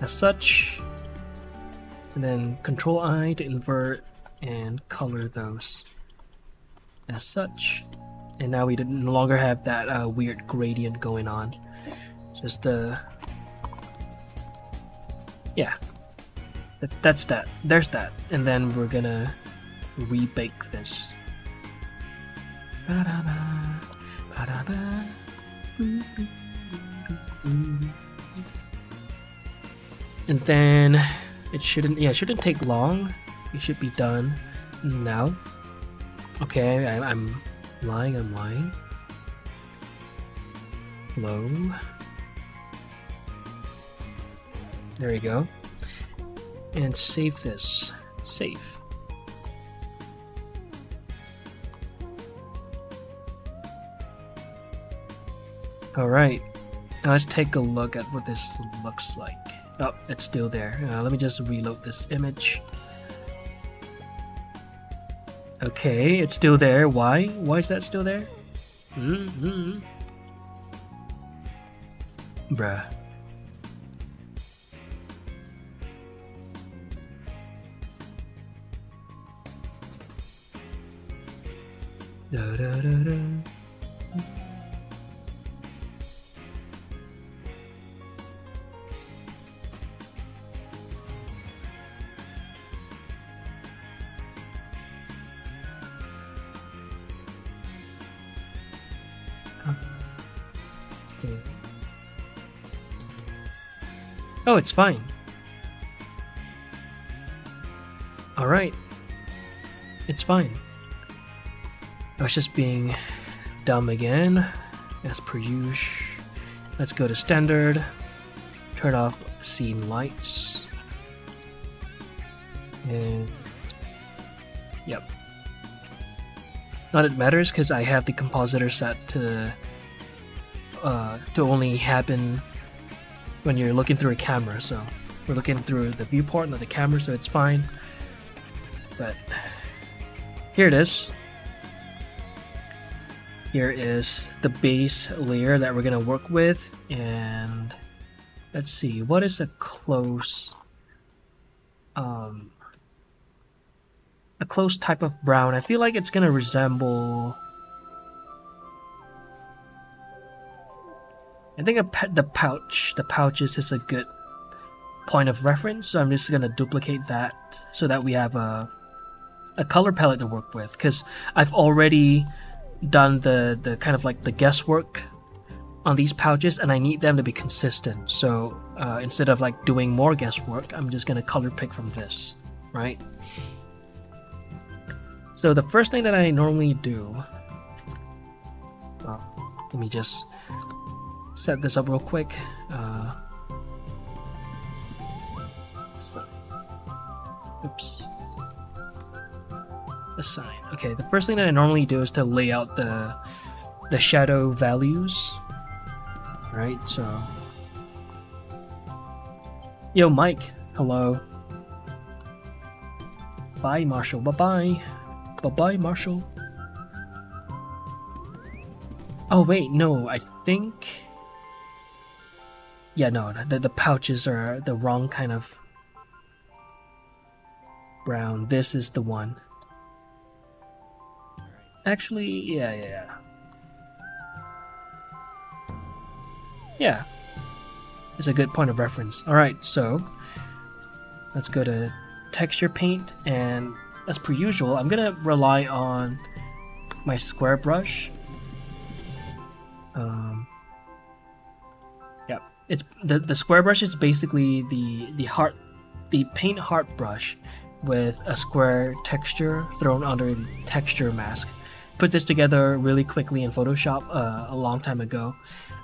as such, and then Control I to invert and color those as such. And now we no longer have that weird gradient going on. Just the yeah, that's that. There's that, and then we're gonna rebake this. And then it shouldn't take long. It should be done now. Okay, I'm lying. Low. There we go. And save this. Save. Alright, now let's take a look at what this looks like. Oh, it's still there. Let me just reload this image. Okay, it's still there. Why? Why is that still there? Bruh. Da, da, da, da. Okay. Oh, it's fine. Alright. It's fine. I was just being dumb again, as per usual. Let's go to standard, turn off scene lights, and yep. Not it matters because I have the compositor set to only happen when you're looking through a camera. So we're looking through the viewport, not the camera, so it's fine. But here it is. Here is the base layer that we're gonna work with, and let's see, what is a close type of brown? I feel like it's gonna resemble, I think the pouches is a good point of reference, so I'm just gonna duplicate that so that we have a color palette to work with, because I've already done the kind of like the guesswork on these pouches, and I need them to be consistent. So instead of like doing more guesswork, I'm just gonna color pick from this, right? So the first thing that I normally do, let me just set this up real quick. Oops. assign. Okay, the first thing that I normally do is to lay out the shadow values. Right, so yo Mike, hello. Bye Marshall, bye bye Marshall. Oh wait, no, I think, yeah, no, the pouches are the wrong kind of brown. This is the one. Actually, yeah, it's a good point of reference. Alright, so let's go to texture paint, and as per usual, I'm gonna rely on my square brush. Yeah, it's the square brush is basically the paint heart brush with a square texture thrown under the texture mask. Put this together really quickly in Photoshop a long time ago.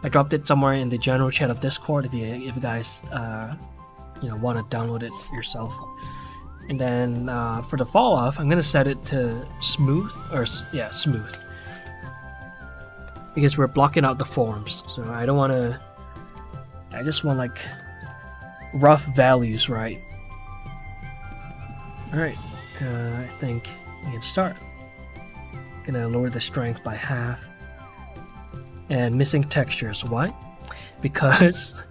I dropped it somewhere in the general chat of Discord if you guys want to download it yourself. And then for the fall off, I'm gonna set it to smooth, smooth, because we're blocking out the forms. So I don't want to. I just want like rough values, right? All right, I think we can start. Gonna lower the strength by half. And missing textures. Why? Because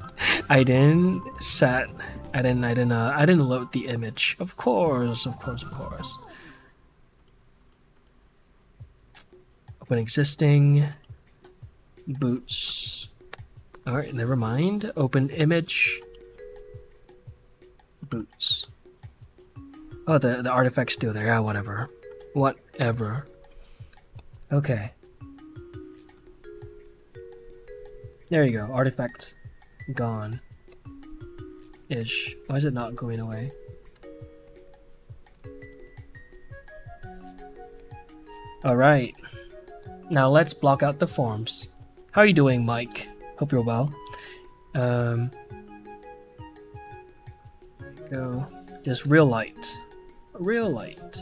I didn't load the image. Of course. Open existing boots. All right, never mind. Open image boots. Oh, the artifact's still there. Yeah, whatever. Okay. There you go. Artifact gone. Ish. Why is it not going away? Alright. Now let's block out the forms. How are you doing, Mike? Hope you're well. Go. Just real light. Real light.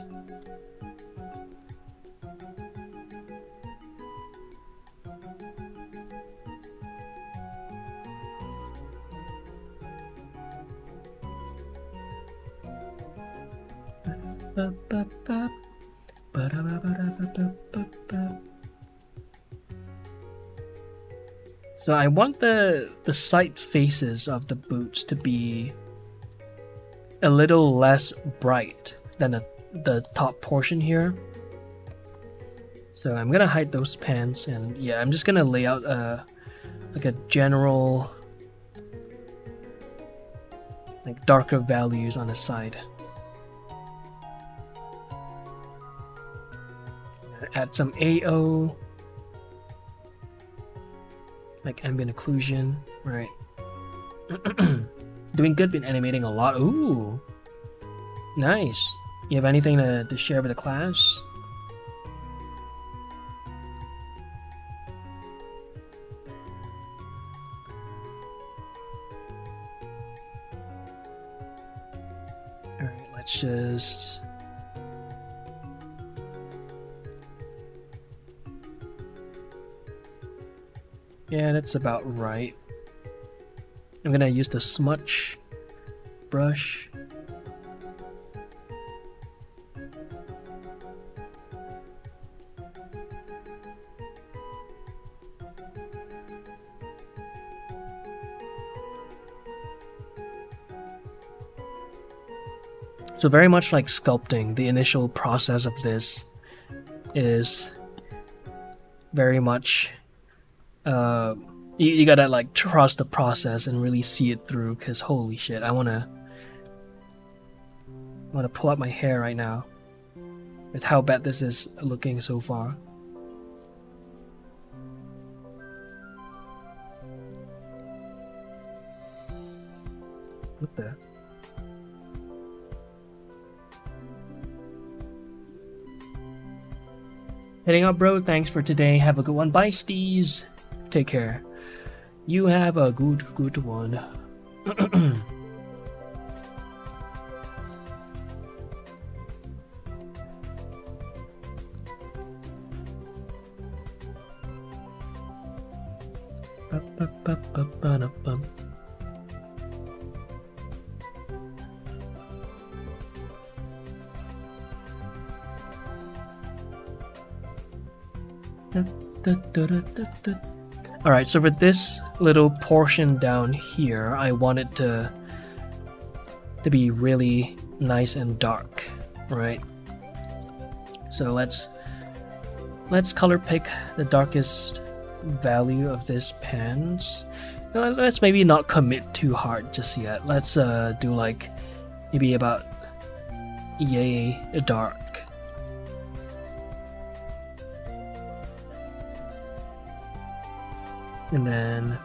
So I want the side faces of the boots to be a little less bright than the top portion here. So I'm gonna hide those pants, and yeah, I'm just gonna lay out like a general like darker values on the side. Add some AO, like ambient occlusion, right? Doing good, been animating a lot. Ooh, nice. You have anything to share with the class? Alright, let's just... Yeah, that's about right. I'm gonna use the smudge brush. So very much like sculpting, the initial process of this is very much you gotta like trust the process and really see it through, because holy shit, I wanna pull out my hair right now with how bad this is looking so far. What the? Heading out, bro. Thanks for today. Have a good one. Bye, Steez. Take care. You have a good one. Alright, so for this little portion down here, I want it to be really nice and dark, right? So let's color pick the darkest value of this pans. Let's maybe not commit too hard just yet. Let's do like maybe about yay dark. And then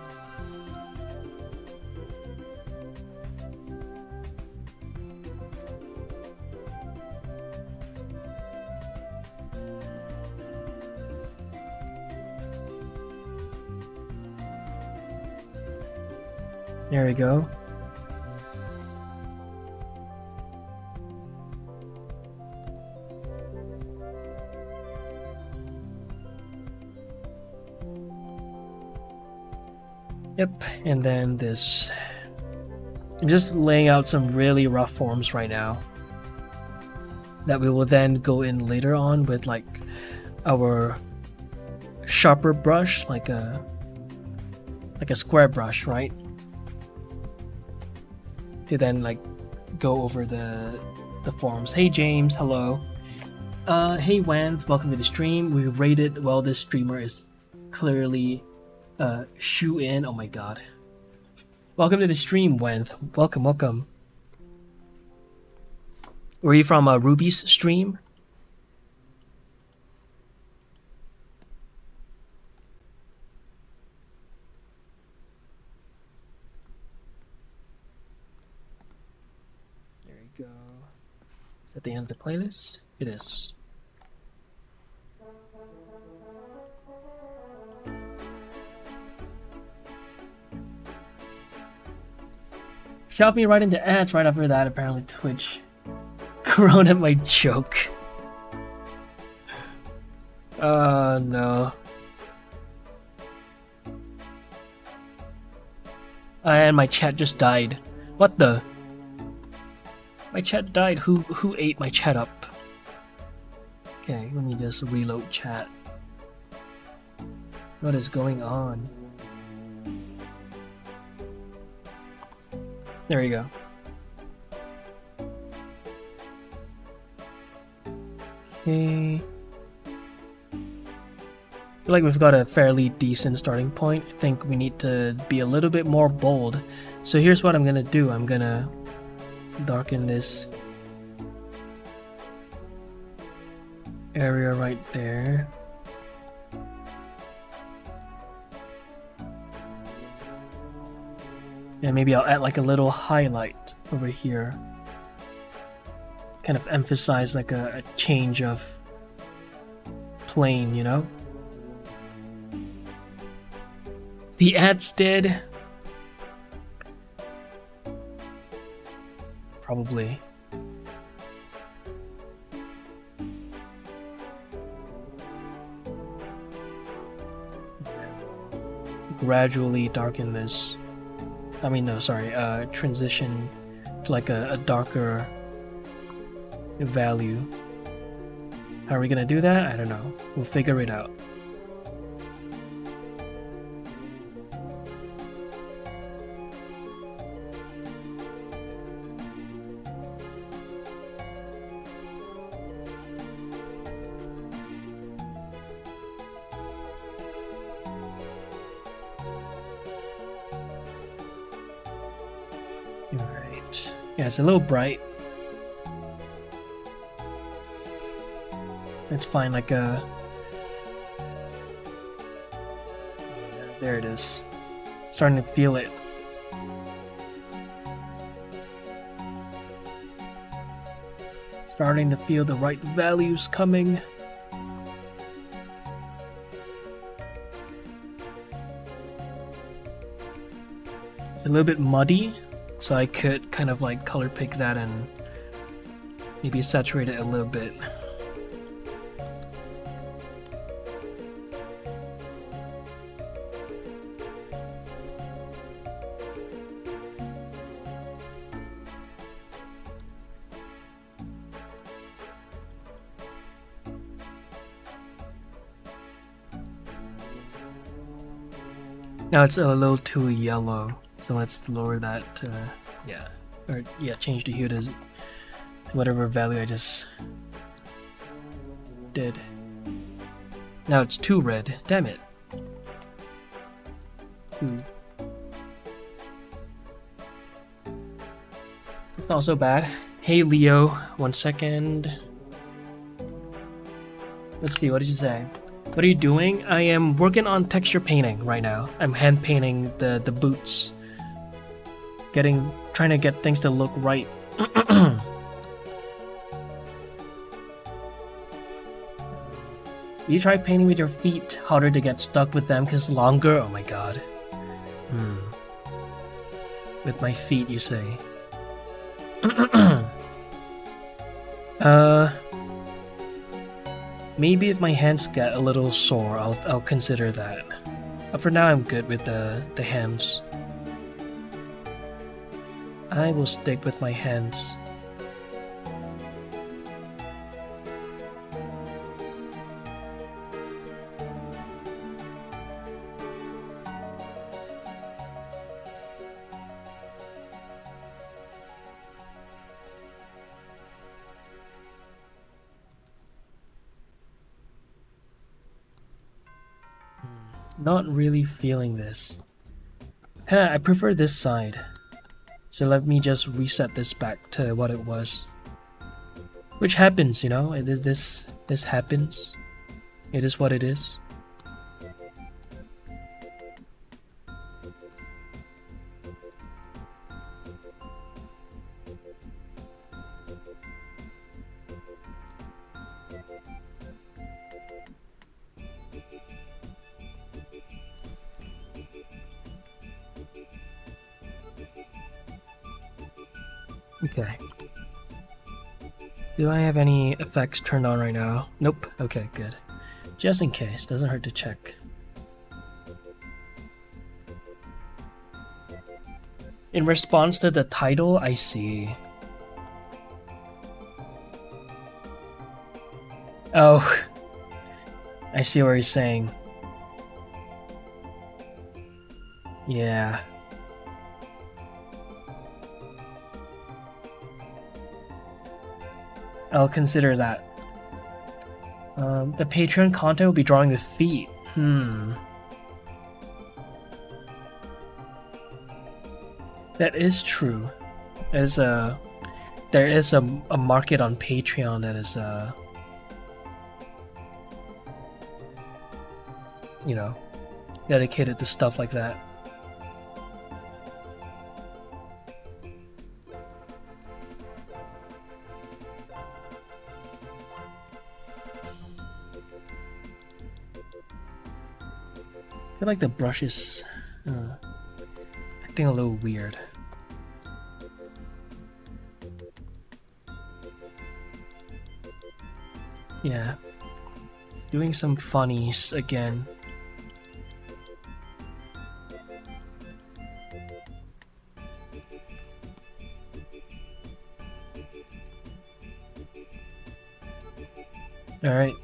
there we go. Yep, and then this. I'm just laying out some really rough forms right now that we will then go in later on with like our sharper brush, like a square brush, right? To then like go over the forms. Hey James, hello. Hey Wan, welcome to the stream. We rated well. This streamer is clearly shoe in. Oh my god. Welcome to the stream, Wan. Welcome. Were you from Ruby's stream? There we go. Is that the end of the playlist? It is. Shot me right into ads right after that, apparently Twitch. Corona my joke. No. And my chat just died. What the? My chat died. Who ate my chat up? Okay, let me just reload chat. What is going on? There we go. Okay. I feel like we've got a fairly decent starting point. I think we need to be a little bit more bold. So here's what I'm gonna do. I'm gonna darken this area right there. And maybe I'll add like a little highlight over here. Kind of emphasize like a change of plane, you know? The ads did. Probably. Gradually darken this. I mean, no, sorry, transition to like a darker value. How are we gonna do that? I don't know. We'll figure it out. Alright. Yeah, it's a little bright. Let's find like a... There it is. Starting to feel it. Starting to feel the right values coming. It's a little bit muddy, so I could kind of like color pick that and maybe saturate it a little bit. Now it's a little too yellow, so let's lower that to, yeah, or yeah, change the hue to whatever value I just did. Now it's too red, damn it. It's not so bad. Hey Leo, 1 second. Let's see, what did you say? What are you doing? I am working on texture painting right now. I'm hand painting the boots. Trying to get things to look right. You try painting with your feet, harder to get stuck with them because longer? Oh my god. With my feet, you say? Maybe if my hands get a little sore, I'll consider that. But for now, I'm good with the hands. I will stick with my hands. Not really feeling this. I prefer this side. So let me just reset this back to what it was. Which happens, you know? This happens. It is what it is. Okay. Do I have any effects turned on right now? Nope. Okay, good. Just in case, doesn't hurt to check. In response to the title, I see. Oh, I see what you're saying. Yeah. I'll consider that. The Patreon content will be drawing with feet. That is true. There is a market on Patreon that is you know, dedicated to stuff like that. I feel like the brush is acting a little weird. Yeah, doing some funnies again. All right.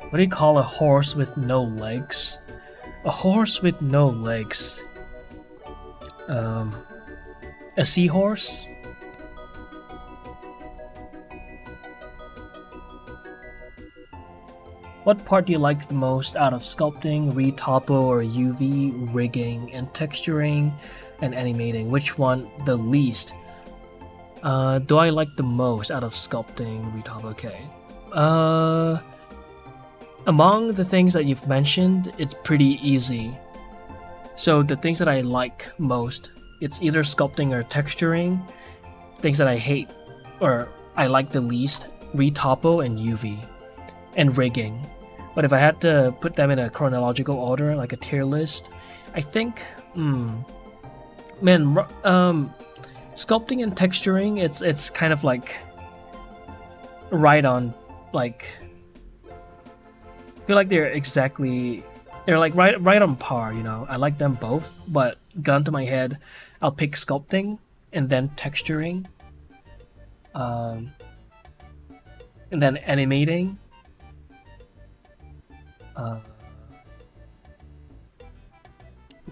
What do you call a horse with no legs? A horse with no legs. A seahorse? What part do you like the most out of sculpting, retopo or UV, rigging, and texturing, and animating? Which one the least? Do I like the most out of sculpting, retopo? Okay. Among the things that you've mentioned, it's pretty easy. So the things that I like most, it's either sculpting or texturing. Things that I hate or I like the least, retopo and UV, and rigging. But if I had to put them in a chronological order, like a tier list, I think, sculpting and texturing, it's kind of like right on, like, I feel like they're like right on par, you know. I like them both, but gun to my head, I'll pick sculpting and then texturing, and then animating,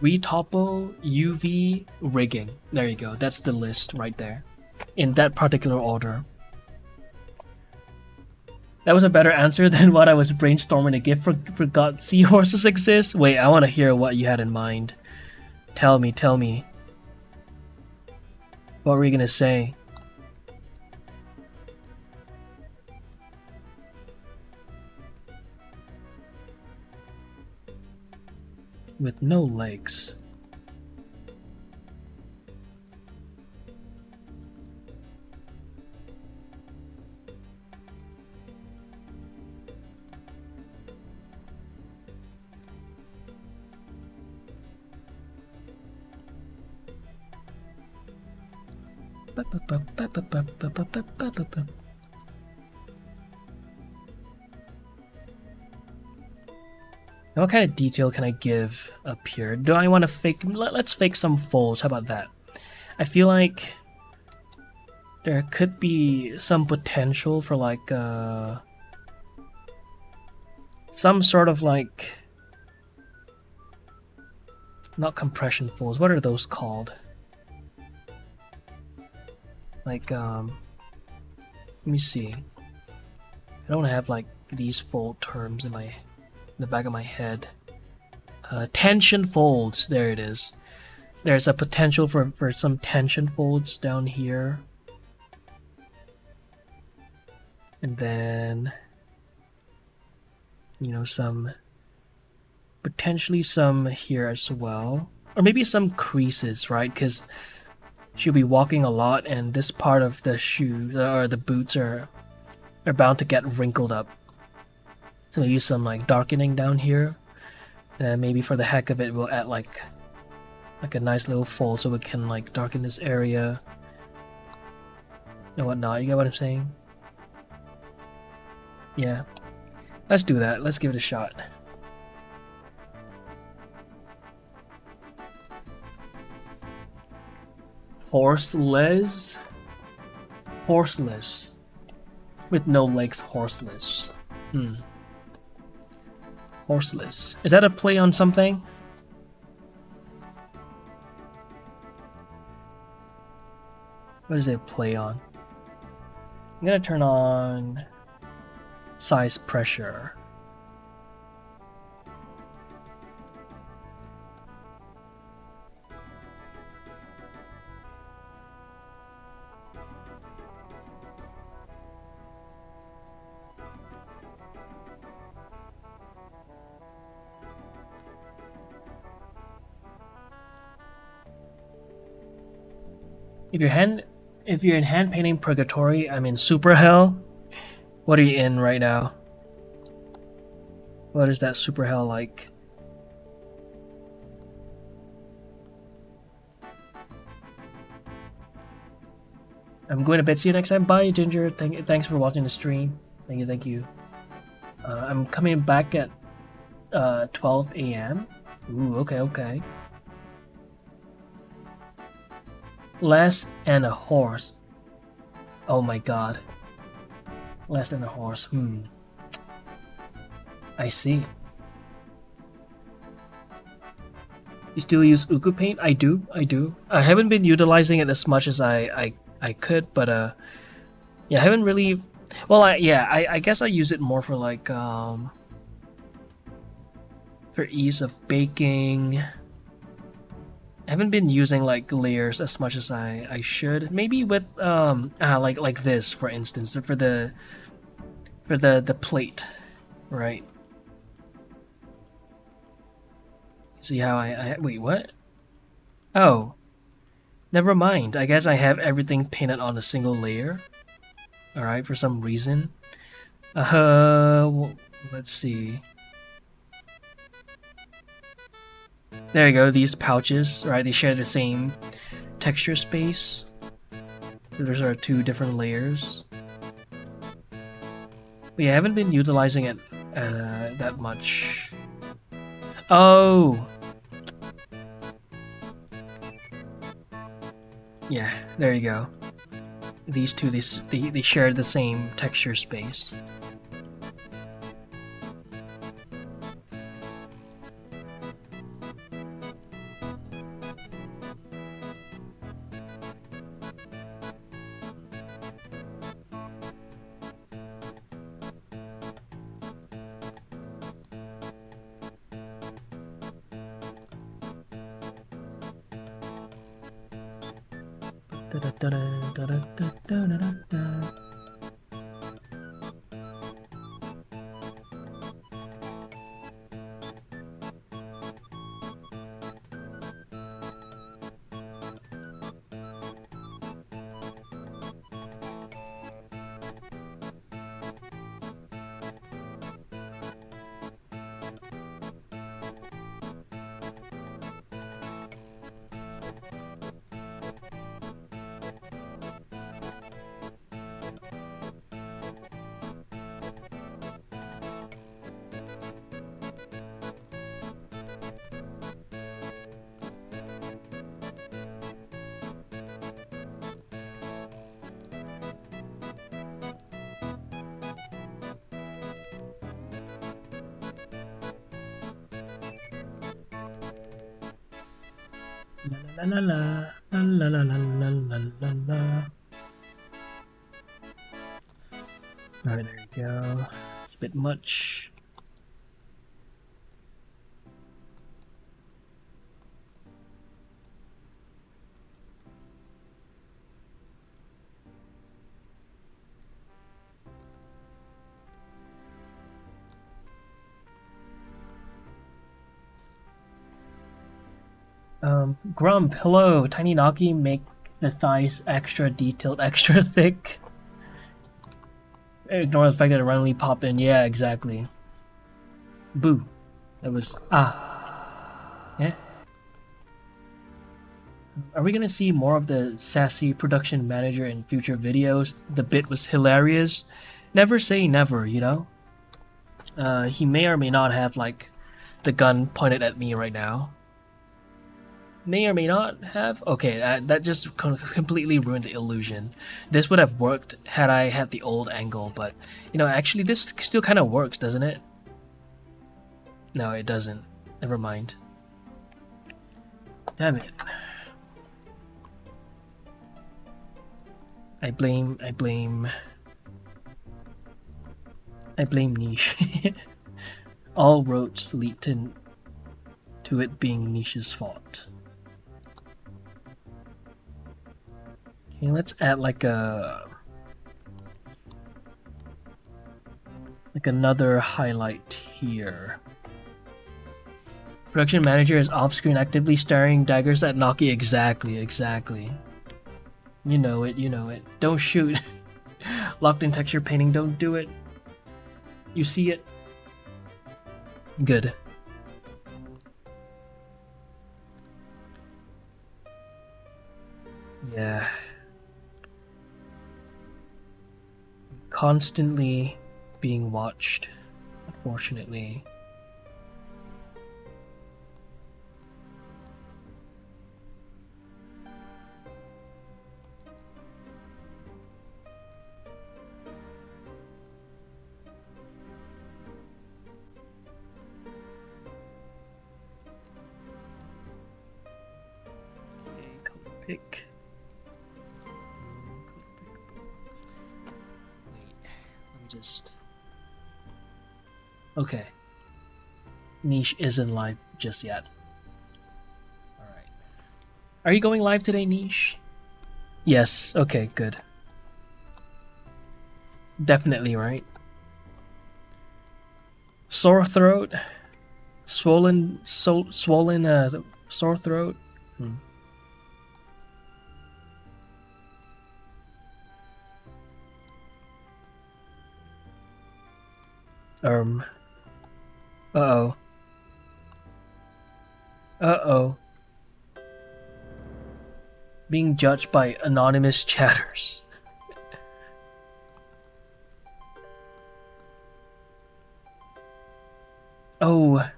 retopo, UV, rigging. There you go. That's the list right there, in that particular order. That was a better answer than what I was brainstorming to give. Forgot seahorses exist. Wait, I want to hear what you had in mind. Tell me. What were you gonna say? With no legs. Now what kind of detail can I give up here? Do I want to fake... Let's fake some folds. How about that? I feel like there could be some potential for like some sort of like... Not compression folds. What are those called? Like, let me see. I don't have like these fold terms in the back of my head. Tension folds. There it is. There's a potential for some tension folds down here. And then, you know, potentially some here as well. Or maybe some creases, right? Because she'll be walking a lot and this part of the shoe or the boots are bound to get wrinkled up. So we'll use some like darkening down here. And maybe for the heck of it, we'll add like a nice little fold so we can like darken this area and whatnot. You get what I'm saying? Yeah. Let's do that. Let's give it a shot. Horseless? Horseless. With no legs, horseless. Horseless. Is that a play on something? What is it a play on? I'm gonna turn on size pressure. If you're in Hand Painting Purgatory, I'm in Super Hell. What are you in right now? What is that Super Hell like? I'm going to bed. See you next time. Bye, Ginger. Thanks for watching the stream. Thank you. I'm coming back at 12 a.m. Ooh, okay. Less and a horse. Oh my god. Less than a horse. I see. You still use Uku Paint? I do. I haven't been utilizing it as much as I could, but yeah, I haven't really. Well, I guess I use it more for like for ease of baking. I haven't been using like layers as much as I should. Maybe with like this, for instance, for the plate, right? See how wait, what? Oh, never mind. I guess I have everything painted on a single layer. Alright, for some reason. Well, let's see. There you go, these pouches, right? They share the same texture space. So those are two different layers. But yeah, I haven't been utilizing it that much. Oh! Yeah, there you go. These two, they share the same texture space. La la la la la la la la la la. Alright, there you go. It's a bit much. Grump, hello. Tiny Naki, make the thighs extra detailed, extra thick. Ignore the fact that it randomly pop in. Yeah, exactly. Boo. That was... Yeah? Are we gonna see more of the sassy production manager in future videos? The bit was hilarious. Never say never, you know? He may or may not have, like, the gun pointed at me right now. May or may not have. Okay, that just completely ruined the illusion. This would have worked had I had the old angle, but you know, actually this still kind of works, doesn't it? No, it doesn't. Never mind. Damn it. I blame Niche. All roads lead to it being Niche's fault. Okay, let's add like another highlight here. Production manager is off screen actively staring daggers at Naki. Exactly. You know it. Don't shoot. Locked in texture painting, don't do it. You see it? Good. Yeah. Constantly being watched, unfortunately. Color pick. Just okay. Niche isn't live just yet. Alright. Are you going live today, Niche? Yes, okay, good. Definitely, right? Sore throat. swollen sore throat. Hmm. Uh-oh. Uh-oh. Being judged by anonymous chatters. Oh,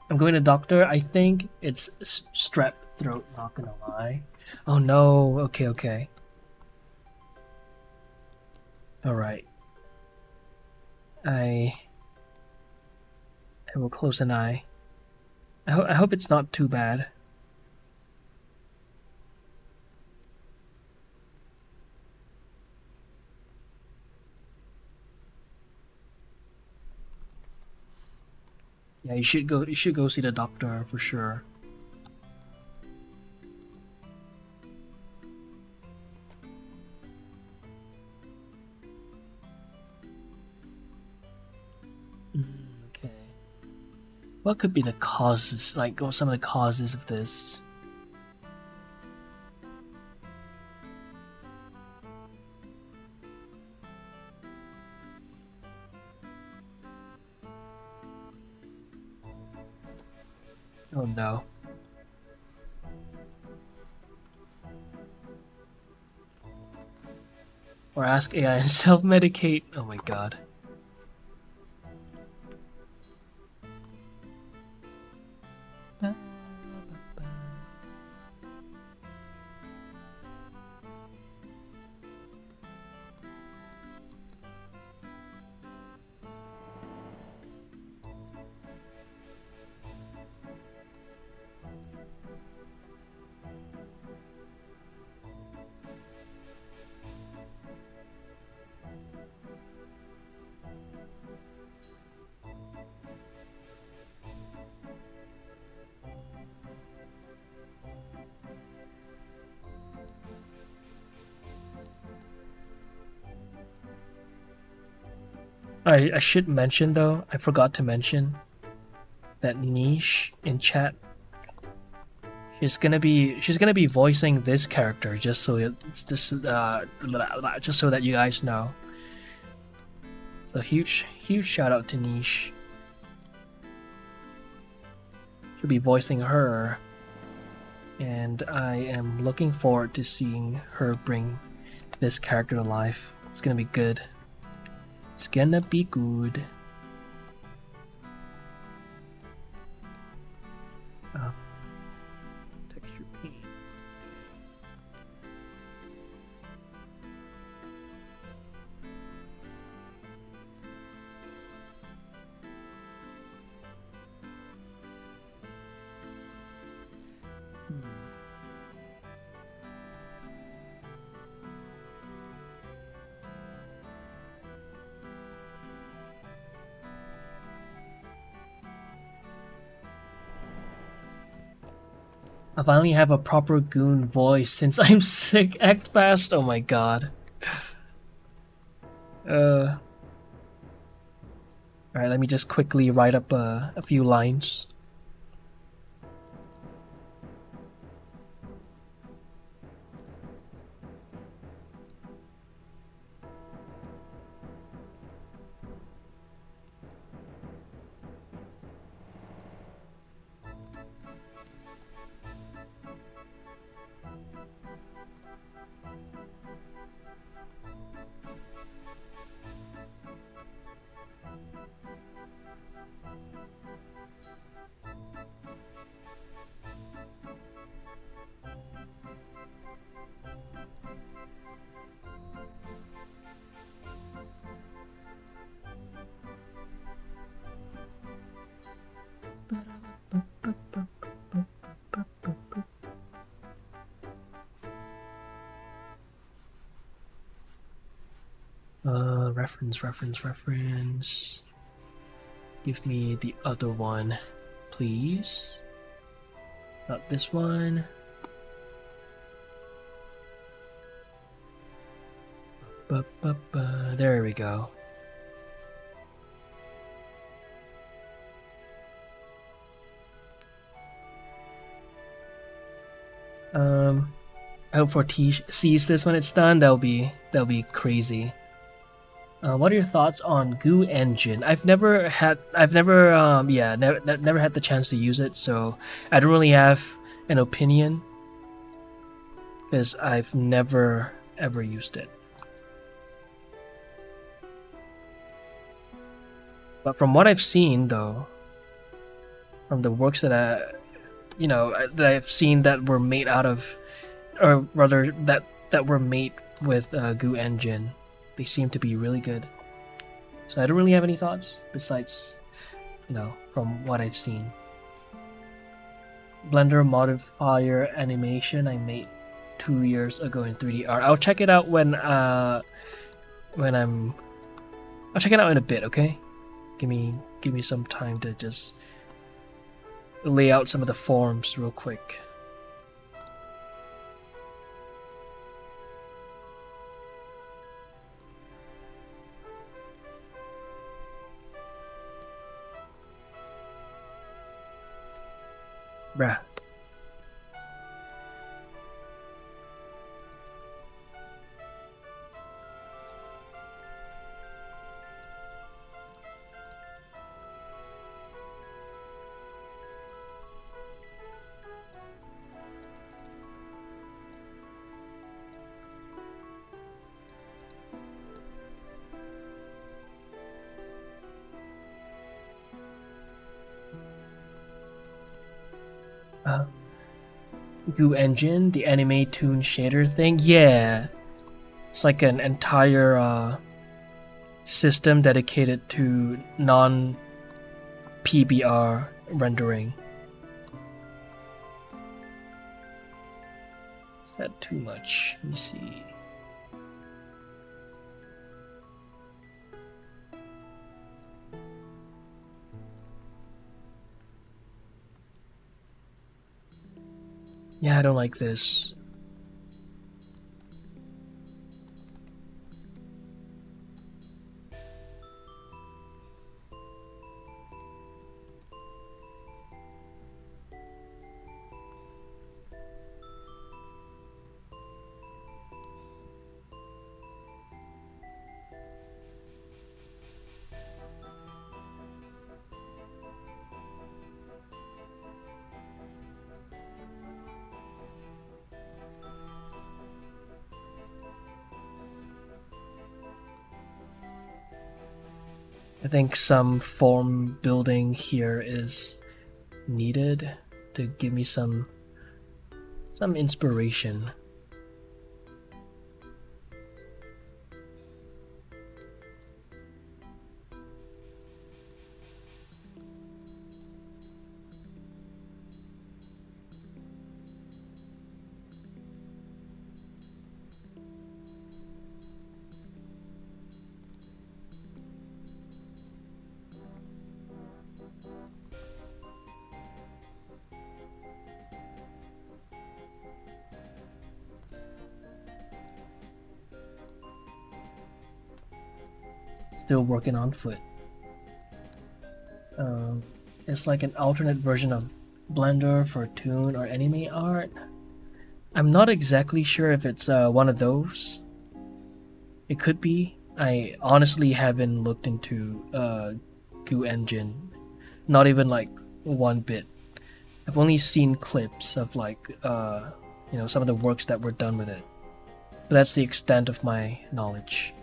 I'm going to doctor. I think it's strep throat, not gonna lie. Oh no, okay. Alright. I will close an eye. I hope it's not too bad. Yeah, you should go see the doctor for sure. Okay. What could be the causes, like some of the causes of this? Oh no. Or ask AI and self-medicate. Oh my god. I should mention though, I forgot to mention that Niche in chat. She's gonna be voicing this character just so it's just so that you guys know. So huge shout out to Niche. She'll be voicing her, and I am looking forward to seeing her bring this character to life. It's gonna be good. It's gonna be good. Texture paint. I finally have a proper goon voice since I'm sick. Act fast. Oh my god. Alright, let me just quickly write up a few lines. Reference. Give me the other one, please. Not this one. There we go. I hope 4T sees this when it's done. That'll be crazy. What are your thoughts on Goo Engine? I've never had the chance to use it, so I don't really have an opinion because I've never ever used it. But from what I've seen, though, from the works that that I've seen that were made out of, or rather that were made with Goo Engine, they seem to be really good. So I don't really have any thoughts besides, from what I've seen. Blender modifier animation I made 2 years ago in 3D art. I'll check it out when I'll check it out in a bit. Okay, give me some time to just lay out some of the forms real quick. Bruh. Goo Engine, the anime toon shader thing. Yeah, it's like an entire system dedicated to non-PBR rendering. Is that too much? Let me see. Yeah, I don't like this. I think some form building here is needed to give me some inspiration. Still working on foot. It's like an alternate version of Blender for toon or anime art. I'm not exactly sure if it's one of those. It could be. I honestly haven't looked into Goo Engine, not even like one bit. I've only seen clips of like some of the works that were done with it. But that's the extent of my knowledge.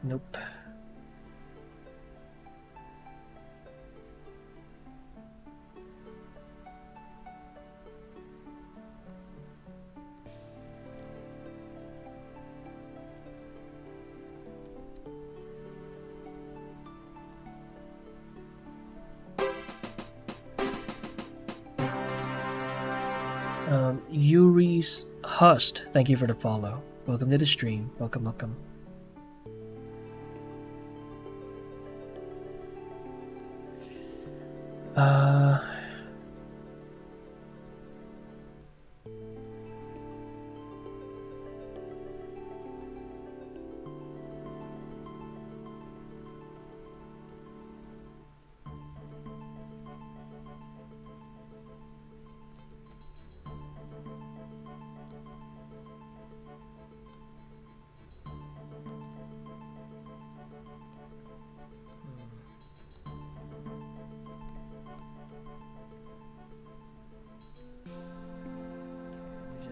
Nope. Yuri's Hust, thank you for the follow. Welcome to the stream. Welcome, welcome.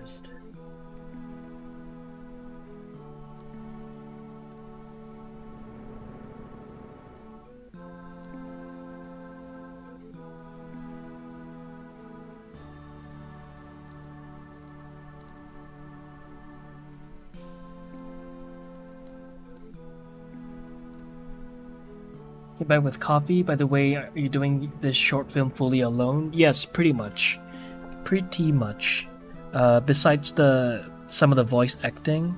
Just get back with coffee. By the way, are you doing this short film fully alone? Yes, pretty much. Pretty much. Besides some of the voice acting,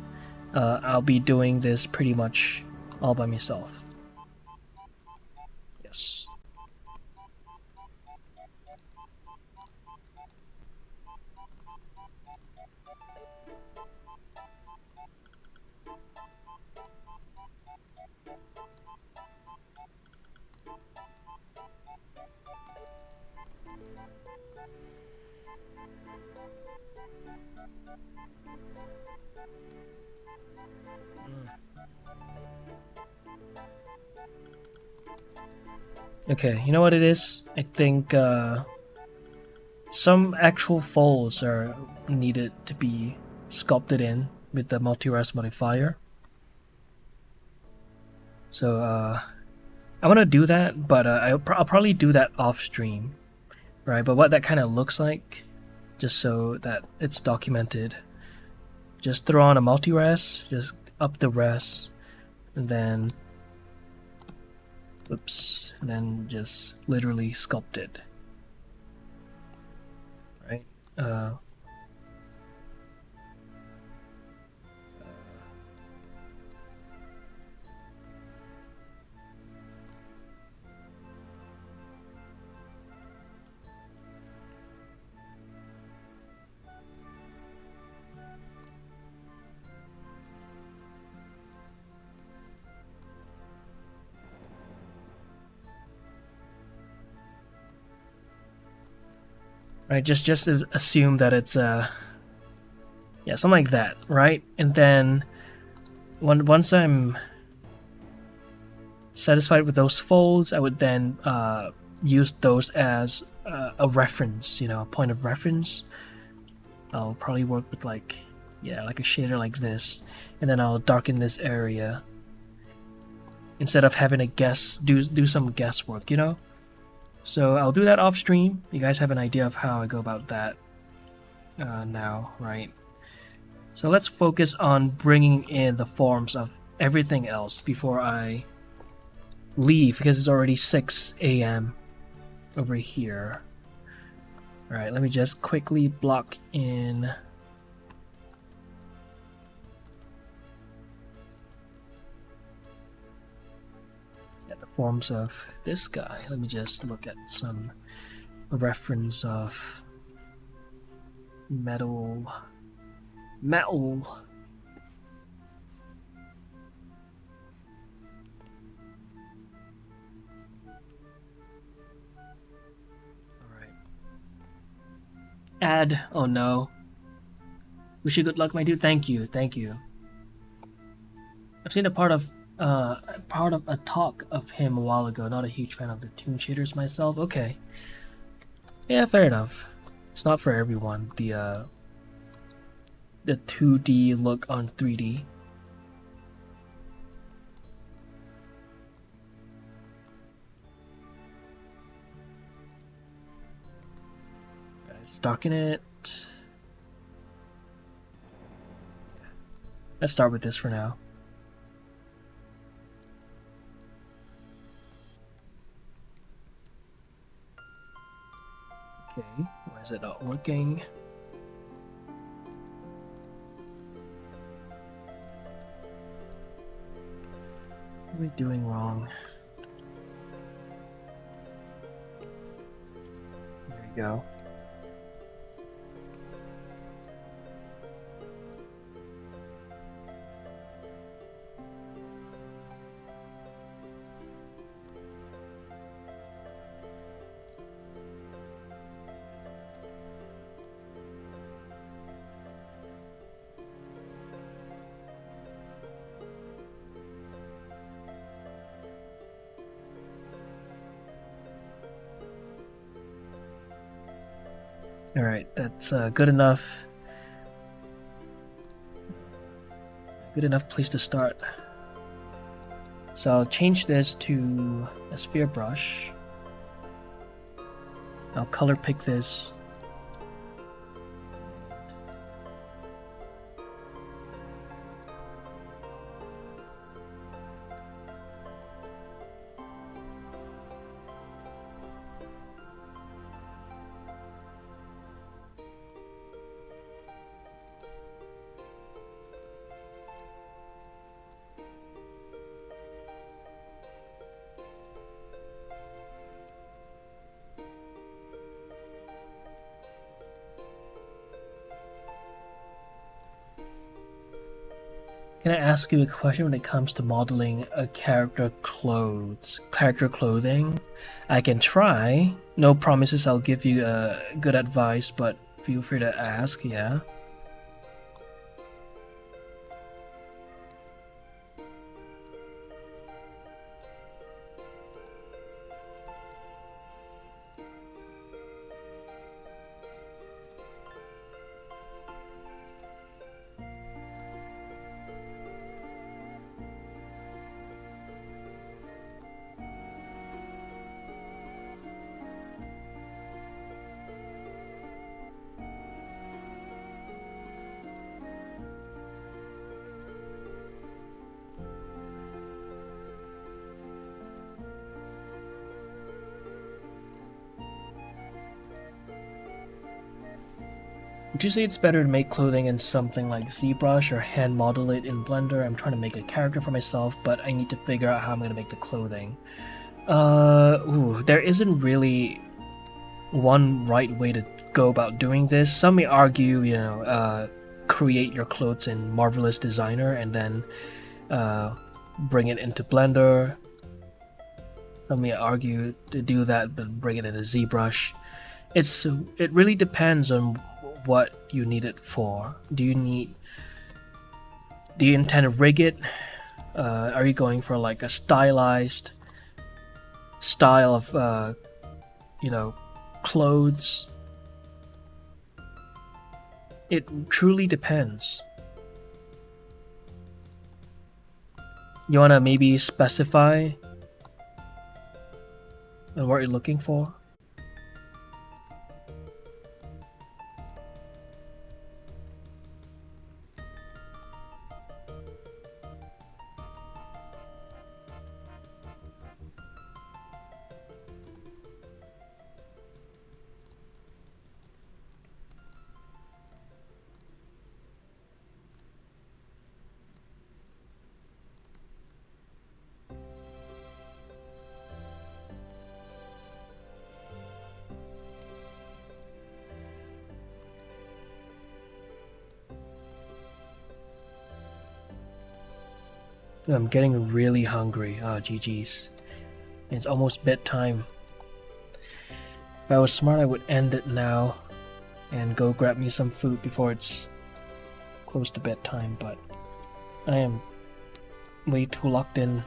I'll be doing this pretty much all by myself. Yes. Okay, you know what it is? I think some actual folds are needed to be sculpted in with the multi-res modifier. So I want to do that, but I'll probably do that off stream, right? But what that kind of looks like, just so that it's documented, just throw on a multi-res, just up the res, and then oops, and then just literally sculpt it, right? Right, just assume that it's yeah, something like that, right? And then once I'm satisfied with those folds, I would then use those as a reference, you know, a point of reference. I'll probably work with like a shader like this, and then I'll darken this area instead of having to do some guesswork, you know. So I'll do that off stream. You guys have an idea of how I go about that now, right? So let's focus on bringing in the forms of everything else before I leave, because it's already 6 a.m. over here. Alright, let me just quickly block in the forms of this guy. Let me just look at some reference of metal. Add. Oh no. Wish you good luck, my dude. Thank you. I've seen a part of a talk of him a while ago. Not a huge fan of the toon shaders myself. Okay. Yeah, fair enough. It's not for everyone. The 2D look on 3D. Let's darken it. Let's start with this for now. Okay, why is it not working? What are we doing wrong? There you go. Alright, that's good enough. Good enough place to start. So I'll change this to a sphere brush. I'll color pick this. Can I ask you a question when it comes to modeling a character clothing? I can try. No promises I'll give you good advice, but feel free to ask, yeah? Would you say it's better to make clothing in something like ZBrush or hand model it in Blender? I'm trying to make a character for myself, but I need to figure out how I'm going to make the clothing. There isn't really one right way to go about doing this. Some may argue, create your clothes in Marvelous Designer and then bring it into Blender. Some may argue to do that, but bring it into ZBrush. It really depends on what you need it for. Do you intend to rig it? Are you going for like a stylized style of clothes? It truly depends. You wanna maybe specify on what you're looking for? I'm getting really hungry. GG's. It's almost bedtime. If I was smart, I would end it now and go grab me some food before it's close to bedtime, but I am way too locked in.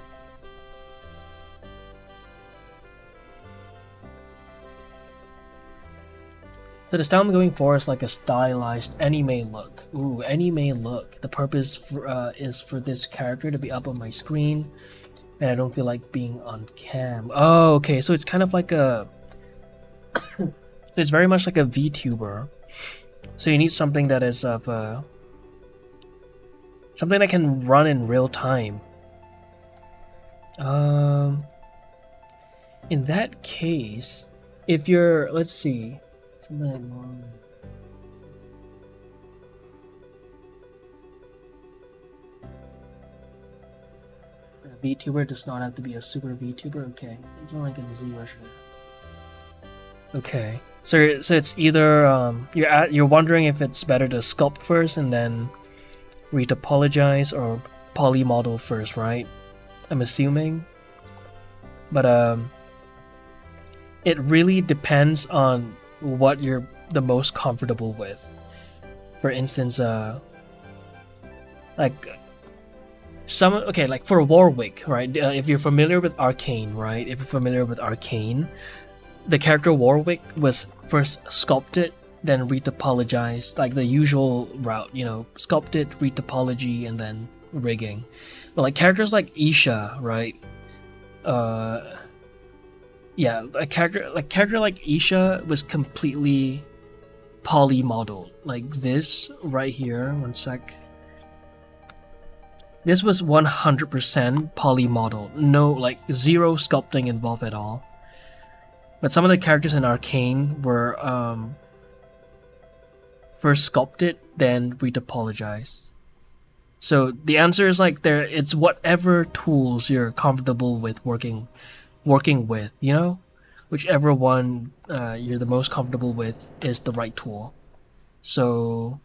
So the style I'm going for is like a stylized anime look. Ooh, anime look. The purpose is for this character to be up on my screen, and I don't feel like being on cam. Oh, okay. So it's kind of like a. It's very much like a VTuber. So you need something that is of something that can run in real time. In that case, if you're, let's see. VTuber does not have to be a super VTuber. Okay, it's not like a Z version. Okay, so it's either you're wondering if it's better to sculpt first and then retopologize, or polymodel first, right? I'm assuming, but it really depends on what you're the most comfortable with. For instance, like for Warwick, right? If you're familiar with Arcane, right? If you're familiar with Arcane, the character Warwick was first sculpted, then retopologized, like the usual route, you know, sculpted, retopology, and then rigging. But like characters like Isha, right? Yeah, a character like Isha was completely polymodeled. Like this right here, one sec. This was 100% polymodel. No, like zero sculpting involved at all. But some of the characters in Arcane were first sculpted, then retopologized. So the answer is like it's whatever tools you're comfortable with working with, you know? Whichever one you're the most comfortable with is the right tool. So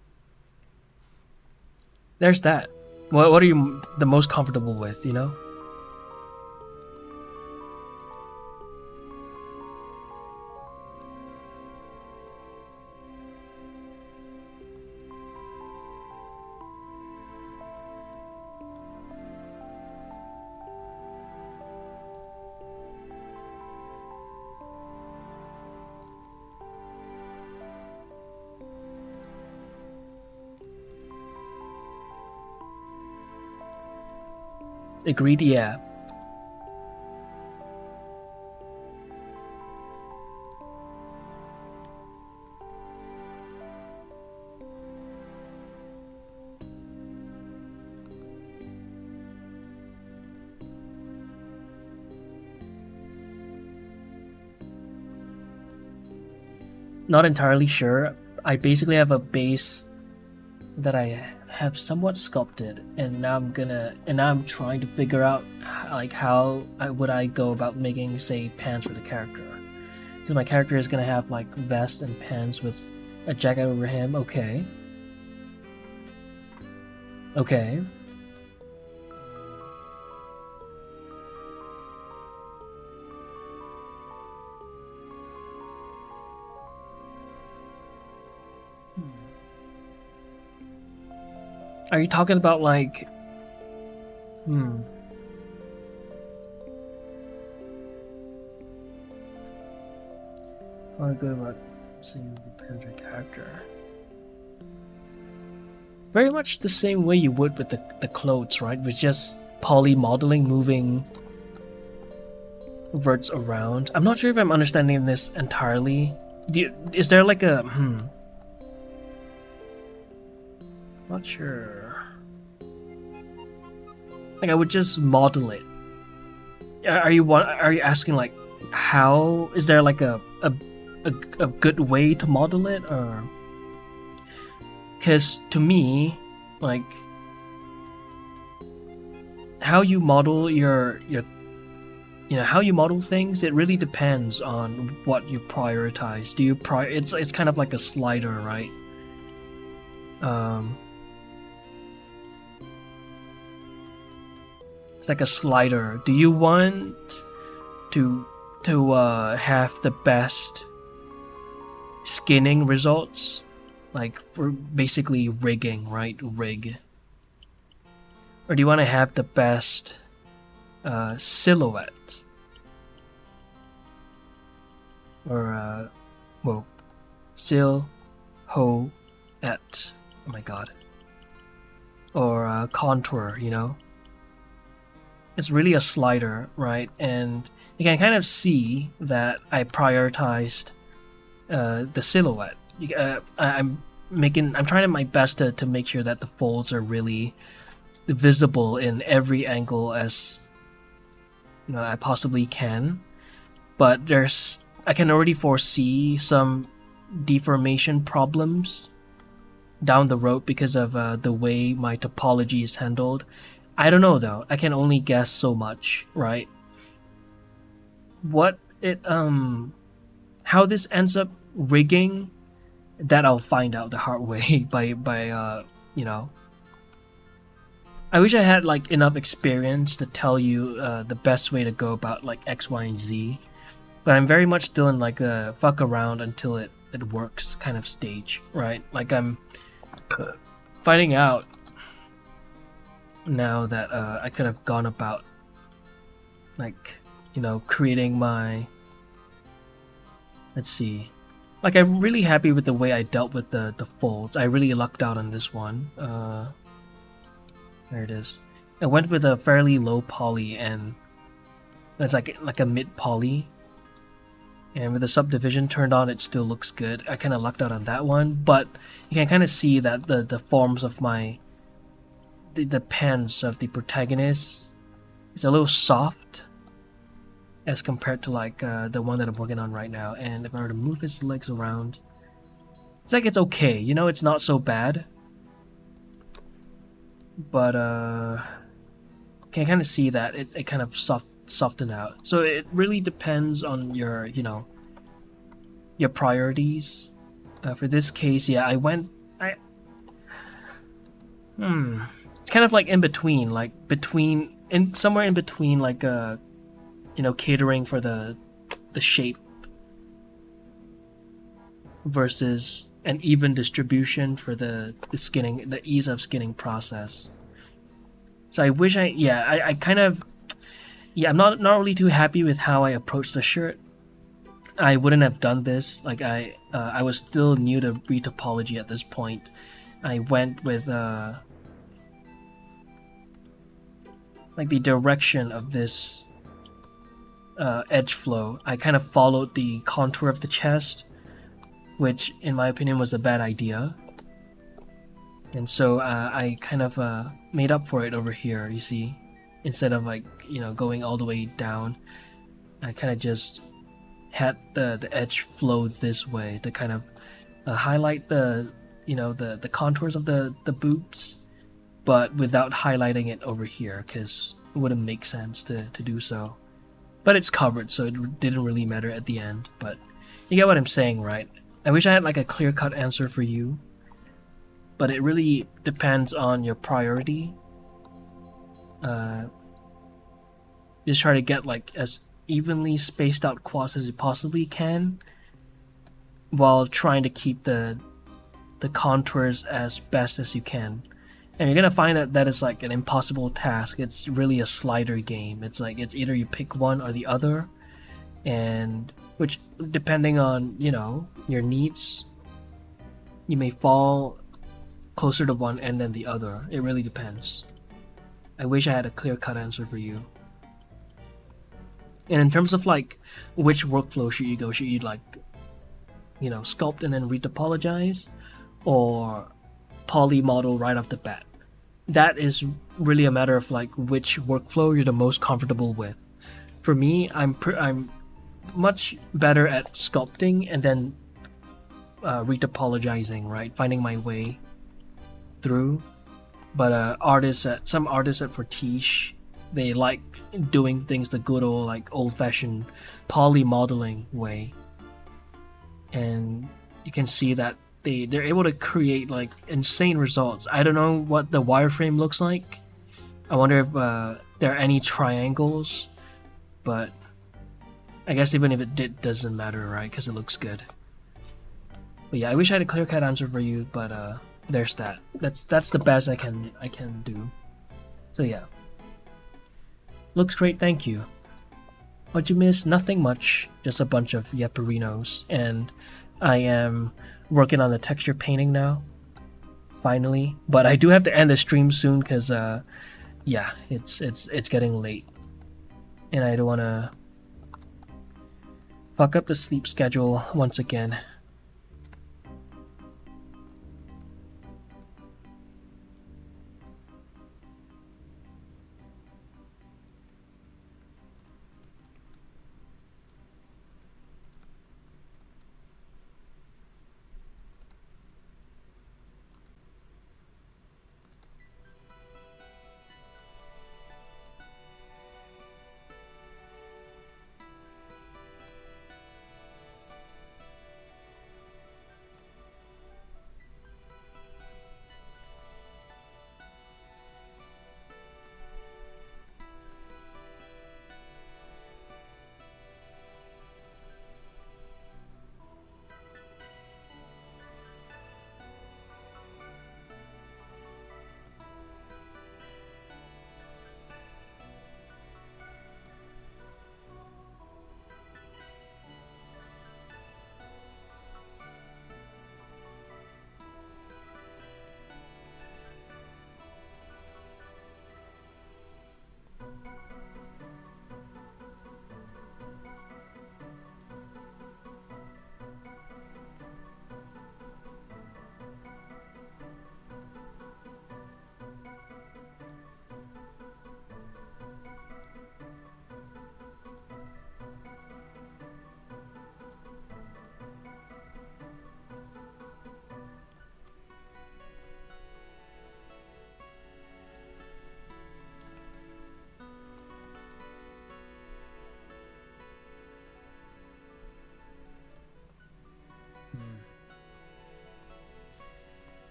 there's that. What are you the most comfortable with, you know? Agreed, yeah. Not entirely sure. I basically have a base that I have somewhat sculpted, and now I'm trying to figure out like how would I go about making, say, pants for the character, because my character is gonna have like vest and pants with a jacket over him. Okay. Are you talking about like how I go about seeing the picture character? Very much the same way you would with the clothes, right? With just polymodeling, moving verts around. I'm not sure if I'm understanding this entirely. Is there like a not sure. Like I would just model it. Are you asking like how is there like a good way to model it, or? Because to me, like how you model how you model things, it really depends on what you prioritize. Do you it's kind of like a slider, right? It's like a slider. Do you want to have the best skinning results, like for basically rigging, right? Rig. Or do you want to have the best silhouette? Or silhouette. Oh my god. Or contour, you know? It's really a slider, right? And you can kind of see that I prioritized the silhouette. I'm trying my best to make sure that the folds are really visible in every angle as I possibly can. But I can already foresee some deformation problems down the road because of the way my topology is handled. I don't know though. I can only guess so much, right? What it how this ends up rigging, that I'll find out the hard way by you know. I wish I had like enough experience to tell you the best way to go about like X, Y, and Z, but I'm very much still in like a fuck around until it works kind of stage, right? Like I'm finding out now that I could have gone about like, creating my, let's see, like I'm really happy with the way I dealt with the folds. I really lucked out on this one. There it is. I went with a fairly low poly, and it's like a mid poly, and with the subdivision turned on, it still looks good. I kind of lucked out on that one, but you can kind of see that the forms of the pens of the protagonist is a little soft as compared to like the one that I'm working on right now. And if I were to move his legs around, it's like it's okay. It's not so bad, but can kind of see that it kind of soften out. So it really depends on your your priorities. For this case, yeah, it's kind of like in between, like somewhere in between, like catering for the shape versus an even distribution for the skinning, the ease of skinning process. So I wish I kind of, I'm not really too happy with how I approached the shirt. I wouldn't have done this. Like I was still new to retopology at this point. I went with like the direction of this edge flow. I kind of followed the contour of the chest, which in my opinion was a bad idea. And so I kind of made up for it over here, you see. Instead of like, going all the way down, I kind of just had the edge flow this way to kind of highlight the contours of the boobs, but without highlighting it over here, because it wouldn't make sense to do so. But it's covered, so it didn't really matter at the end. But you get what I'm saying, right? I wish I had like a clear-cut answer for you, but it really depends on your priority. Just try to get like as evenly spaced out quads as you possibly can, while trying to keep the contours as best as you can. And you're gonna find that is like an impossible task. It's really a slider game. It's like it's either you pick one or the other, and which, depending on your needs, you may fall closer to one end than the other. It really depends. I wish I had a clear-cut answer for you. And in terms of like which workflow should you go, should you like sculpt and then retopologize, or poly model right off the bat? That is really a matter of like which workflow you're the most comfortable with. For me, I'm much better at sculpting and then retopologizing, right? Finding my way through. But some artists at Fortiche, they like doing things the good old, like old-fashioned polymodeling way, and you can see that they're able to create like insane results. I don't know what the wireframe looks like. I wonder if there are any triangles, but I guess even if it doesn't matter, right? Because it looks good. But yeah, I wish I had a clear-cut answer for you, but there's that. That's the best I can do. So yeah, looks great, thank you. What'd you miss? Nothing much, just a bunch of Yeperinos, and I am working on the texture painting now, finally. But I do have to end the stream soon because yeah, it's getting late, and I don't want to fuck up the sleep schedule once again.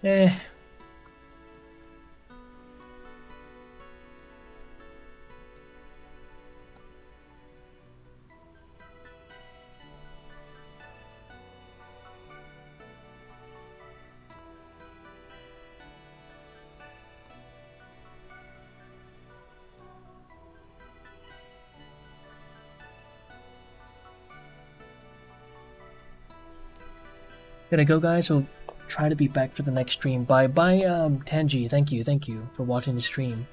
Eh. Gotta go, guys. We'll try to be back for the next stream. Bye, Tanji. Thank you for watching the stream.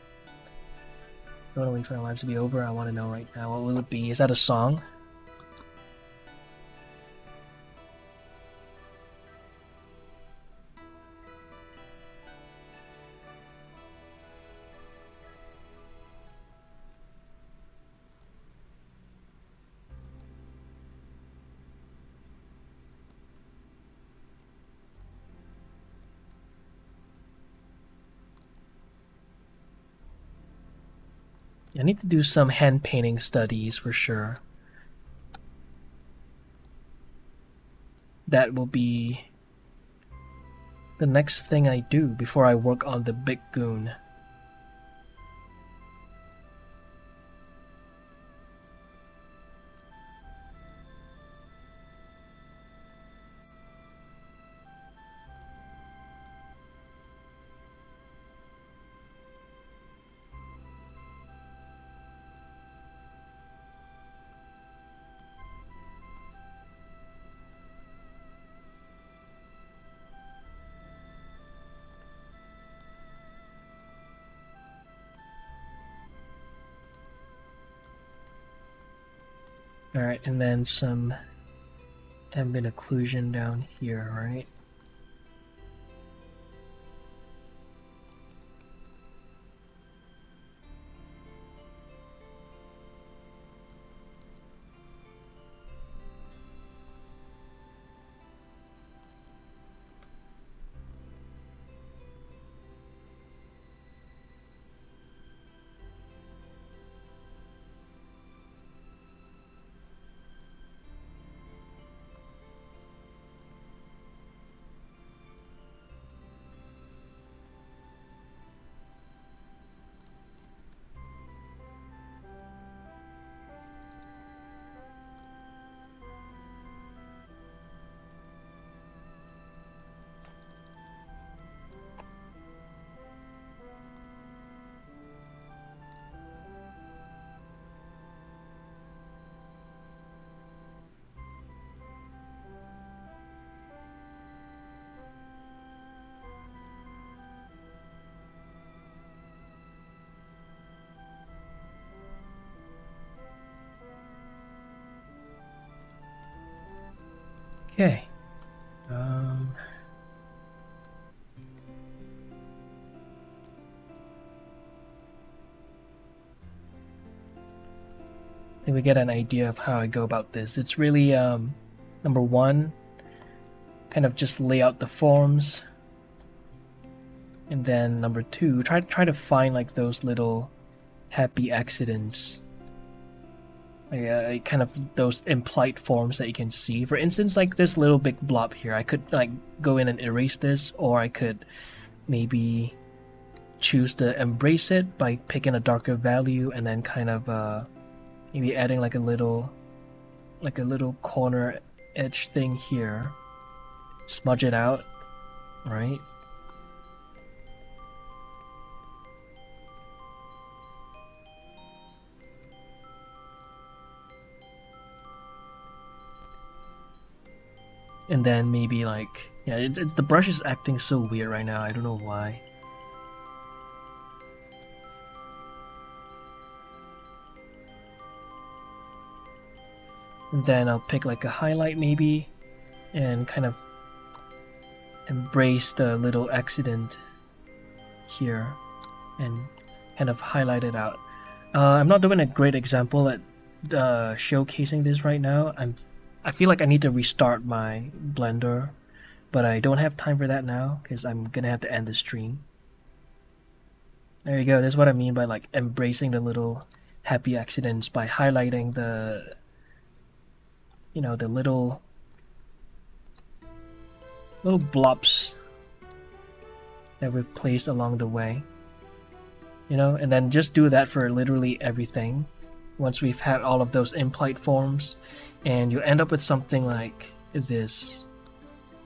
I want to wait for our lives to be over. I want to know right now. What will it be? Is that a song? I need to do some hand painting studies for sure. That will be the next thing I do before I work on the big goon. Alright, and then some ambient occlusion down here, right? Okay. I think we get an idea of how I go about this. It's really, number one, kind of just lay out the forms. And then number two, try to find like those little happy accidents. Kind of those implied forms that you can see. For instance, like this little big blob here, I could like go in and erase this, or I could maybe choose to embrace it by picking a darker value and then kind of maybe adding like a little corner edge thing here. Smudge it out, right? And then maybe like, yeah, it's the brush is acting so weird right now. I don't know why. And then I'll pick like a highlight maybe, and kind of embrace the little accident here, and kind of highlight it out. I'm not doing a great example at showcasing this right now. I feel like I need to restart my Blender, but I don't have time for that now because I'm gonna have to end the stream. There you go. That's what I mean by like embracing the little happy accidents by highlighting the, you know, the little blobs that we've placed along the way. You know, and then just do that for literally everything. Once we've had all of those implied forms, and you end up with something like this,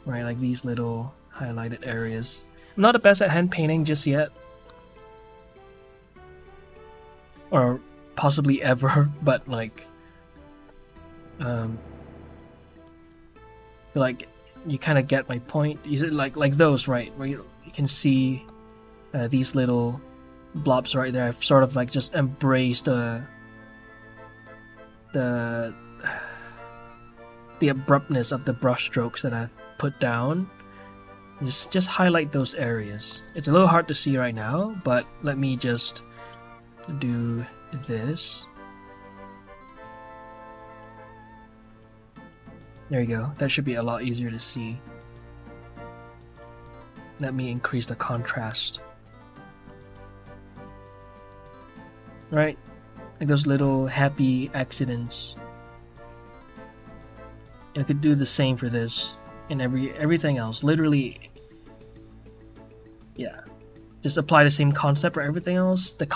right? Like these little highlighted areas. I'm not the best at hand painting just yet, or possibly ever, but like, like you kind of get my point. Is it like those, right? Where you can see these little blobs right there. I've sort of like just embraced the abruptness of the brush strokes that I've put down. Just highlight those areas. It's a little hard to see right now, but let me just do this. There you go. That should be a lot easier to see. Let me increase the contrast. Right? Like those little happy accidents. I could do the same for this and everything else. Literally, yeah. Just apply the same concept for everything else. The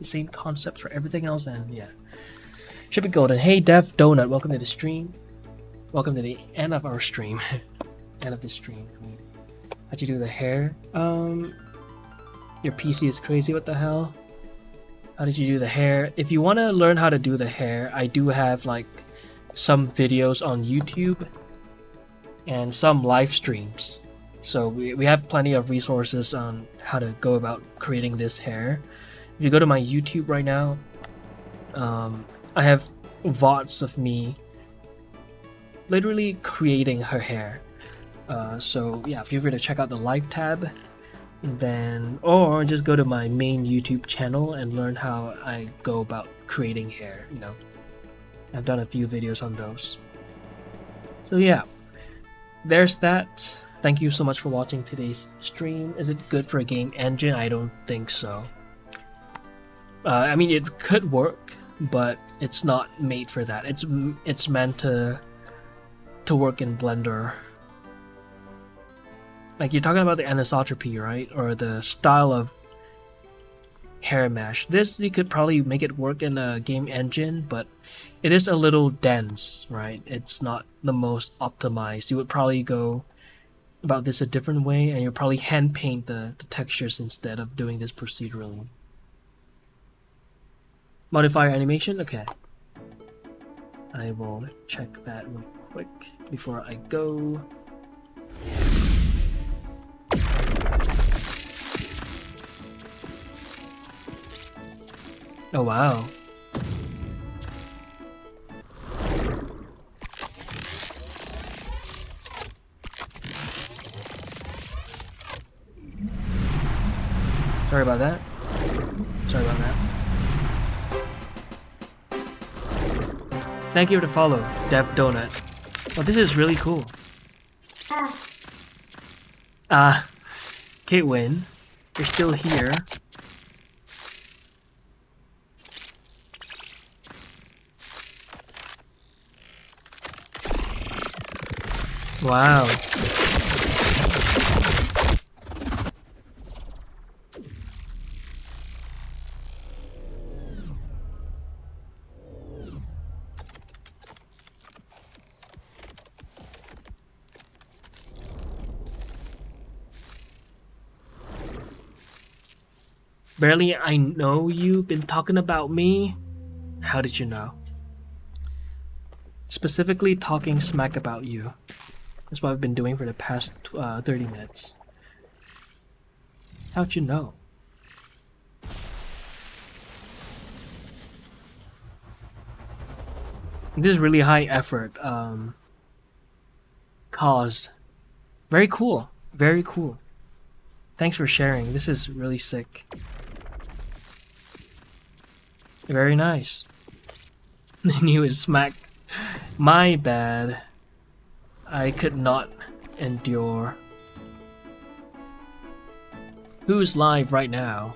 same concept for everything else, and yeah. Should be golden. Hey Dev Donut, welcome to the stream. Welcome to the end of our stream. End of the stream. How'd you do the hair? Your PC is crazy, what the hell? How did you do the hair? If you want to learn how to do the hair, I do have like some videos on YouTube and some live streams. So we have plenty of resources on how to go about creating this hair. If you go to my YouTube right now, I have VODs of me literally creating her hair. So yeah, feel free to check out the live tab, then or just go to my main YouTube channel and learn how I go about creating hair. You know, I've done a few videos on those. So yeah, there's that. Thank you so much for watching today's stream. Is it good for a game engine? I don't think so. I mean, it could work, but it's not made for that. It's meant to work in Blender. Like you're talking about the anisotropy, right? Or the style of hair mesh. This, you could probably make it work in a game engine, but it is a little dense, right? It's not the most optimized. You would probably go about this a different way, and you'll probably hand paint the textures instead of doing this procedurally. Modifier animation? Okay. I will check that real quick before I go. Oh wow. Sorry about that. Sorry about that. Thank you for the follow, Dev Donut. Oh, this is really cool. Kate Win, you're still here. Wow. Barely I know you've been talking about me. How did you know? Specifically talking smack about you. That's what I've been doing for the past 30 minutes. How'd you know? This is really high effort cause. Very cool. Very cool. Thanks for sharing. This is really sick. Very nice. I knew it smack. My bad. I could not endure. Who's live right now?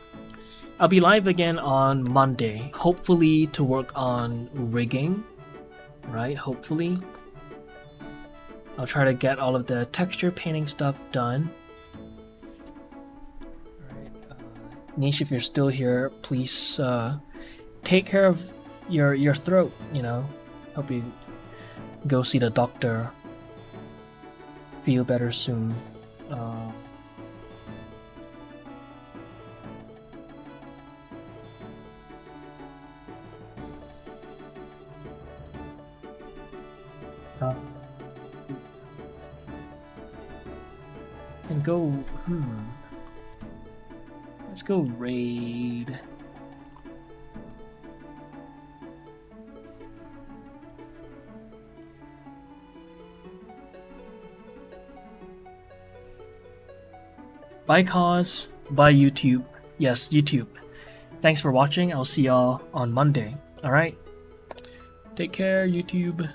I'll be live again on Monday, hopefully to work on rigging, right? Hopefully. I'll try to get all of the texture painting stuff done. Niche, if you're still here, please take care of your throat. Hope you go see the doctor. Feel better soon. And go. Let's go raid. Bye, Cause. Bye, YouTube. Yes, YouTube. Thanks for watching. I'll see y'all on Monday. Alright? Take care, YouTube.